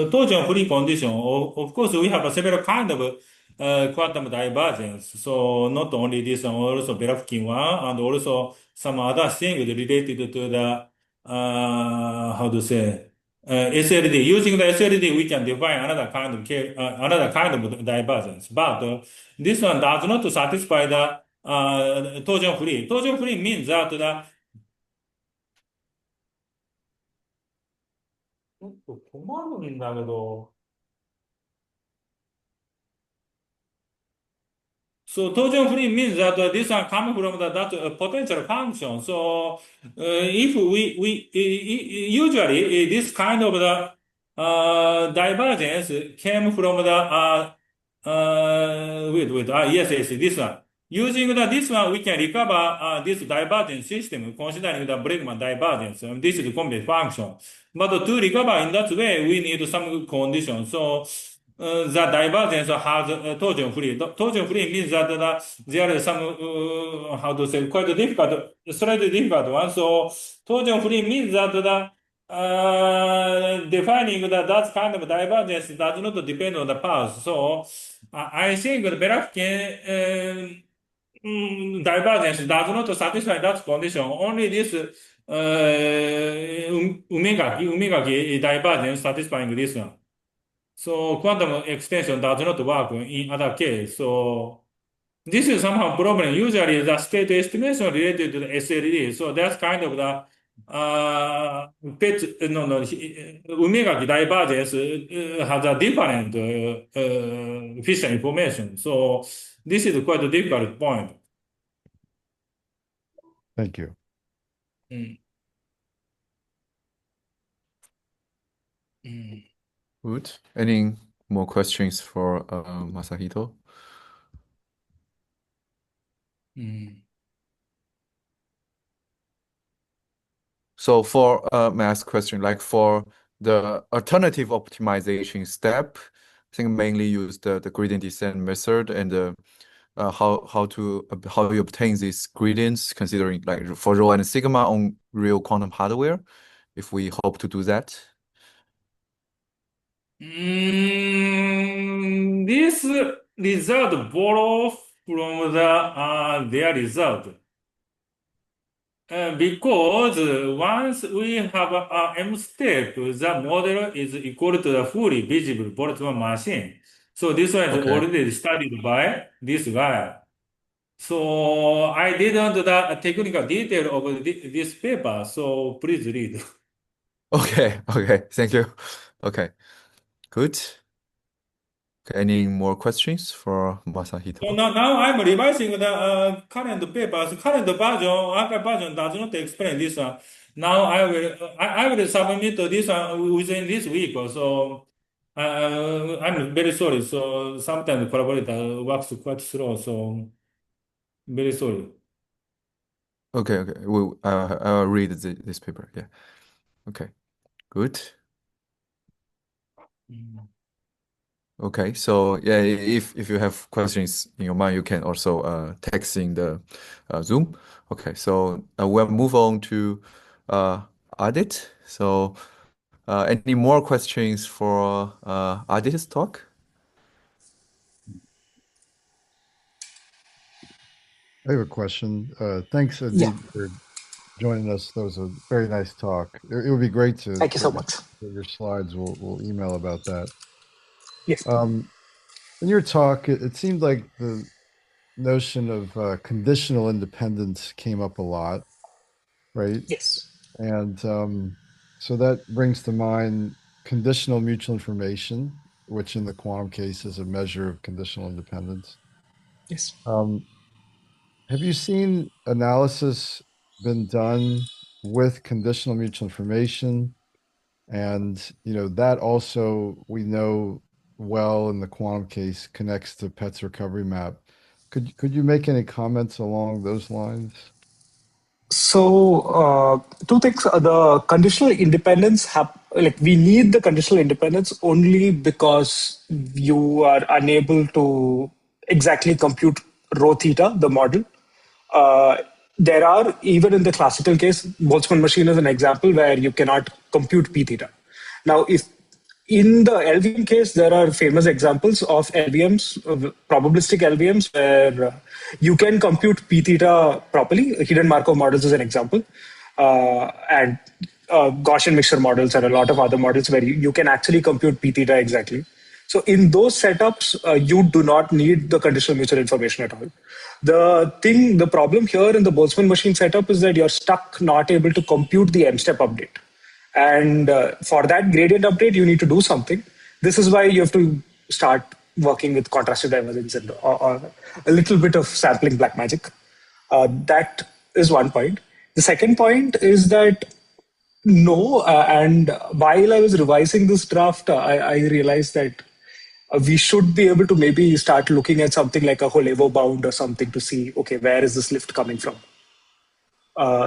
torsion-free condition. Of course, we have several kind of quantum divergence. So, not only this one, also Belafkin one, and also some other things related to the how to say. SLD. Using the SLD, we can define another kind of divergence. But this one does not satisfy the torsion free. Torsion free means that the ちょっと困るんだけど。So torsion free means that this one comes from that potential function. So if we usually this kind of the divergence came from the yes, this one. Using this one, we can recover this divergence system considering the Bregman divergence. This is the complete function. But to recover in that way, we need some conditions. So the divergence has torsion free. Torsion free means that there is some, how to say, quite difficult, slightly difficult one. So torsion free means that defining that kind of divergence does not depend on the path. So I think the Belafkin divergence does not satisfy that condition. Only this omega divergence satisfying this one. So quantum extension does not work in other case. So this is somehow problem. Usually the state estimation related to the SLD. So that's kind of the omega divergence has a different Fisher information. So this is quite a difficult point. Thank you. Good. Any more questions for Masahito? So for may I ask a question, like for the alternative optimization step, I think mainly use the gradient descent method and how you obtain these gradients, considering like for rho and sigma on real quantum hardware, if we hope to do that. This result borrow from their result. Because once we have a M step, the model is equal to the fully visible Boltzmann machine. So this one is Okay. already studied by this guy. So I didn't the technical detail of this paper. So please read. Okay. Thank you. Okay. Good. Okay, any more questions for Masahito? So now I'm revising the current papers. Current version, archive version does not explain this one. now I will submit this within this week. So I'm very sorry. So sometimes collaborator works quite slow. So very sorry. Okay. I'll read this paper. Yeah. Okay. Good. Okay. So yeah, if you have questions in your mind, you can also text in the Zoom. Okay. So we'll move on to Adit. So any more questions for Adit's talk? I have a question. Thanks, Yeah, Adit, for joining us. That was a very nice talk. It would be great to thank you so get much. your slides. We'll email about that. Yes, In your talk, it seemed like the notion of conditional independence came up a lot, right? yes, And so that brings to mind conditional mutual information, which in the quantum case is a measure of conditional independence. yes. Um, have you seen analysis been done with conditional mutual information? And that also we know well in the quantum case connects to Pet's recovery map. Could you make any comments along those lines? So, two things. The conditional independence like we need the conditional independence only because you are unable to exactly compute rho theta, the model. Uh, there are, even in the classical case, Boltzmann machine is an example where you cannot compute p theta. Now, if in the LVM case, there are famous examples of LVMs, probabilistic LVMs, where you can compute p theta properly. Hidden Markov models is an example. And Gaussian mixture models and a lot of other models where you can actually compute p theta exactly. So in those setups, you do not need the conditional mutual information at all. The problem here in the Boltzmann machine setup is that you're stuck not able to compute the M-step update. And for that gradient update, you need to do something. This is why you have to start working with contrastive divergence and or a little bit of sampling black magic. That is one point. The second point is that no, and while I was revising this draft, I realized that we should be able to maybe start looking at something like a Holevo bound or something to see, okay, where is this lift coming from?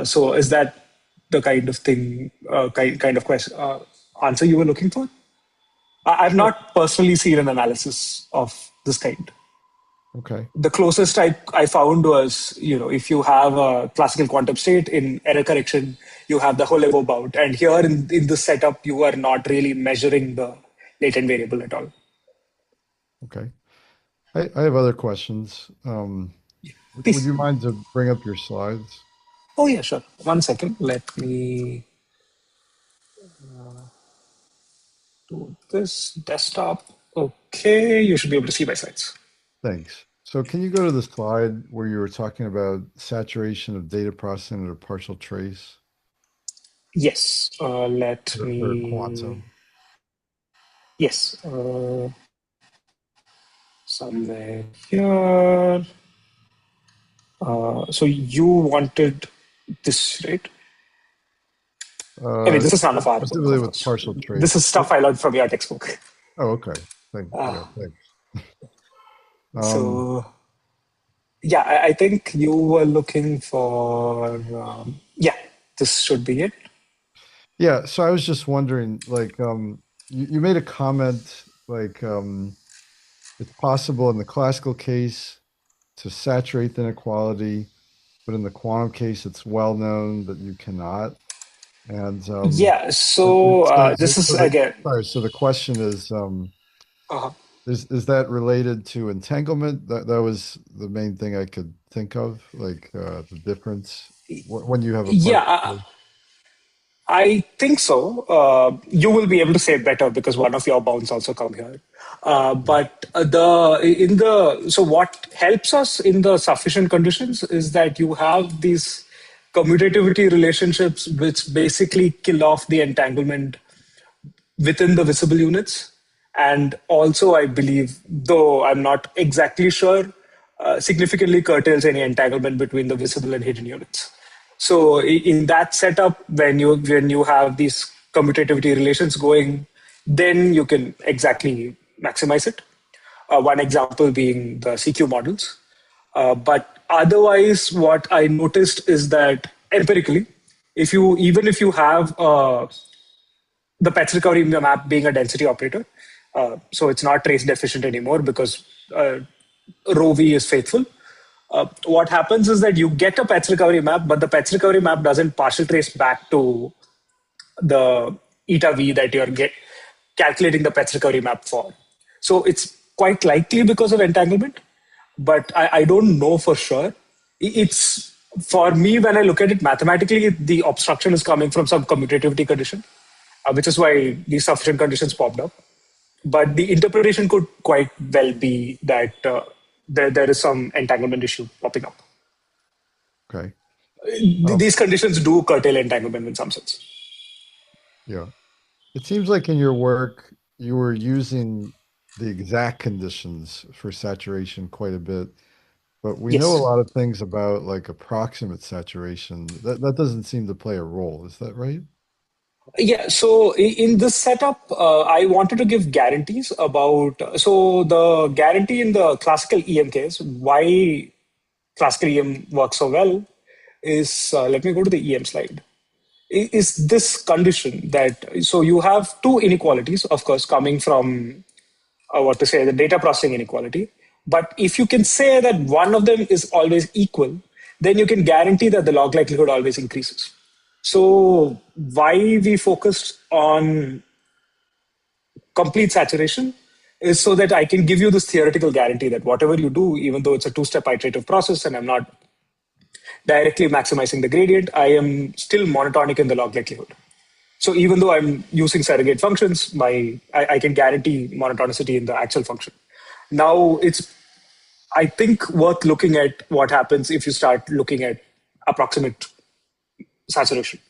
So is that the kind of thing, kind of question, answer you were looking for? I've not personally seen an analysis of this kind. Okay. The closest I found was, if you have a classical quantum state in error correction, you have the Holevo bound. And here in this setup, you are not really measuring the latent variable at all. Okay. I have other questions. Would Please. you mind to bring up your slides? Oh, yeah, sure. 1 second. Let me do this desktop. Okay, you should be able to see my slides. Thanks. So can you go to the slide where you were talking about saturation of data processing at a partial trace Yes. Let for me. quantum? Yes. Somewhere here. So you wanted this, right? I mean, this is none of our work, Specifically of with course. partial trace. This is stuff I learned from your textbook. Oh, okay. Yeah, thanks. So, yeah, I think you were looking for, yeah, this should be it. Yeah, so I was just wondering, like, you made a comment like it's possible in the classical case to saturate the inequality, but in the quantum case, it's well known that you cannot. And Yeah, so this is again. Sorry, so the question is that related to entanglement? That was the main thing I could think of, like the difference when you have a Yeah, I think so. You will be able to say better because one of your bounds also come here. But so what helps us in the sufficient conditions is that you have these commutativity relationships which basically kill off the entanglement within the visible units. And also, I believe, though I'm not exactly sure, significantly curtails any entanglement between the visible and hidden units. So in that setup, when you have these commutativity relations going, then you can exactly maximize it. One example being the CQ models. But otherwise, what I noticed is that empirically, even if you have the patch recovery map being a density operator, so it's not trace deficient anymore because rho v is faithful. What happens is that you get a patch recovery map, but the patch recovery map doesn't partial trace back to the eta v that you're calculating the patch recovery map for. So it's quite likely because of entanglement, but I don't know for sure. It's for me, when I look at it mathematically, the obstruction is coming from some commutativity condition, which is why these sufficient conditions popped up. But the interpretation could quite well be that there is some entanglement issue popping up. Okay. These conditions do curtail entanglement in some sense. Yeah. It seems like in your work, you were using the exact conditions for saturation quite a bit, but we know a Yes. lot of things about like approximate saturation. That doesn't seem to play a role. Is that right? Yeah, so in this setup, I wanted to give guarantees about. So the guarantee in the classical EM case, why classical EM works so well, is let me go to the EM slide. Is this condition that so you have two inequalities, of course, coming from the data processing inequality. But if you can say that one of them is always equal, then you can guarantee that the log likelihood always increases. So why we focused on complete saturation is so that I can give you this theoretical guarantee that whatever you do, even though it's a two-step iterative process and I'm not directly maximizing the gradient, I am still monotonic in the log likelihood. So even though I'm using surrogate functions, I can guarantee monotonicity in the actual function. Now it's, I think, worth looking at what happens if you start looking at approximate saturation.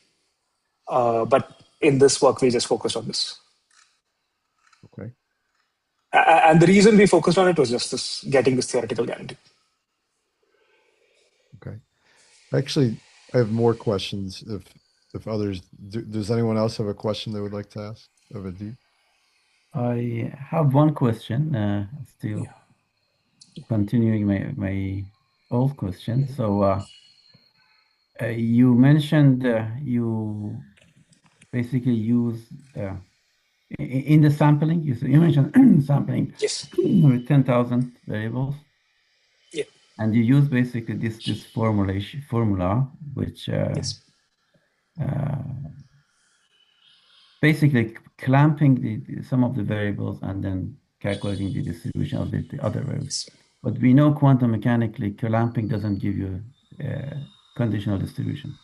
But in this work, we just focused on this. Okay. And the reason we focused on it was just this, getting this theoretical guarantee. Okay. Actually, I have more questions if others does anyone else have a question they would like to ask of Adit? I have one question, still continuing my old question. So you mentioned you basically use in the sampling, you mentioned sampling Yes. with 10,000 variables. Yeah. And you use basically this formula, which Yes. basically clamping some of the variables and then calculating the distribution of the other variables. But we know quantum mechanically clamping doesn't give you conditional distribution.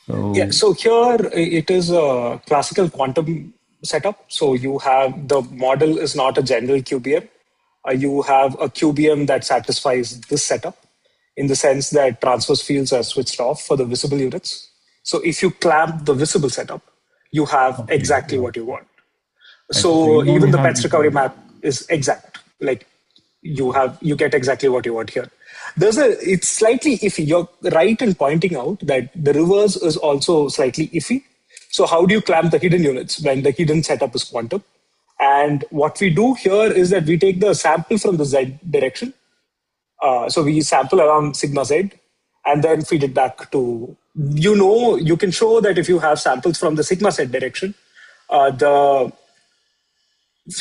So Yeah, so here it is a classical quantum setup. So you have the model is not a general QBM. You have a QBM that satisfies this setup in the sense that transverse fields are switched off for the visible units. So if you clamp the visible setup, you have exactly what you want. So So you only even the have patch recovery map is exact. Like you get exactly what you want here. It's slightly iffy. You're right in pointing out that the reverse is also slightly iffy. So how do you clamp the hidden units when the hidden setup is quantum? And what we do here is that we take the sample from the z direction. So we sample around sigma z and then feed it back to, you can show that if you have samples from the sigma z direction,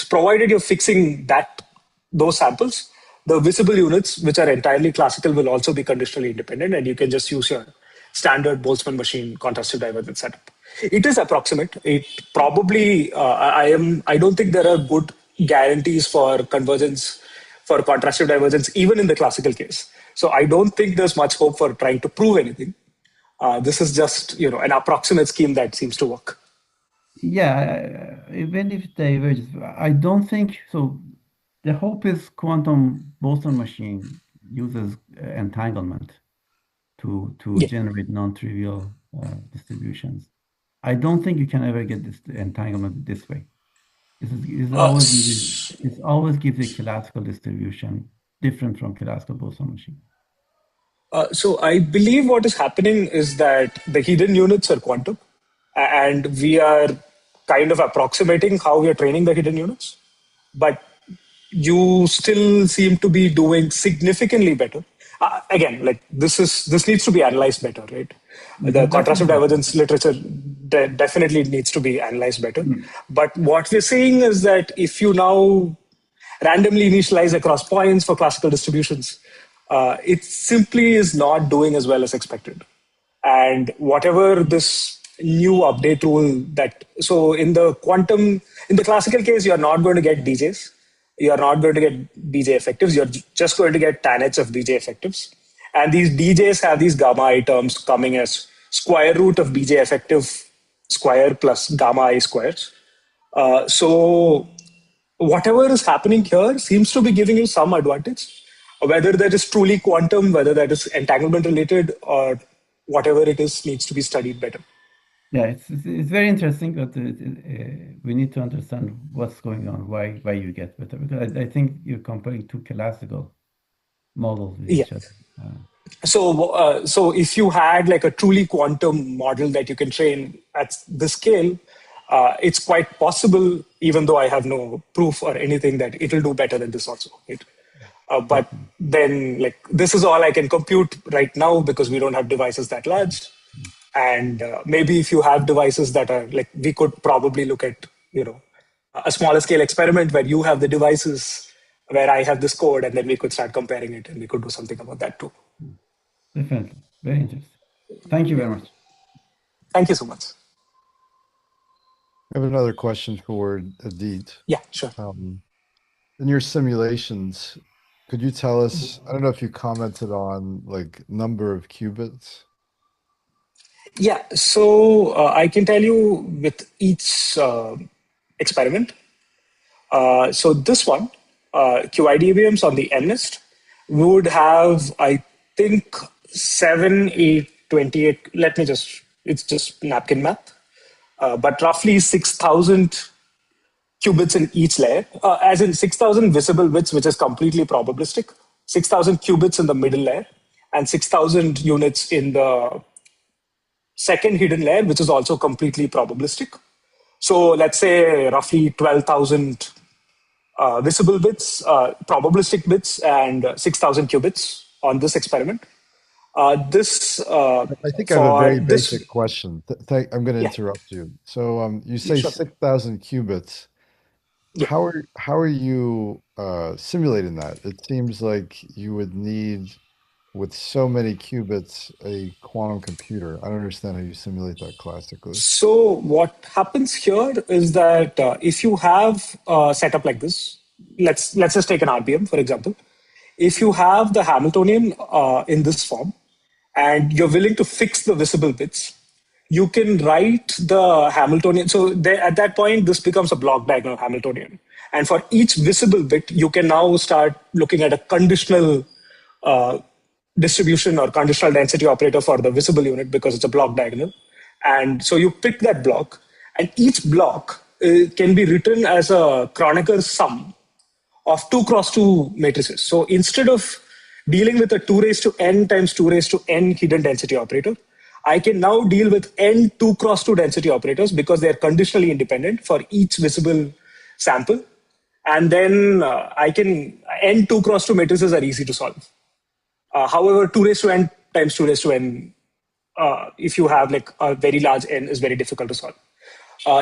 provided you're fixing those samples, the visible units, which are entirely classical, will also be conditionally independent, and you can just use your standard Boltzmann machine contrastive divergence setup. It is approximate. It probably, I don't think there are good guarantees for convergence, for contrastive divergence, even in the classical case. So I don't think there's much hope for trying to prove anything. This is just, an approximate scheme that seems to work. Yeah, even if diverges, I don't think so. The hope is quantum Boltzmann machine uses entanglement to Yeah. generate non-trivial distributions. I don't think you can ever get this entanglement this way. This always gives a classical distribution different from classical Boltzmann machine. So I believe what is happening is that the hidden units are quantum, and we are kind of approximating how we are training the hidden units. But you still seem to be doing significantly better. Again, like this needs to be analyzed better, right? The contrastive divergence literature definitely needs to be analyzed better. But what we're seeing is that if you now randomly initialize across points for classical distributions, it simply is not doing as well as expected. And whatever this new update rule so in the classical case, you're not going to get DJs. You're not going to get BJ effectives. You're just going to get tan of BJ effectives. And these DJs have these gamma I terms coming as square root of BJ effective square plus gamma I squares. So whatever is happening here seems to be giving you some advantage, whether that is truly quantum, whether that is entanglement related, or whatever it is needs to be studied better. Yeah, it's very interesting, but we need to understand what's going on, why you get better. Because I think you're comparing two classical models with each other. So if you had like a truly quantum model that you can train at this scale, it's quite possible, even though I have no proof or anything, that it'll do better than this also. Right? But then, like, this is all I can compute right now because we don't have devices that large. And maybe if you have devices that are like, we could probably look at, a smaller scale experiment where you have the devices, where I have this code, and then we could start comparing it, and we could do something about that too. Definitely. Very interesting. Thank you very much. Thank you so much. I have another question for Adit. Yeah, sure. In your simulations, could you tell us, I don't know if you commented on like number of qubits? Yeah, so I can tell you with each experiment. So this one, Iw-Qbms on the N-list, would have, I think, 7, 8, 28, it's just napkin math, but roughly 6,000 qubits in each layer, as in 6,000 visible bits, which is completely probabilistic, 6,000 qubits in the middle layer, and 6,000 units in the second hidden layer, which is also completely probabilistic. So let's say roughly 12,000 visible bits, probabilistic bits, and 6,000 qubits on this experiment. I think I have a very basic question. I'm going to interrupt you. So you say 6,000 qubits. Yeah. How are you simulating that? It seems like you would need, with so many qubits, a quantum computer. I don't understand how you simulate that classically. So what happens here is that if you have a setup like this, let's just take an RBM, for example. If you have the Hamiltonian in this form, and you're willing to fix the visible bits, you can write the Hamiltonian. So at that point, this becomes a block diagonal Hamiltonian. And for each visible bit, you can now start looking at a conditional distribution or conditional density operator for the visible unit because it's a block diagonal. And so you pick that block, and each block can be written as a Kronecker sum of 2 cross 2 matrices. So instead of dealing with a 2 raised to n times 2 raised to n hidden density operator, I can now deal with n 2 cross 2 density operators because they're conditionally independent for each visible sample. And then I can, n 2 cross 2 matrices are easy to solve. However, 2 raised to n times 2 raised to n, if you have like a very large n, is very difficult to solve.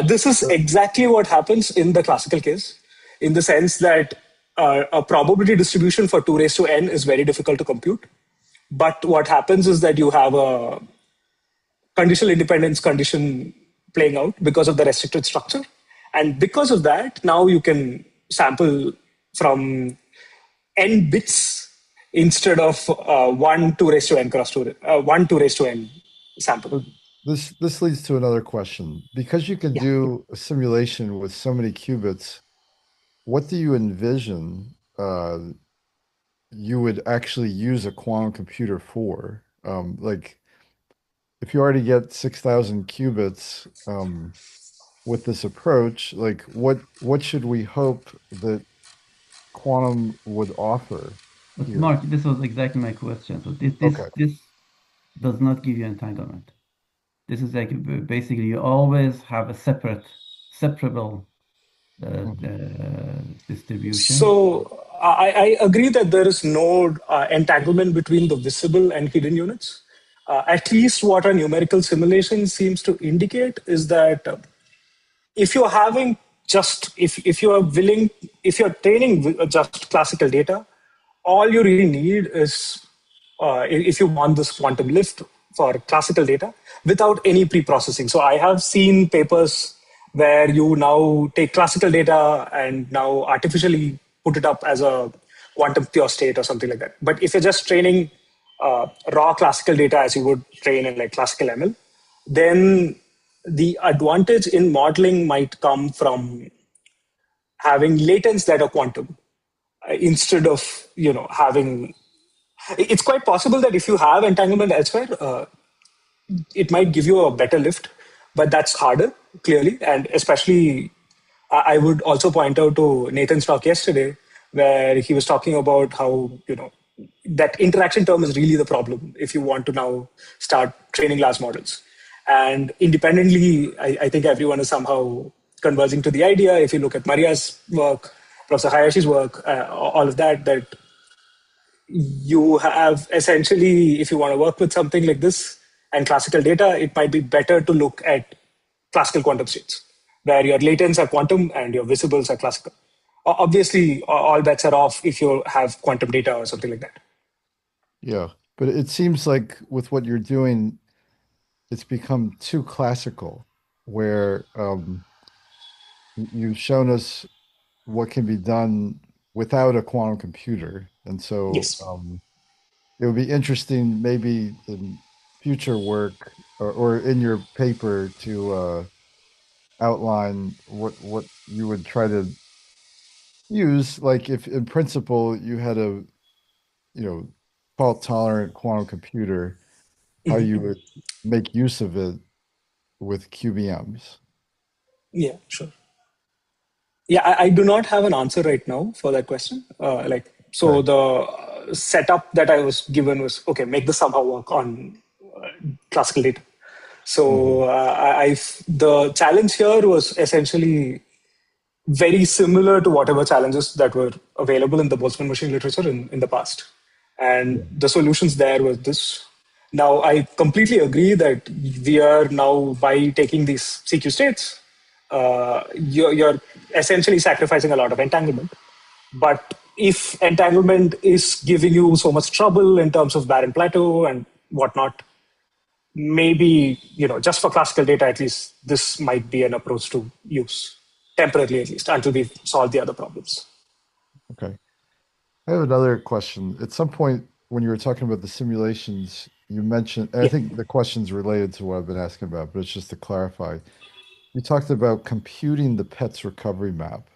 This is exactly what happens in the classical case, in the sense that a probability distribution for 2 raised to n is very difficult to compute. But what happens is that you have a conditional independence condition playing out because of the restricted structure. And because of that, now you can sample from n bits instead of 1 2 raised to n cross 2, 1 2 raised to n sample. This leads to another question. Because you can do a simulation with so many qubits, what do you envision you would actually use a quantum computer for? Like, if you already get 6,000 qubits with this approach, like what should we hope that quantum would offer But here? Mark, this was exactly my question. So Okay. this does not give you entanglement. This is like basically you always have a separable distribution. So I agree that there is no entanglement between the visible and hidden units. At least what a numerical simulation seems to indicate is that if you're having just, if you are willing, if you're training just classical data, all you really need is, if you want this quantum lift for classical data without any pre-processing. So I have seen papers where you now take classical data and now artificially put it up as a quantum pure state or something like that. But if you're just training raw classical data as you would train in like classical ML, then the advantage in modeling might come from having latents that are quantum instead of having. It's quite possible that if you have entanglement elsewhere, it might give you a better lift, but that's harder, clearly. And especially, I would also point out to Nathan's talk yesterday, where he was talking about how, that interaction term is really the problem if you want to now start training large models. And independently, I think everyone is somehow converging to the idea, if you look at Maria's work, Professor Hayashi's work, all of that you have essentially, if you want to work with something like this and classical data, it might be better to look at classical quantum states, where your latents are quantum and your visibles are classical. Obviously, all bets are off if you have quantum data or something like that. Yeah, but it seems like with what you're doing, it's become too classical, where you've shown us what can be done without a quantum computer. And so Yes. it would be interesting maybe in future work or in your paper to outline what you would try to use, like if in principle you had a fault tolerant quantum computer, how you would make use of it with QBMs. Yeah, sure. Yeah, I do not have an answer right now for that question. So the setup that I was given was, okay, make this somehow work on classical data. So the challenge here was essentially very similar to whatever challenges that were available in the Boltzmann machine literature in the past. And the solutions there was this. Now, I completely agree that we are now, by taking these CQ states, you're essentially sacrificing a lot of entanglement. But if entanglement is giving you so much trouble in terms of barren plateau and whatnot, maybe, just for classical data, at least, this might be an approach to use, temporarily at least, until we solve the other problems. Okay. I have another question. At some point, when you were talking about the simulations, you mentioned, and I think the question's related to what I've been asking about, but it's just to clarify. You talked about computing the PET's recovery map.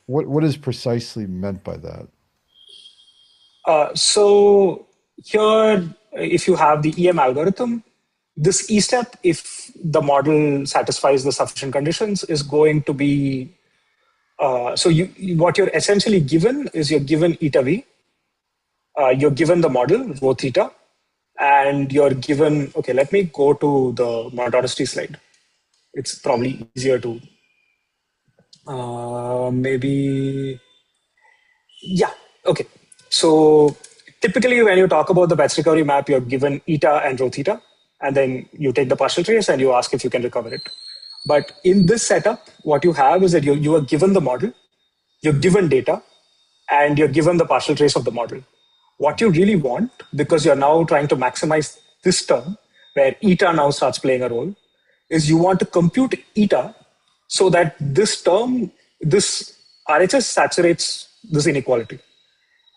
What is precisely meant by that? So here, if you have the EM algorithm, this E step, if the model satisfies the sufficient conditions, is going to be, so what you're essentially given is you're given eta v, you're given the model, rho theta, and you're given, okay, let me go to the monotonicity slide. It's probably easier to, maybe, yeah, okay. So typically when you talk about the PET's recovery map, you're given eta and rho theta, and then you take the partial trace and you ask if you can recover it. But in this setup, what you have is that you are given the model, you're given data, and you're given the partial trace of the model. What you really want, because you're now trying to maximize this term, where eta now starts playing a role, is you want to compute eta so that this term, this RHS saturates this inequality.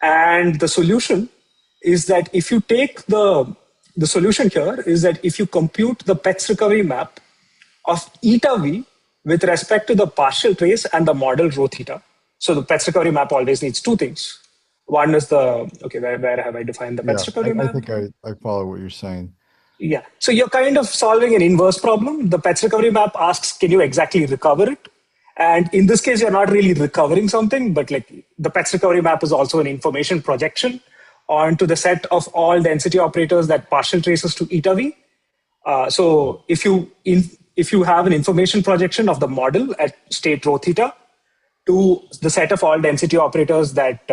And the solution is that if you take the solution here is that if you compute the PET's recovery map of eta v with respect to the partial trace and the model rho theta. So the PET's recovery map always needs two things. One is the, okay, where have I defined the PET's recovery map? I think I follow what you're saying. Yeah. So you're kind of solving an inverse problem. The PET's recovery map asks, can you exactly recover it? And in this case, you're not really recovering something, but like the PETS recovery map is also an information projection onto the set of all density operators that partial traces to eta v. So if you have an information projection of the model at state rho theta to the set of all density operators that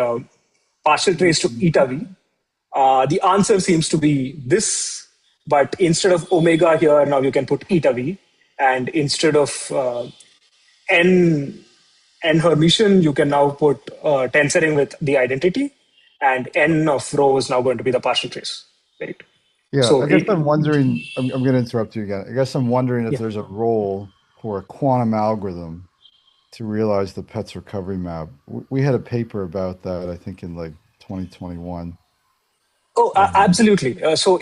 partial trace to eta v, the answer seems to be this, but instead of omega here, now you can put eta v, and instead of n Hermitian, you can now put tensoring with the identity, and n of rho is now going to be the partial trace, right? Yeah, So I guess I'm wondering, I'm going to interrupt you again. I guess I'm wondering if Yeah. there's a role for a quantum algorithm to realize the PETS recovery map. We had a paper about that, I think, in like 2021. Oh, absolutely. So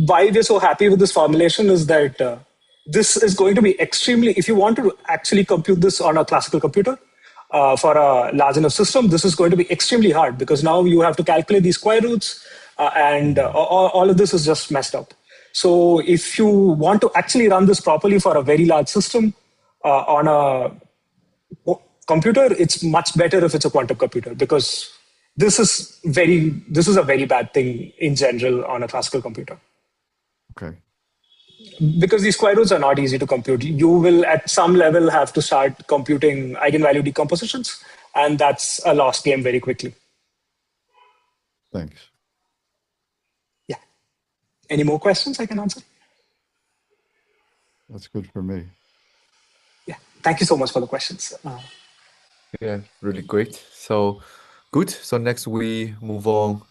why we're so happy with this formulation is that this is going to be extremely, if you want to actually compute this on a classical computer for a large enough system, this is going to be extremely hard because now you have to calculate these square roots and all of this is just messed up. So if you want to actually run this properly for a very large system on a computer, it's much better if it's a quantum computer because this is a very bad thing in general on a classical computer. Okay. Because these square roots are not easy to compute. You will at some level have to start computing eigenvalue decompositions, and that's a lost game very quickly. Thanks. Yeah. Any more questions I can answer? That's good for me. Yeah. Thank you so much for the questions. Yeah, really great. So good. So next we move on.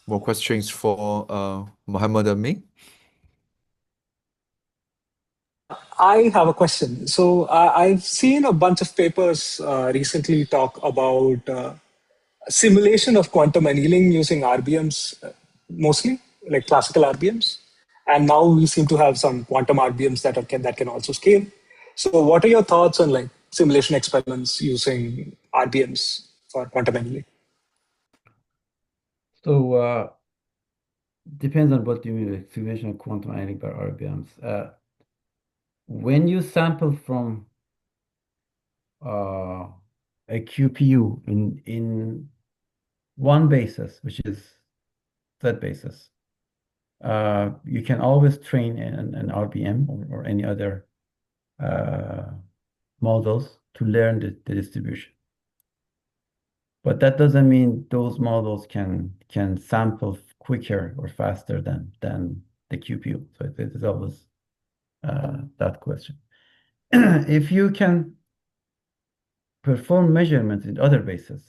More questions for Mohammad Amin. I have a question. So I've seen a bunch of papers recently talk about simulation of quantum annealing using RBMs, mostly like classical RBMs. And now we seem to have some quantum RBMs that can also scale. So what are your thoughts on like simulation experiments using RBMs for quantum annealing? So depends on what you mean with simulation of quantum annealing by RBMs. When you sample from a QPU in one basis, which is that basis, you can always train an RBM or any other models to learn the distribution. But that doesn't mean those models can sample quicker or faster than the QPU. So it is always that question. If you can perform measurements in other bases,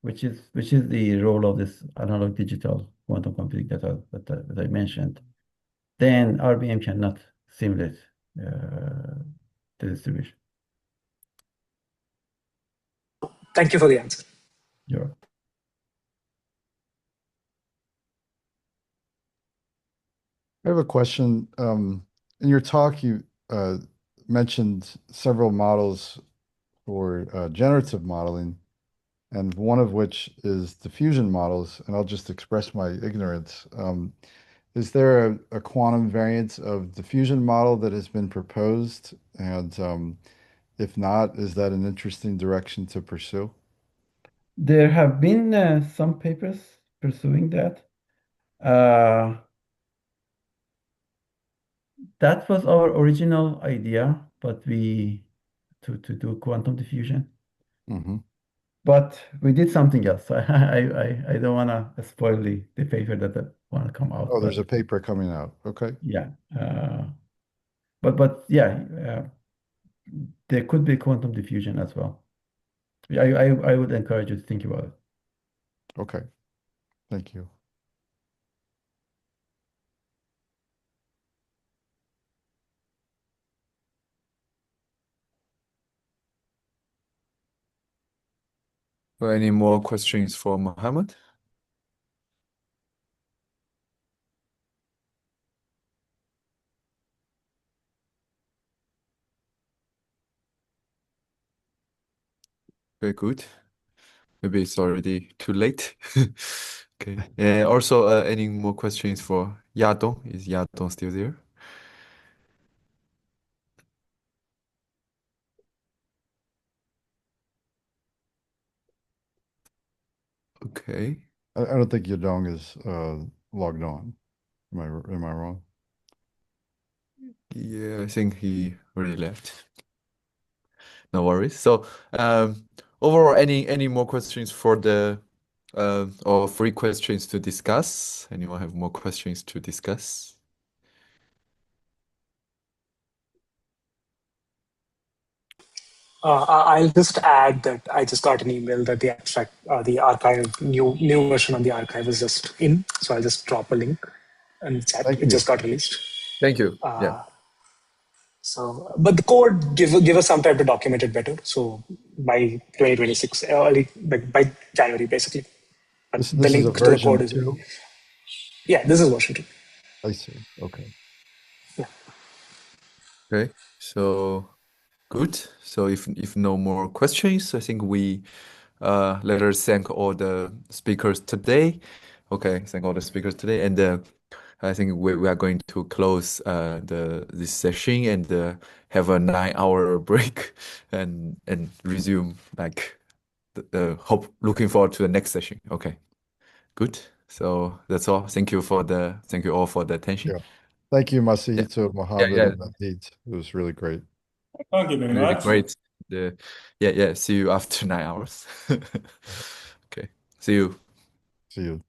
which is the role of this analog digital quantum computing that I mentioned, then RBM cannot simulate the distribution. Thank you for the answer. You're I have a question. In your talk, you mentioned several models for generative modeling, and one of which is diffusion models, and I'll just express my ignorance. Is there a quantum variant of diffusion model that has been proposed? And if not, is that an interesting direction to pursue? There have been some papers pursuing that. That was our original idea, but to do quantum diffusion. Mm-hmm. But we did something else. I don't want to spoil the paper that want to come out. Oh, there's but a paper coming out. Okay. yeah. But yeah, there could be quantum diffusion as well. I would encourage you to think about it. Okay. Thank you. Any more questions for Mohammed? Very good. Maybe it's already too late. Okay. Also, any more questions for Yadong? Is Yadong still there? Okay. I don't think Yadong is logged on. Am I wrong? Yeah, I think he already left. No worries. So, overall, any more questions for the or free questions to discuss? Anyone have more questions to discuss? I'll just add that I just got an email that the abstract, the archive, new version of the archive is just in. So I'll just drop a link in the chat. Thank It you. just got released. Thank you. Yeah. So, but the code give us some time to document it better. So by 2026, early by January, basically. But This the is a link to the code version is 2. yeah. This is version 2. I see. Okay. Yeah. Okay. So good. So if no more questions, I think we let us thank all the speakers today. Okay, thank all the speakers today, and I think we are going to close this session and have a 9 hour break and resume like hope looking forward to the next session. Okay, good. So that's all. Thank you all for the attention. Yeah. Thank you, Yeah, Masahito, Mohammed, yeah, and Adit. It was really great. Thank you very really much. great. Yeah. See you after 9 hours. Okay, see you. See you.